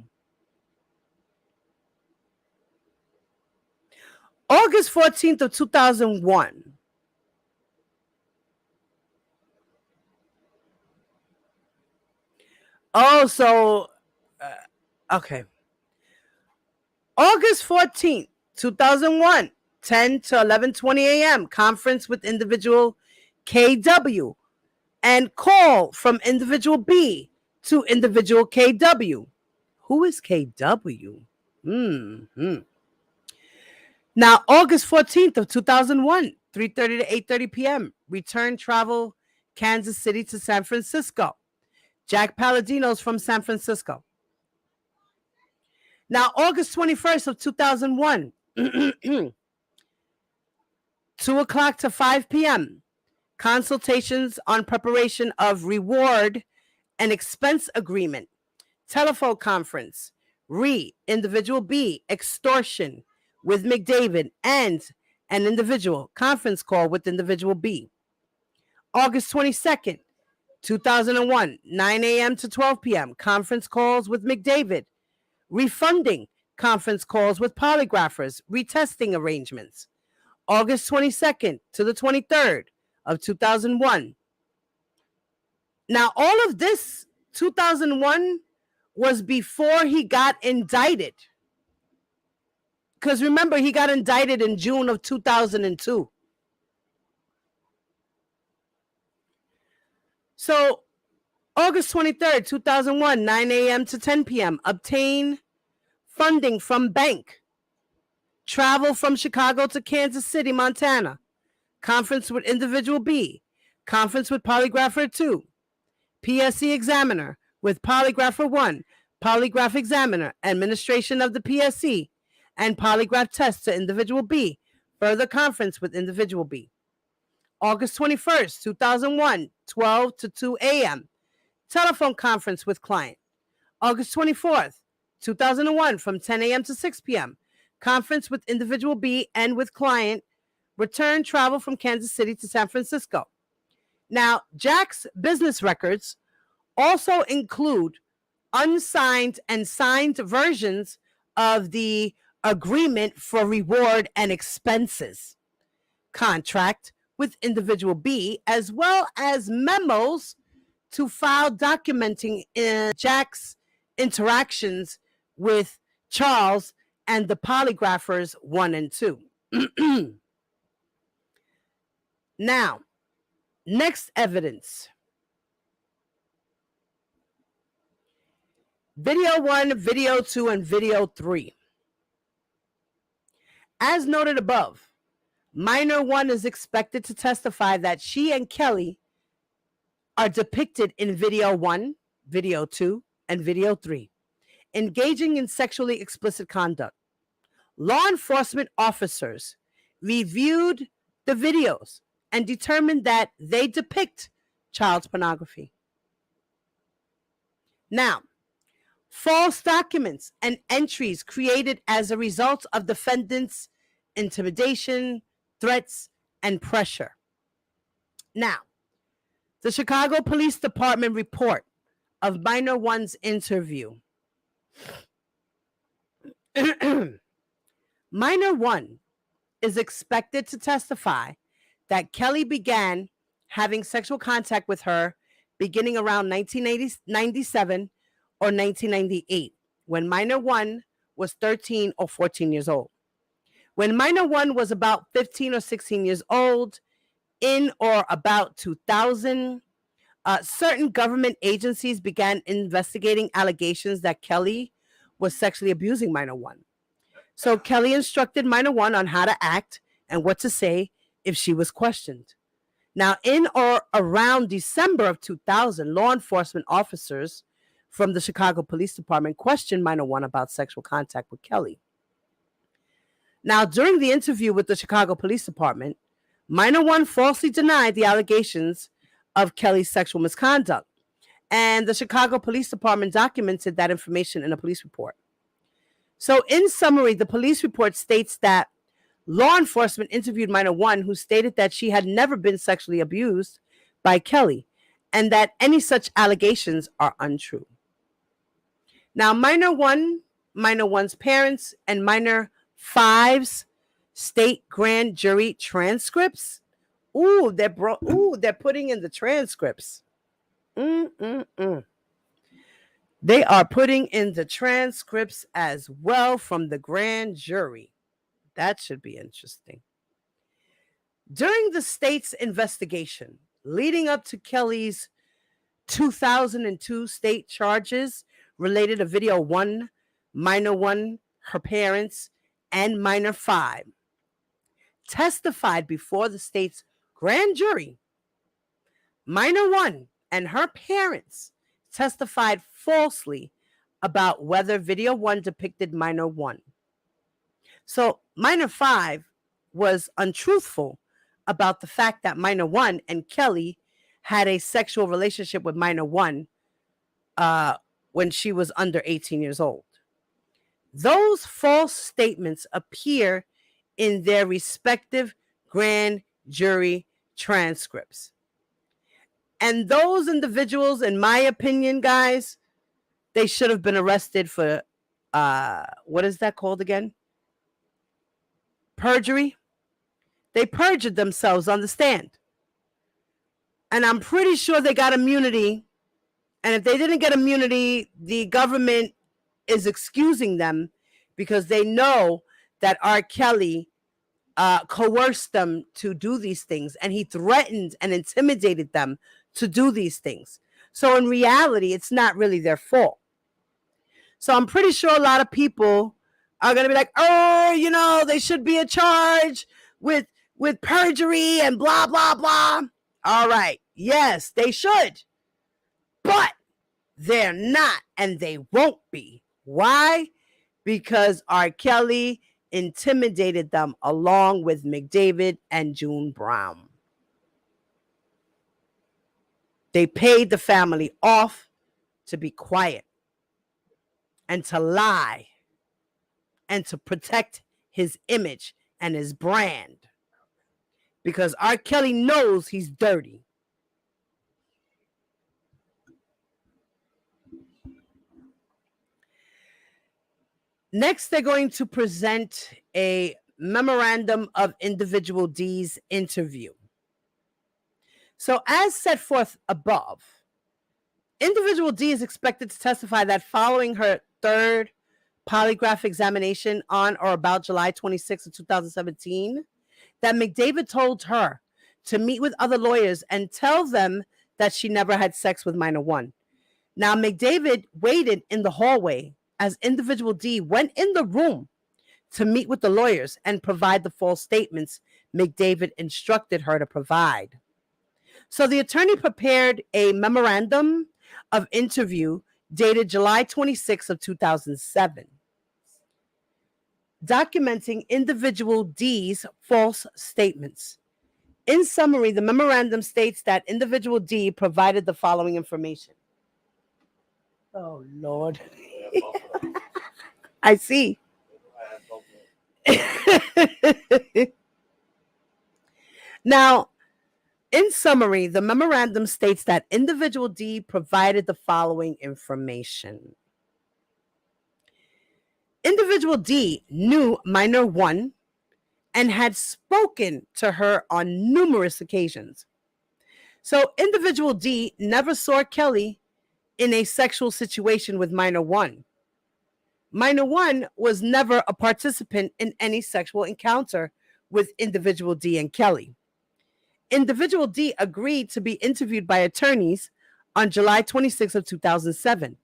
August 14th of 2001. Oh, so, okay. August 14th, 2001, 10 to 11:20 a.m. Conference with individual KW and call from individual B to individual KW. Who is KW? Now, August 14th of 2001, 3:30 to 8:30 p.m. Return travel Kansas City to San Francisco. Jack Palladino's from San Francisco. Now, August 21st of 2001, 2 o'clock to 5 p.m. Consultations on preparation of reward and expense agreement. Telephone conference. Individual B, extortion with McDavid and an individual. Conference call with individual B. August 22nd, 2001, 9 a.m. to 12 p.m. Conference calls with McDavid. Refunding conference calls with polygraphers. Retesting arrangements. August 22nd to the 23rd of 2001. Now, all of this 2001 was before he got indicted. Because remember, he got indicted in June of 2002. So, August 23rd, 2001, 9 a.m. to 10 p.m. Obtain funding from bank. Travel from Chicago to Kansas City, Montana. Conference with individual B. Conference with polygrapher 2. PSC examiner with polygrapher 1. Polygraph examiner. Administration of the PSC and polygraph test to individual B. Further conference with individual B. August 21st, 2001, 12 to 2 a.m. Telephone conference with client. August 24th, 2001, from 10 a.m. to 6 p.m. Conference with individual B and with client. Return travel from Kansas City to San Francisco. Now, Jack's business records also include unsigned and signed versions of the agreement for reward and expenses contract with individual B, as well as memos to file documenting Jack's interactions with Charles and the polygraphers 1 and 2. Now, next evidence. Video 1, Video 2, and Video 3. As noted above, Minor 1 is expected to testify that she and Kelly are depicted in Video 1, Video 2, and Video 3, engaging in sexually explicit conduct. Law enforcement officers reviewed the videos and determined that they depict child pornography. Now, false documents and entries created as a result of defendants' intimidation, threats, and pressure. Now, the Chicago Police Department report of Minor 1's interview. Minor 1 is expected to testify that Kelly began having sexual contact with her beginning around 1997 or 1998, when Minor 1 was 13 or 14 years old. When Minor 1 was about 15 or 16 years old, in or about 2000, certain government agencies began investigating allegations that Kelly was sexually abusing Minor 1. So Kelly instructed Minor 1 on how to act and what to say if she was questioned. Now, in or around December of 2000, law enforcement officers from the Chicago Police Department questioned minor one about sexual contact with Kelly. Now, during the interview with the Chicago Police Department, minor one falsely denied the allegations of Kelly's sexual misconduct, and the Chicago Police Department documented that information in a police report. So, in summary, the police report states that law enforcement interviewed minor one, who stated that she had never been sexually abused by Kelly and that any such allegations are untrue. Now, minor one's parents, and minor five's state grand jury transcripts. They're putting in the transcripts. They are putting in the transcripts as well from the grand jury. That should be interesting. During the state's investigation leading up to Kelly's 2002 state charges related to video one, minor one, her parents, and minor five, testified before the state's grand jury. Minor one and her parents testified falsely about whether video one depicted minor one. So minor five was untruthful about the fact that minor one and Kelly had a sexual relationship with minor one when she was under 18 years old. Those false statements appear in their respective grand jury transcripts. And those individuals, in my opinion, guys, they should have been arrested for, what is that called again? Perjury. They perjured themselves on the stand. And I'm pretty sure they got immunity. And if they didn't get immunity, the government is excusing them because they know that R. Kelly coerced them to do these things. And he threatened and intimidated them to do these things. So in reality, it's not really their fault. So I'm pretty sure a lot of people are going to be like, oh, they should be a charge with perjury and blah, blah, blah. All right. Yes, they should. But they're not, and they won't be. Why? Because R. Kelly intimidated them along with McDavid and June Brown. They paid the family off to be quiet and to lie and to protect his image and his brand. Because R. Kelly knows he's dirty. Next, they're going to present a memorandum of Individual D's interview. So, as set forth above, Individual D is expected to testify that following her third polygraph examination on or about July 26 of 2017, that McDavid told her to meet with other lawyers and tell them that she never had sex with minor one. Now, McDavid waited in the hallway as Individual D went in the room to meet with the lawyers and provide the false statements McDavid instructed her to provide. So the attorney prepared a memorandum of interview dated July 26 of 2007, documenting Individual D's false statements. In summary, the memorandum states that Individual D provided the following information. Oh, Lord. I see. Now, in summary, the memorandum states that Individual D provided the following information. Individual D knew minor one and had spoken to her on numerous occasions. So Individual D never saw Kelly in a sexual situation with minor one. Minor one was never a participant in any sexual encounter with Individual D and Kelly. Individual D agreed to be interviewed by attorneys on July 26 of 2007.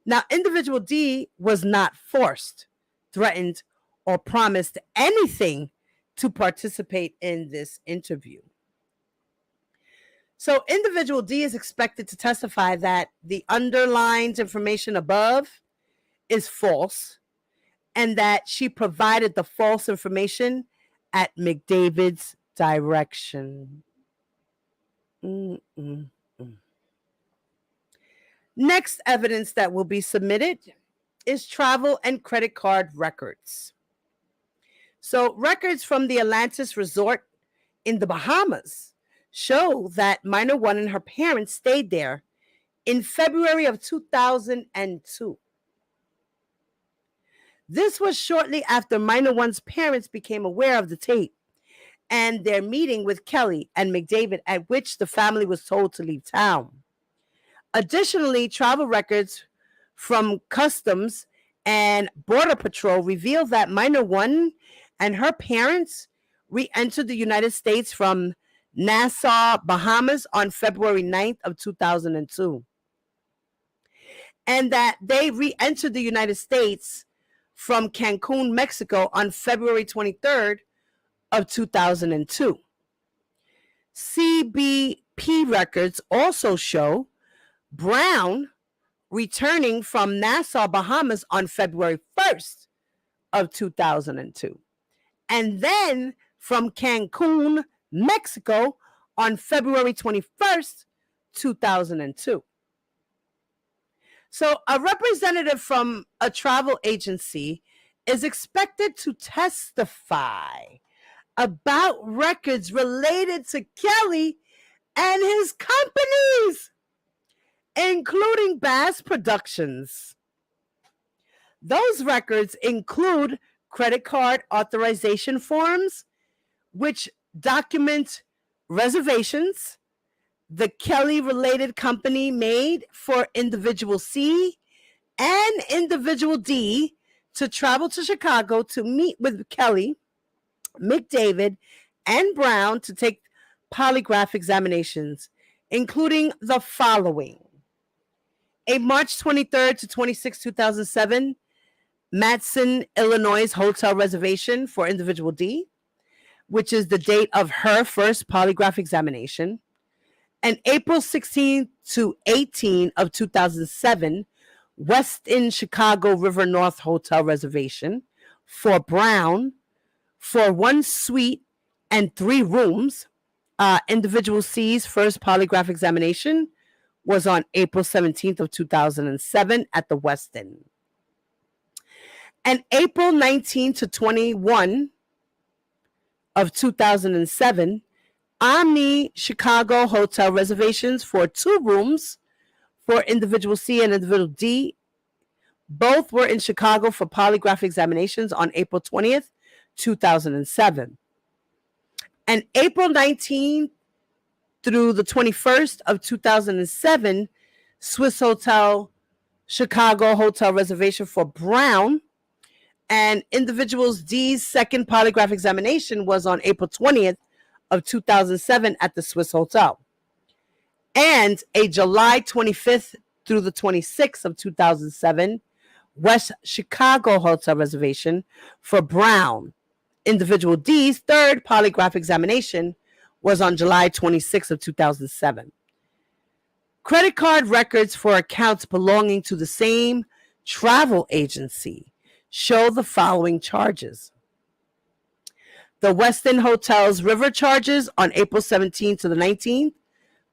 Now, Individual D was not forced, threatened, or promised anything to participate in this interview. So individual D is expected to testify that the underlined information above is false and that she provided the false information at McDavid's direction. Next evidence that will be submitted is travel and credit card records. So records from the Atlantis Resort in the Bahamas show that minor one and her parents stayed there in February of 2002. This was shortly after minor one's parents became aware of the tape and their meeting with Kelly and McDavid, at which the family was told to leave town. Additionally, travel records from Customs and Border Patrol reveal that minor one and her parents re-entered the United States from Nassau, Bahamas on February 9th of 2002. And that they re-entered the United States from Cancun, Mexico on February 23rd of 2002. CBP records also show Brown returning from Nassau, Bahamas on February 1st of 2002. And then from Cancun, Mexico on February 21st, 2002. So a representative from a travel agency is expected to testify about records related to Kelly and his companies, including Bass Productions. Those records include credit card authorization forms, which document reservations the Kelly-related company made for individual C and individual D to travel to Chicago to meet with Kelly, McDavid, and Brown to take polygraph examinations, including the following: a March 23rd to 26, 2007, Matson, Illinois hotel reservation for individual D, which is the date of her first polygraph examination. An April 16 to 18 of 2007, Westin Chicago River North hotel reservation for Brown for 1 suite and 3 rooms. Individual C's first polygraph examination was on April 17th of 2007 at the Westin. And April 19 to 21 of 2007, Omni Chicago hotel reservations for 2 rooms for individual C and individual D. Both were in Chicago for polygraph examinations on April 20th, 2007. And April 19th through the 21st of 2007, Swiss Hotel Chicago hotel reservation for Brown. And individuals D's second polygraph examination was on April 20th of 2007 at the Swiss Hotel. And a July 25th through the 26th of 2007, West Chicago hotel reservation for Brown. Individual D's third polygraph examination was on July 26th of 2007. Credit card records for accounts belonging to the same travel agency show the following charges: the Westin Hotel's River charges on April 17th to the 19th,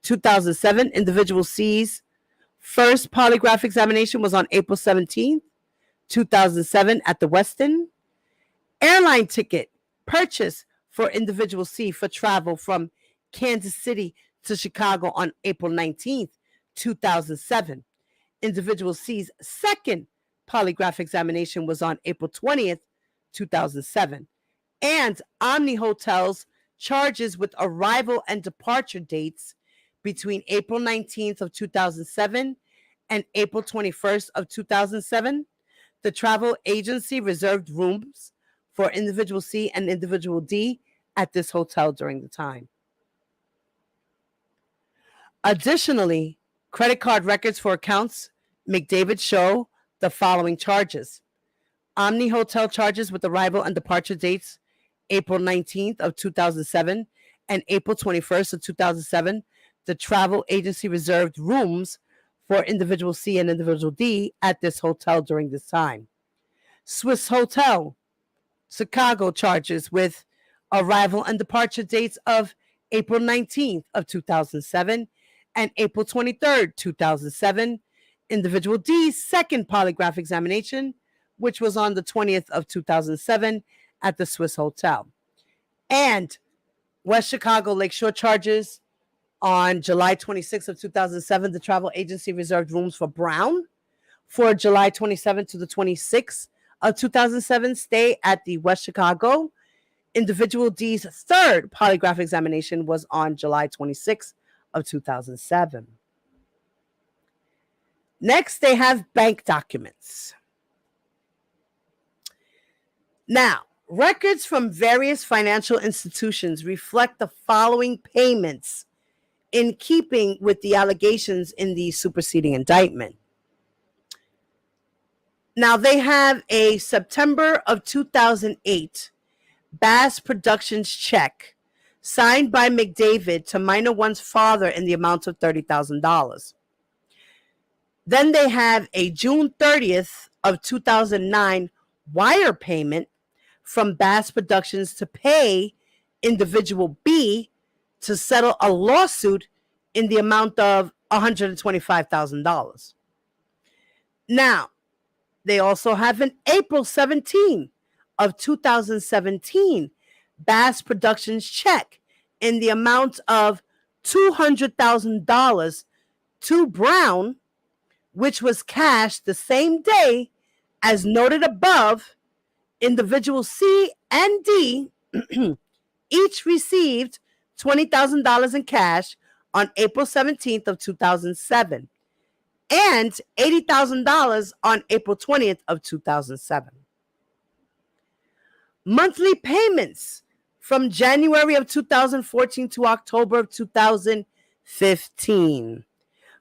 2007. Individual C's first polygraph examination was on April 17th, 2007 at the Westin. Airline ticket purchase for individual C for travel from Kansas City to Chicago on April 19th, 2007. Individual C's second polygraph examination was on April 20th, 2007. And Omni Hotels charges with arrival and departure dates between April 19th of 2007 and April 21st of 2007. The travel agency reserved rooms for individual C and individual D at this hotel during the time. Additionally, credit card records for accounts McDavid show the following charges: Omni Hotel charges with arrival and departure dates April 19th of 2007 and April 21st of 2007. the travel agency reserved rooms for individual C and individual D at this hotel during this time. Swiss Hotel, Chicago charges with arrival and departure dates of April 19th of 2007 and April 23rd, 2007. Individual D's second polygraph examination, which was on the 20th of 2007 at the Swiss Hotel. And West Chicago Lakeshore charges on July 26th of 2007, the travel agency reserved rooms for Brown for July 27th to the 26th of 2007 stay at the West Chicago. Individual D's third polygraph examination was on July 26th of 2007. Next, they have bank documents. Now, records from various financial institutions reflect the following payments in keeping with the allegations in the superseding indictment. Now, they have a September of 2008 Bass Productions check signed by McDavid to Minor One's father in the amount of $30,000. Then they have a June 30th of 2009 wire payment from Bass Productions to pay individual B to settle a lawsuit in the amount of $125,000. Now, they also have an April 17 of 2017 Bass Productions check in the amount of $200,000 to Brown, which was cashed the same day as noted above. Individual C and D each received $20,000 in cash on April 17th of 2007 and $80,000 on April 20th of 2007. Monthly payments from January of 2014 to October of 2015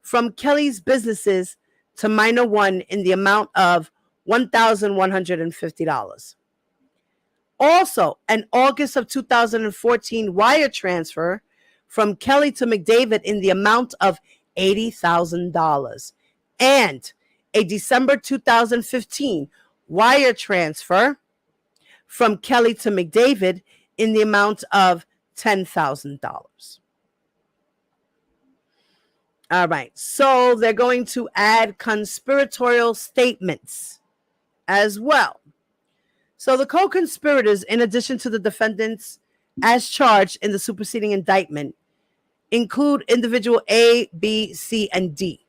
from Kelly's businesses to Minor One in the amount of $1,150. Also, an August of 2014 wire transfer from Kelly to McDavid in the amount of $80,000. And a December 2015 wire transfer from Kelly to McDavid in the amount of $10,000. All right, so they're going to add conspiratorial statements as well. So the co-conspirators, in addition to the defendants as charged in the superseding indictment, include individual A, B, C, and D.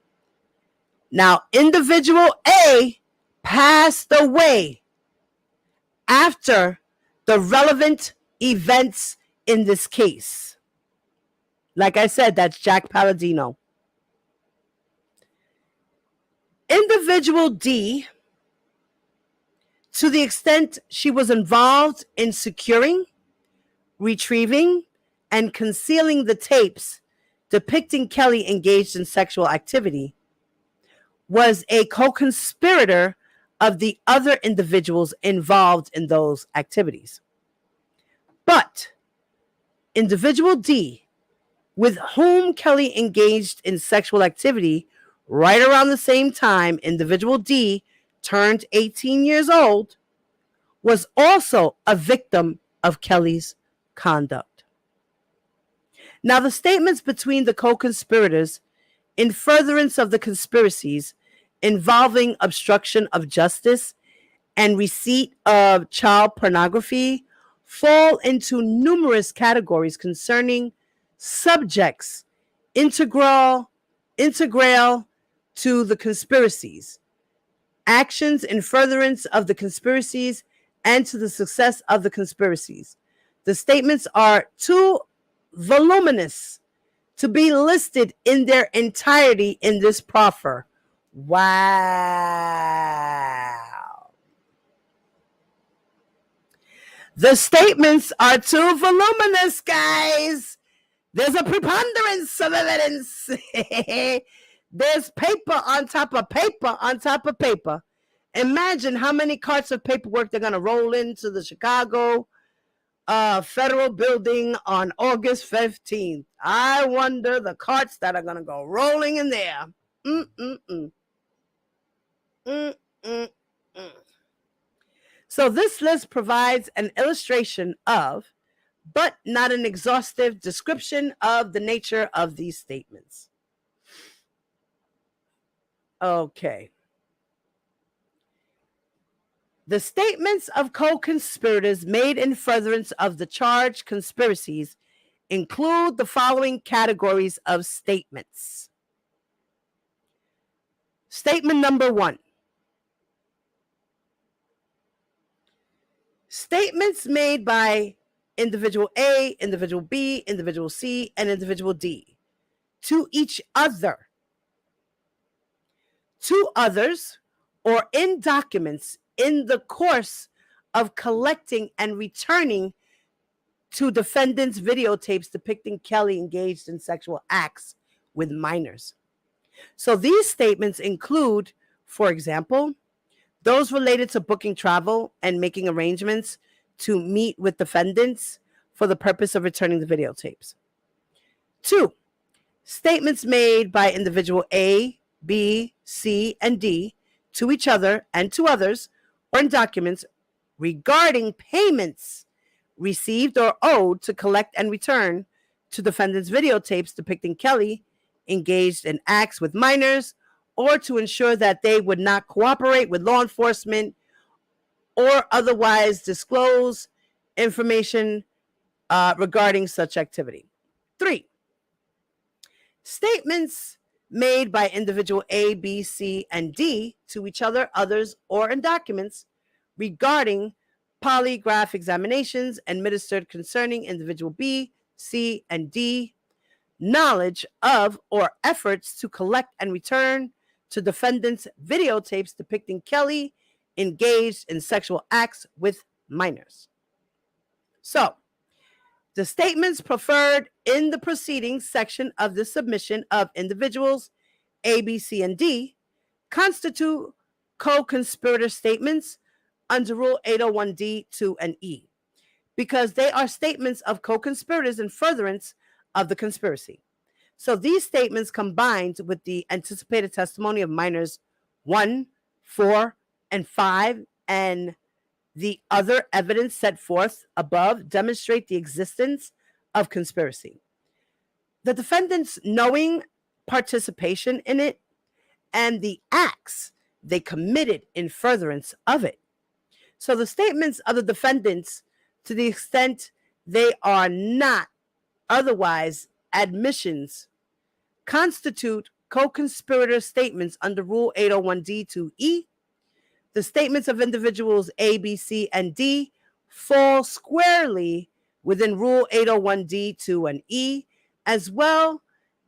Now, individual A passed away after the relevant events in this case. Like I said, that's Jack Palladino. Individual D, to the extent she was involved in securing, retrieving, and concealing the tapes depicting Kelly engaged in sexual activity, was a co-conspirator of the other individuals involved in those activities. But individual D, with whom Kelly engaged in sexual activity right around the same time individual D turned 18 years old, was also a victim of Kelly's conduct. Now, the statements between the co-conspirators in furtherance of the conspiracies involving obstruction of justice and receipt of child pornography fall into numerous categories concerning subjects integral to the conspiracies, actions in furtherance of the conspiracies, and to the success of the conspiracies. The statements are too voluminous to be listed in their entirety in this proffer. Wow. The statements are too voluminous, guys. There's a preponderance of evidence. There's paper on top of paper on top of paper. Imagine how many carts of paperwork they're going to roll into the Chicago federal building on August 15th. I wonder the carts that are going to go rolling in there. So this list provides an illustration of, but not an exhaustive description of, the nature of these statements. Okay. The statements of co-conspirators made in furtherance of the charged conspiracies include the following categories of statements. Statement number 1. Statements made by individual A, individual B, individual C, and individual D to each other, to others, or in documents in the course of collecting and returning to defendants' videotapes depicting Kelly engaged in sexual acts with minors. So these statements include, for example, those related to booking travel and making arrangements to meet with defendants for the purpose of returning the videotapes. 2, statements made by individual A, B, C, and D to each other and to others, or in documents regarding payments received or owed to collect and return to defendants' videotapes depicting Kelly engaged in acts with minors, or to ensure that they would not cooperate with law enforcement or otherwise disclose information regarding such activity. 3, statements made by individual A, B, C, and D to each other, others, or in documents regarding polygraph examinations administered concerning individual B, C, and D, knowledge of or efforts to collect and return to defendants' videotapes depicting Kelly engaged in sexual acts with minors. So, the statements preferred in the proceedings section of the submission of individuals A, B, C, and D constitute co-conspirator statements under Rule 801D, 2, and E, because they are statements of co-conspirators in furtherance of the conspiracy. So these statements, combined with the anticipated testimony of minors 1, 4, and 5, and the other evidence set forth above, demonstrate the existence of conspiracy, the defendants' knowing participation in it, and the acts they committed in furtherance of it. So the statements of the defendants, to the extent they are not otherwise admissions, constitute co-conspirator statements under Rule 801D2E. The statements of individuals A, B, C, and D fall squarely within Rule 801D2 and E as well,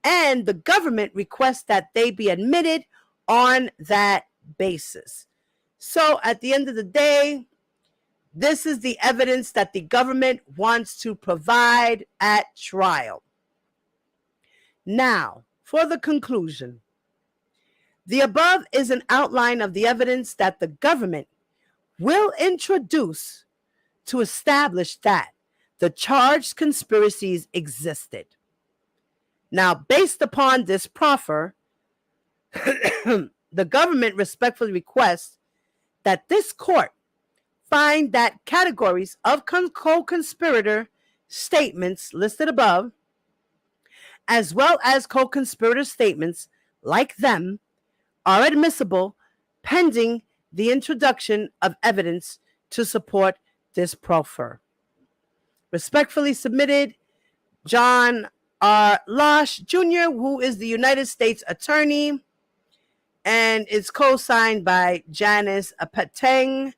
and the government requests that they be admitted on that basis. So at the end of the day, this is the evidence that the government wants to provide at trial. Now, for the conclusion. The above is an outline of the evidence that the government will introduce to establish that the charged conspiracies existed. Now, based upon this proffer, the government respectfully requests that this court find that categories of co-conspirator statements listed above, as well as co-conspirator statements like them, are admissible pending the introduction of evidence to support this proffer. Respectfully submitted, John R. Losh, Jr., who is the United States Attorney, and is co-signed by Janice Apateng,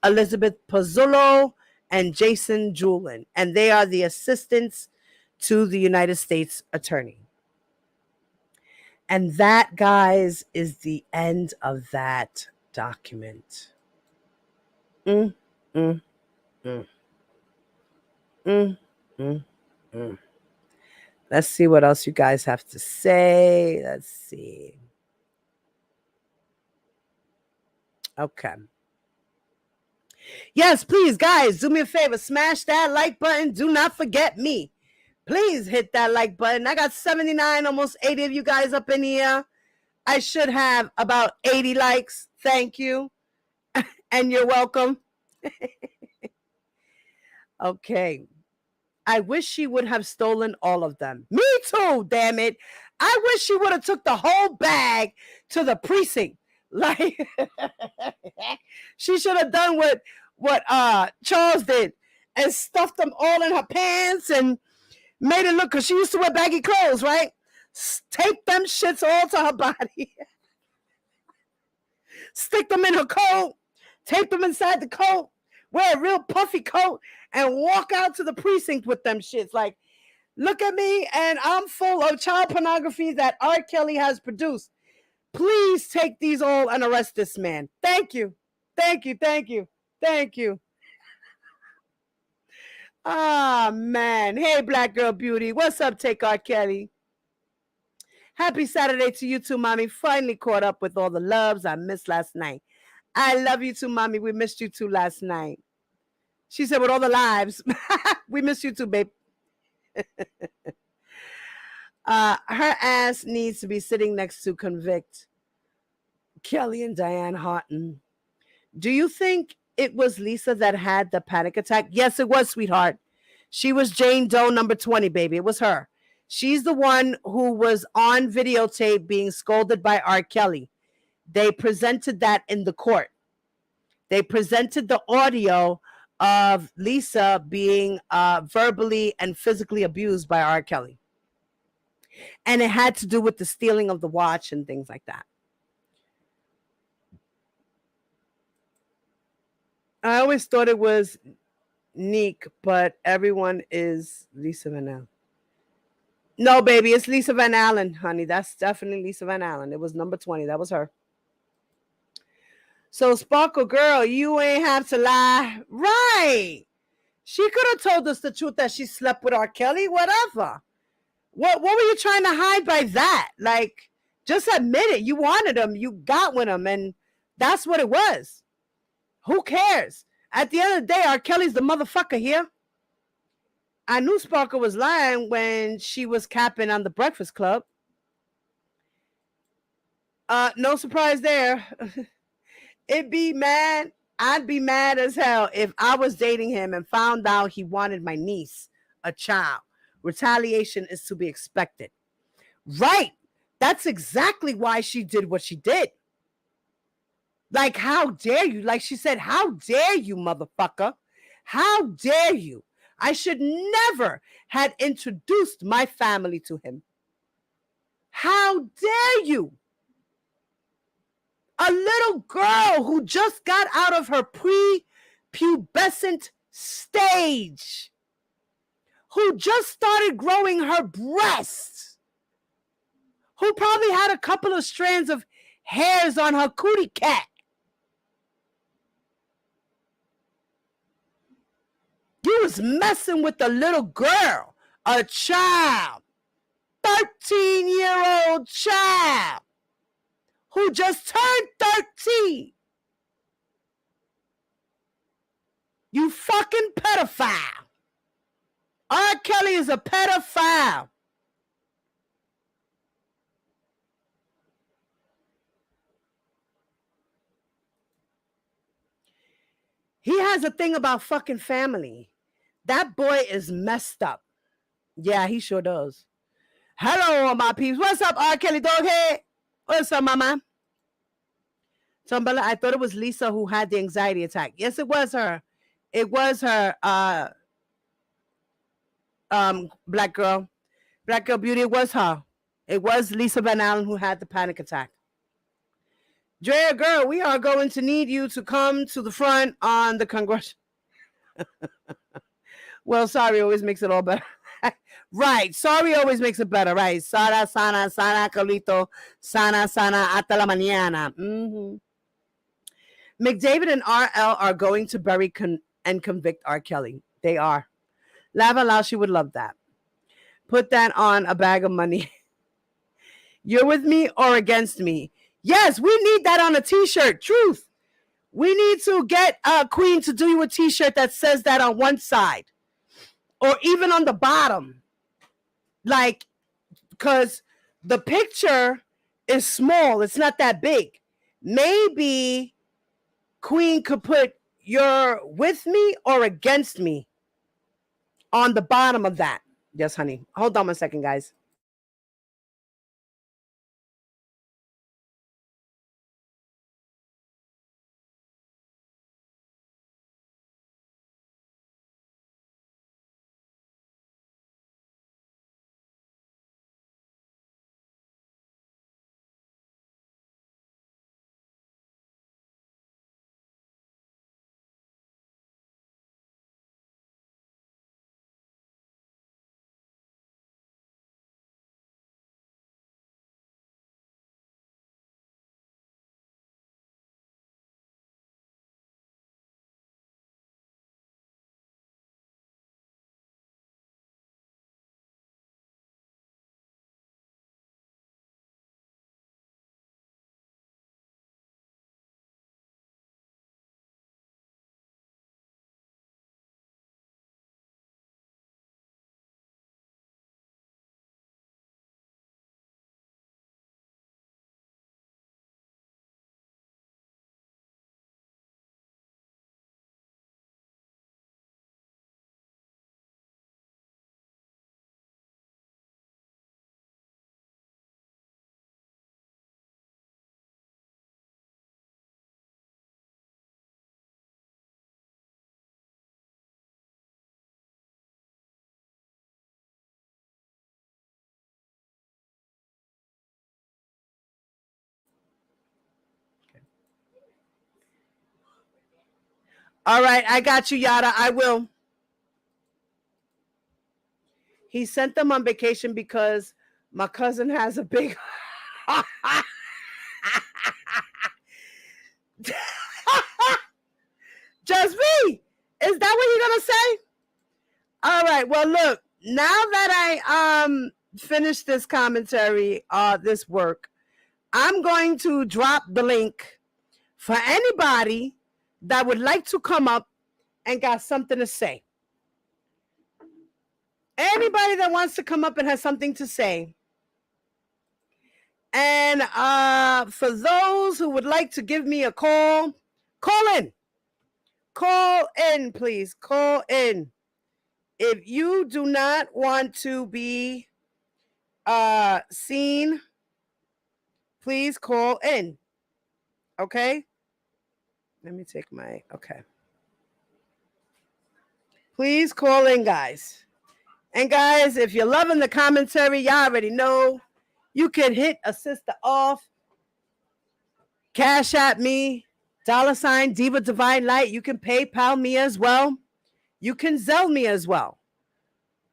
Elizabeth Pozzolo, and Jason Julin, and they are the assistants to the United States Attorney. And that, guys, is the end of that document. Let's see what else you guys have to say. Let's see. Okay. Yes, please, guys, do me a favor. Smash that like button. Do not forget me. Please hit that like button. I got 79, almost 80 of you guys up in here. I should have about 80 likes. Thank you. And you're welcome. Okay. I wish she would have stolen all of them. Me too, damn it. I wish she would have took the whole bag to the precinct. Like, she should have done what Charles did and stuffed them all in her pants and made it look, because she used to wear baggy clothes, right? Tape them shits all to her body. Stick them in her coat, tape them inside the coat, wear a real puffy coat, and walk out to the precinct with them shits. Like, look at me, and I'm full of child pornography that R. Kelly has produced. Please take these all and arrest this man. Thank you. Thank you. Thank you. Thank you. Ah, man. Hey, Black Girl Beauty. What's up, Take R. Kelly? Happy Saturday to you too, Mommy. Finally caught up with all the loves I missed last night. I love you too, Mommy. We missed you too last night. She said, with all the lives. We missed you too, babe. Her ass needs to be sitting next to convict Kelly and Diane Horton. Do you think it was Lisa that had the panic attack? Yes, it was, sweetheart. She was Jane Doe number 20, baby. It was her. She's the one who was on videotape being scolded by R. Kelly. They presented that in the court. They presented the audio of Lisa being verbally and physically abused by R. Kelly. And it had to do with the stealing of the watch and things like that. I always thought it was Neek, but everyone is Lisa Van Allen. No, baby, it's Lisa Van Allen, honey. That's definitely Lisa Van Allen. It was number 20. That was her. So, Sparkle Girl, you ain't have to lie. Right. She could have told us the truth that she slept with R. Kelly, whatever. What were you trying to hide by that? Like, just admit it. You wanted him. You got with him, and that's what it was. Who cares? At the end of the day, R. Kelly's the motherfucker here. I knew Sparkle was lying when she was capping on the Breakfast Club. No surprise there. I'd be mad as hell if I was dating him and found out he wanted my niece, a child. Retaliation is to be expected. Right. That's exactly why she did what she did. Like, how dare you? Like she said, how dare you, motherfucker? How dare you? I should never had introduced my family to him. How dare you? A little girl who just got out of her pre-pubescent stage, who just started growing her breasts, who probably had a couple of strands of hairs on her cootie cat. You was messing with a little girl, a child, 13-year-old child who just turned 13. You fucking pedophile. R. Kelly is a pedophile. He has a thing about fucking family. That boy is messed up. Yeah, he sure does. Hello, my peeps. What's up, R. Kelly Doghead? What's up, mama? So, I thought it was Lisa who had the anxiety attack. Yes, it was her. It was her, Black Girl Beauty. It was her. It was Lisa Van Allen who had the panic attack. Drea, girl, we are going to need you to come to the front on the Congress. Well, sorry always makes it all better. Right. Sorry always makes it better. Right. Sana, Carlito. Sana, hasta la mañana. Mm-hmm. McDavid and RL are going to bury and convict R. Kelly. They are. Lava Lao, she would love that. Put that on a bag of money. You're with me or against me? Yes, we need that on a t-shirt. Truth. We need to get Queen to do you a t-shirt that says that on one side or even on the bottom. Like, because the picture is small. It's not that big. Maybe Queen could put you're with me or against me on the bottom of that. Yes, honey. Hold on a second, guys. All right, I got you, Yada. I will. He sent them on vacation because my cousin has a big. Just me. Is that what you're gonna say? All right. Well, look. Now that I finished this commentary, this work, I'm going to drop the link for anybody that would like to come up and got something to say. Anybody that wants to come up and has something to say. And for those who would like to give me a call, call in. Call in, please. Call in. If you do not want to be seen, please call in. Okay? Let me take my, okay. Please call in, guys. And guys, if you're loving the commentary, y'all already know you can hit a sister off. Cash at me, $ Diva Divine Light. You can PayPal me as well. You can Zelle me as well.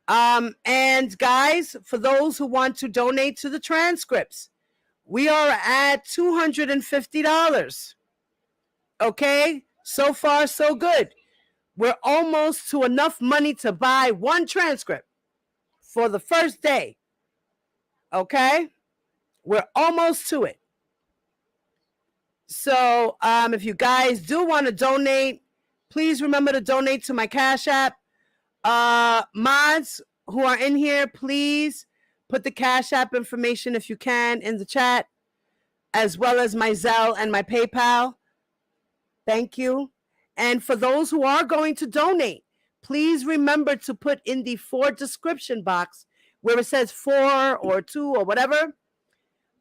And guys, for those who want to donate to the transcripts, we are at $250. Okay? So far, so good. We're almost to enough money to buy one transcript for the first day. Okay? We're almost to it. So if you guys do want to donate, please remember to donate to my Cash App. Mods who are in here, please put the Cash App information if you can in the chat, as well as my Zelle and my PayPal. Thank you. And for those who are going to donate, please remember to put in the for description box where it says 4 or 2 or whatever,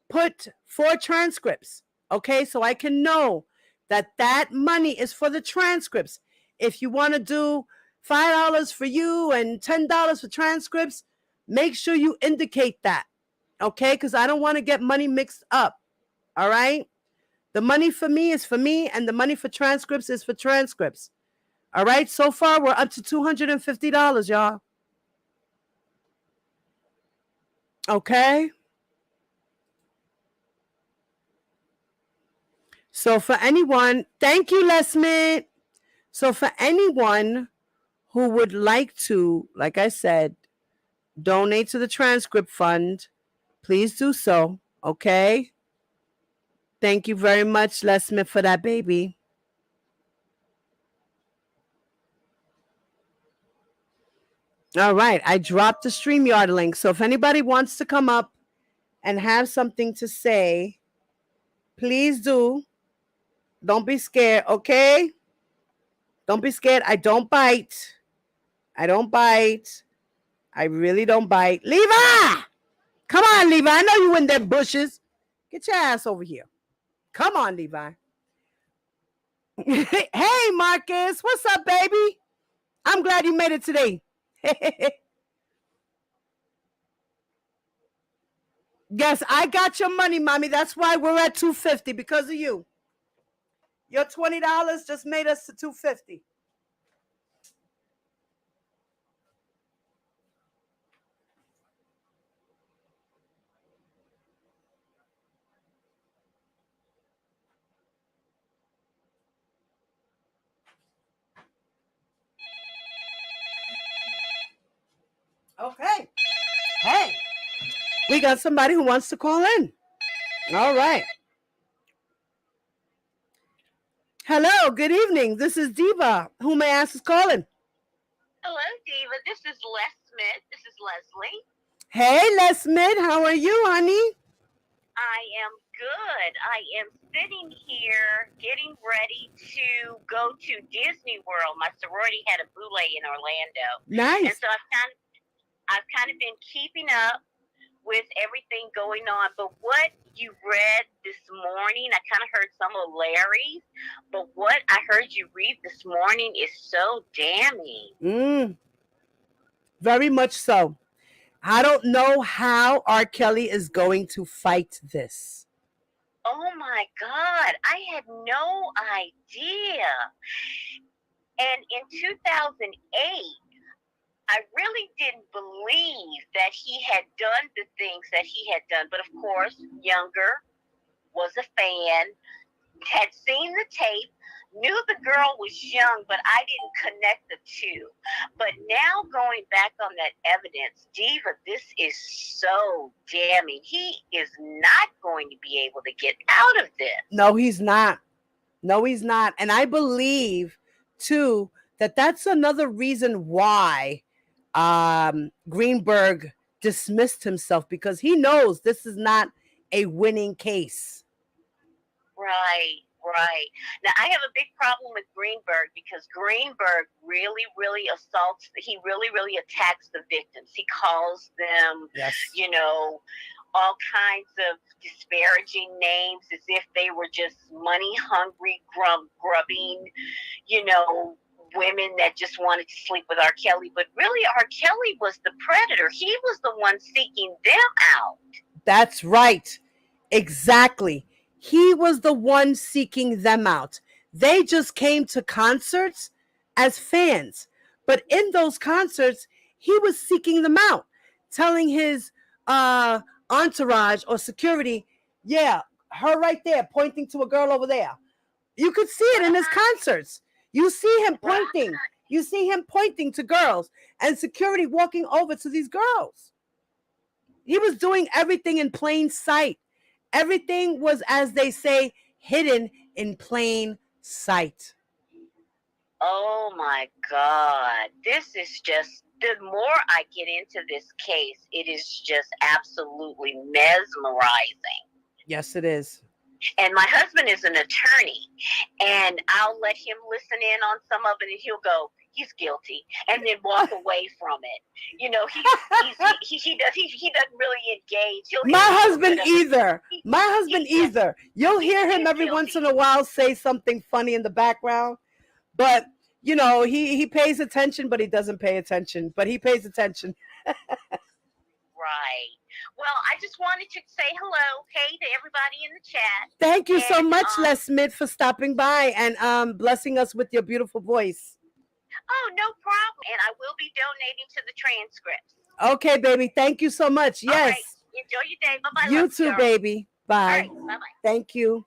put 4 transcripts. Okay, so I can know that that money is for the transcripts. If you want to do $5 for you and $10 for transcripts, make sure you indicate that. Okay, because I don't want to get money mixed up. All right, the money for me is for me, and the money for transcripts is for transcripts. All right, so far we're up to $250, y'all. Okay. So for anyone, thank you, Lesmit. So for anyone who would like to, like I said, donate to the transcript fund, please do so. Okay. Thank you very much, Lesmit, for that, baby. All right. I dropped the StreamYard link. So if anybody wants to come up and have something to say, please do. Don't be scared, okay? Don't be scared. I don't bite. I don't bite. I really don't bite. Levi! Come on, Levi. I know you in them bushes. Get your ass over here. Come on, Levi. Hey, Marcus. What's up, baby? I'm glad you made it today. Yes, I got your money, mommy. That's why we're at $250 because of you. Your $20 just made us to $250. Okay. Hey, we got somebody who wants to call in. All right. Hello, good evening. This is Diva. Who may I ask is calling? Hello, Diva. This is Les Smith. This is Leslie. Hey, Les Smith. How are you, honey? I am good. I am sitting here getting ready to go to Disney World. My sorority had a boule in Orlando. Nice. And so I've kind of been keeping up with everything going on. But what you read this morning, I kind of heard some of Larry's, but what I heard you read this morning is so damning. Very much so. I don't know how R. Kelly is going to fight this. Oh my God, I had no idea. And in 2008, I really didn't believe that he had done the things that he had done. But of course, younger, was a fan, had seen the tape, knew the girl was young, but I didn't connect the two. But now going back on that evidence, Diva, this is so damning. He is not going to be able to get out of this. No, he's not. No, he's not. And I believe, too, that that's another reason why Greenberg dismissed himself, because he knows this is not a winning case. Right. Now, I have a big problem with Greenberg because Greenberg really assaults, he really attacks the victims. He calls them, yes, all kinds of disparaging names as if they were just money-hungry, grubbing, women that just wanted to sleep with R. Kelly. But really, R. Kelly was the predator. He was the one seeking them out. That's right. Exactly. He was the one seeking them out. They just came to concerts as fans. But in those concerts, he was seeking them out, telling his entourage or security, yeah, her right there, pointing to a girl over there. You could see it in his concerts. You see him pointing. You see him pointing to girls and security walking over to these girls. He was doing everything in plain sight. Everything was, as they say, hidden in plain sight. Oh my God. This is just, the more I get into this case, it is just absolutely mesmerizing. Yes, it is. And my husband is an attorney, and I'll let him listen in on some of it, and he'll go, he's guilty, and then walk away from it. He doesn't really engage. My husband either. You'll hear him every guilty. Once in a while say something funny in the background, but he pays attention, but he doesn't pay attention, but he pays attention. Right. Well, I just wanted to say hello, hey, to everybody in the chat. Thank you so much, Les Smith, for stopping by and blessing us with your beautiful voice. Oh, no problem. And I will be donating to the transcripts. Okay, baby. Thank you so much. Yes. All right. Enjoy your day. Bye-bye. You too, baby. Bye. All right. Bye-bye. Thank you.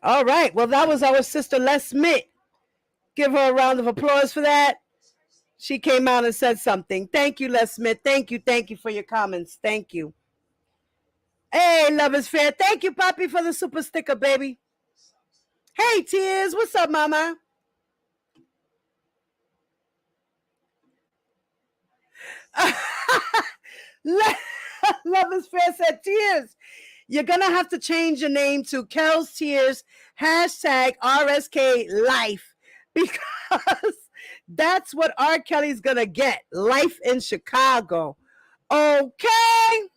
All right. Well, that was our sister Les Smith. Give her a round of applause for that. She came out and said something. Thank you, Les Smith. Thank you for your comments. Thank you. Hey, Love is Fair. Thank you, Poppy, for the super sticker, baby. Hey, Tears. What's up, mama? Love is Fair said, Tears, you're going to have to change your name to Kel's Tears, hashtag RSK Life, because that's what R. Kelly's going to get. Life in Chicago. Okay.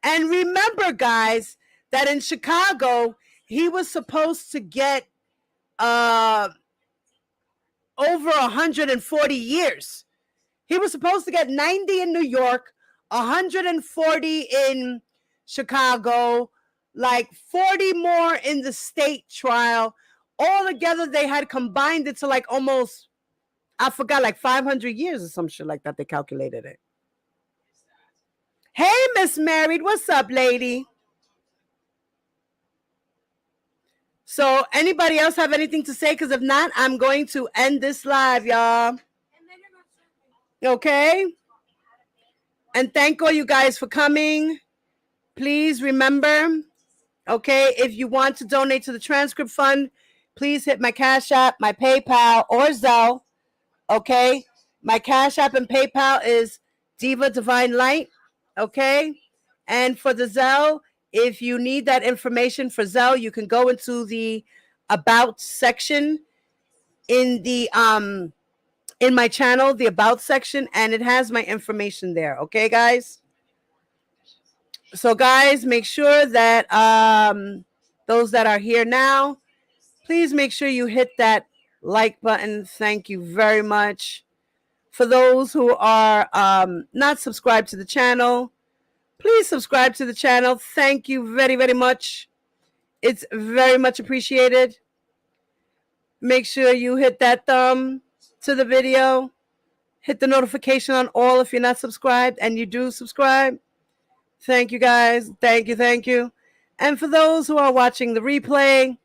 And remember, guys, that in Chicago, he was supposed to get over 140 years. He was supposed to get 90 in New York, 140 in Chicago, like 40 more in the state trial. All together, they had combined it to like almost, I forgot, like 500 years or some shit like that. They calculated it. Hey, Miss Married, what's up, lady? So anybody else have anything to say? Because if not, I'm going to end this live, y'all. Okay? And thank all you guys for coming. Please remember, okay, if you want to donate to the transcript fund, please hit my Cash App, my PayPal, or Zelle. Okay? My Cash App and PayPal is Diva Divine Light. Okay? And for the Zelle, if you need that information for Zelle, you can go into the About section in the in my channel, the About section, and it has my information there. Okay, guys? So, guys, make sure that those that are here now, please make sure you hit that like button. Thank you very much. For those who are not subscribed to the channel, please subscribe to the channel. Thank you very, very much. It's very much appreciated. Make sure you hit that thumb to the video. Hit the notification on all if you're not subscribed and you do subscribe. Thank you, guys. Thank you, thank you. And for those who are watching the replay,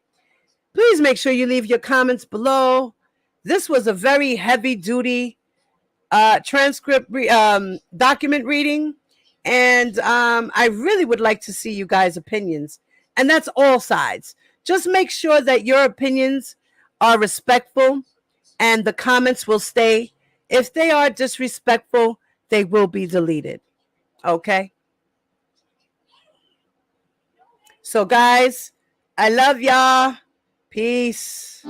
please make sure you leave your comments below. This was a very heavy-duty transcript document reading, and I really would like to see you guys' opinions, and that's all sides. Just make sure that your opinions are respectful and the comments will stay. If they are disrespectful, they will be deleted. Okay? So, guys, I love y'all. Peace.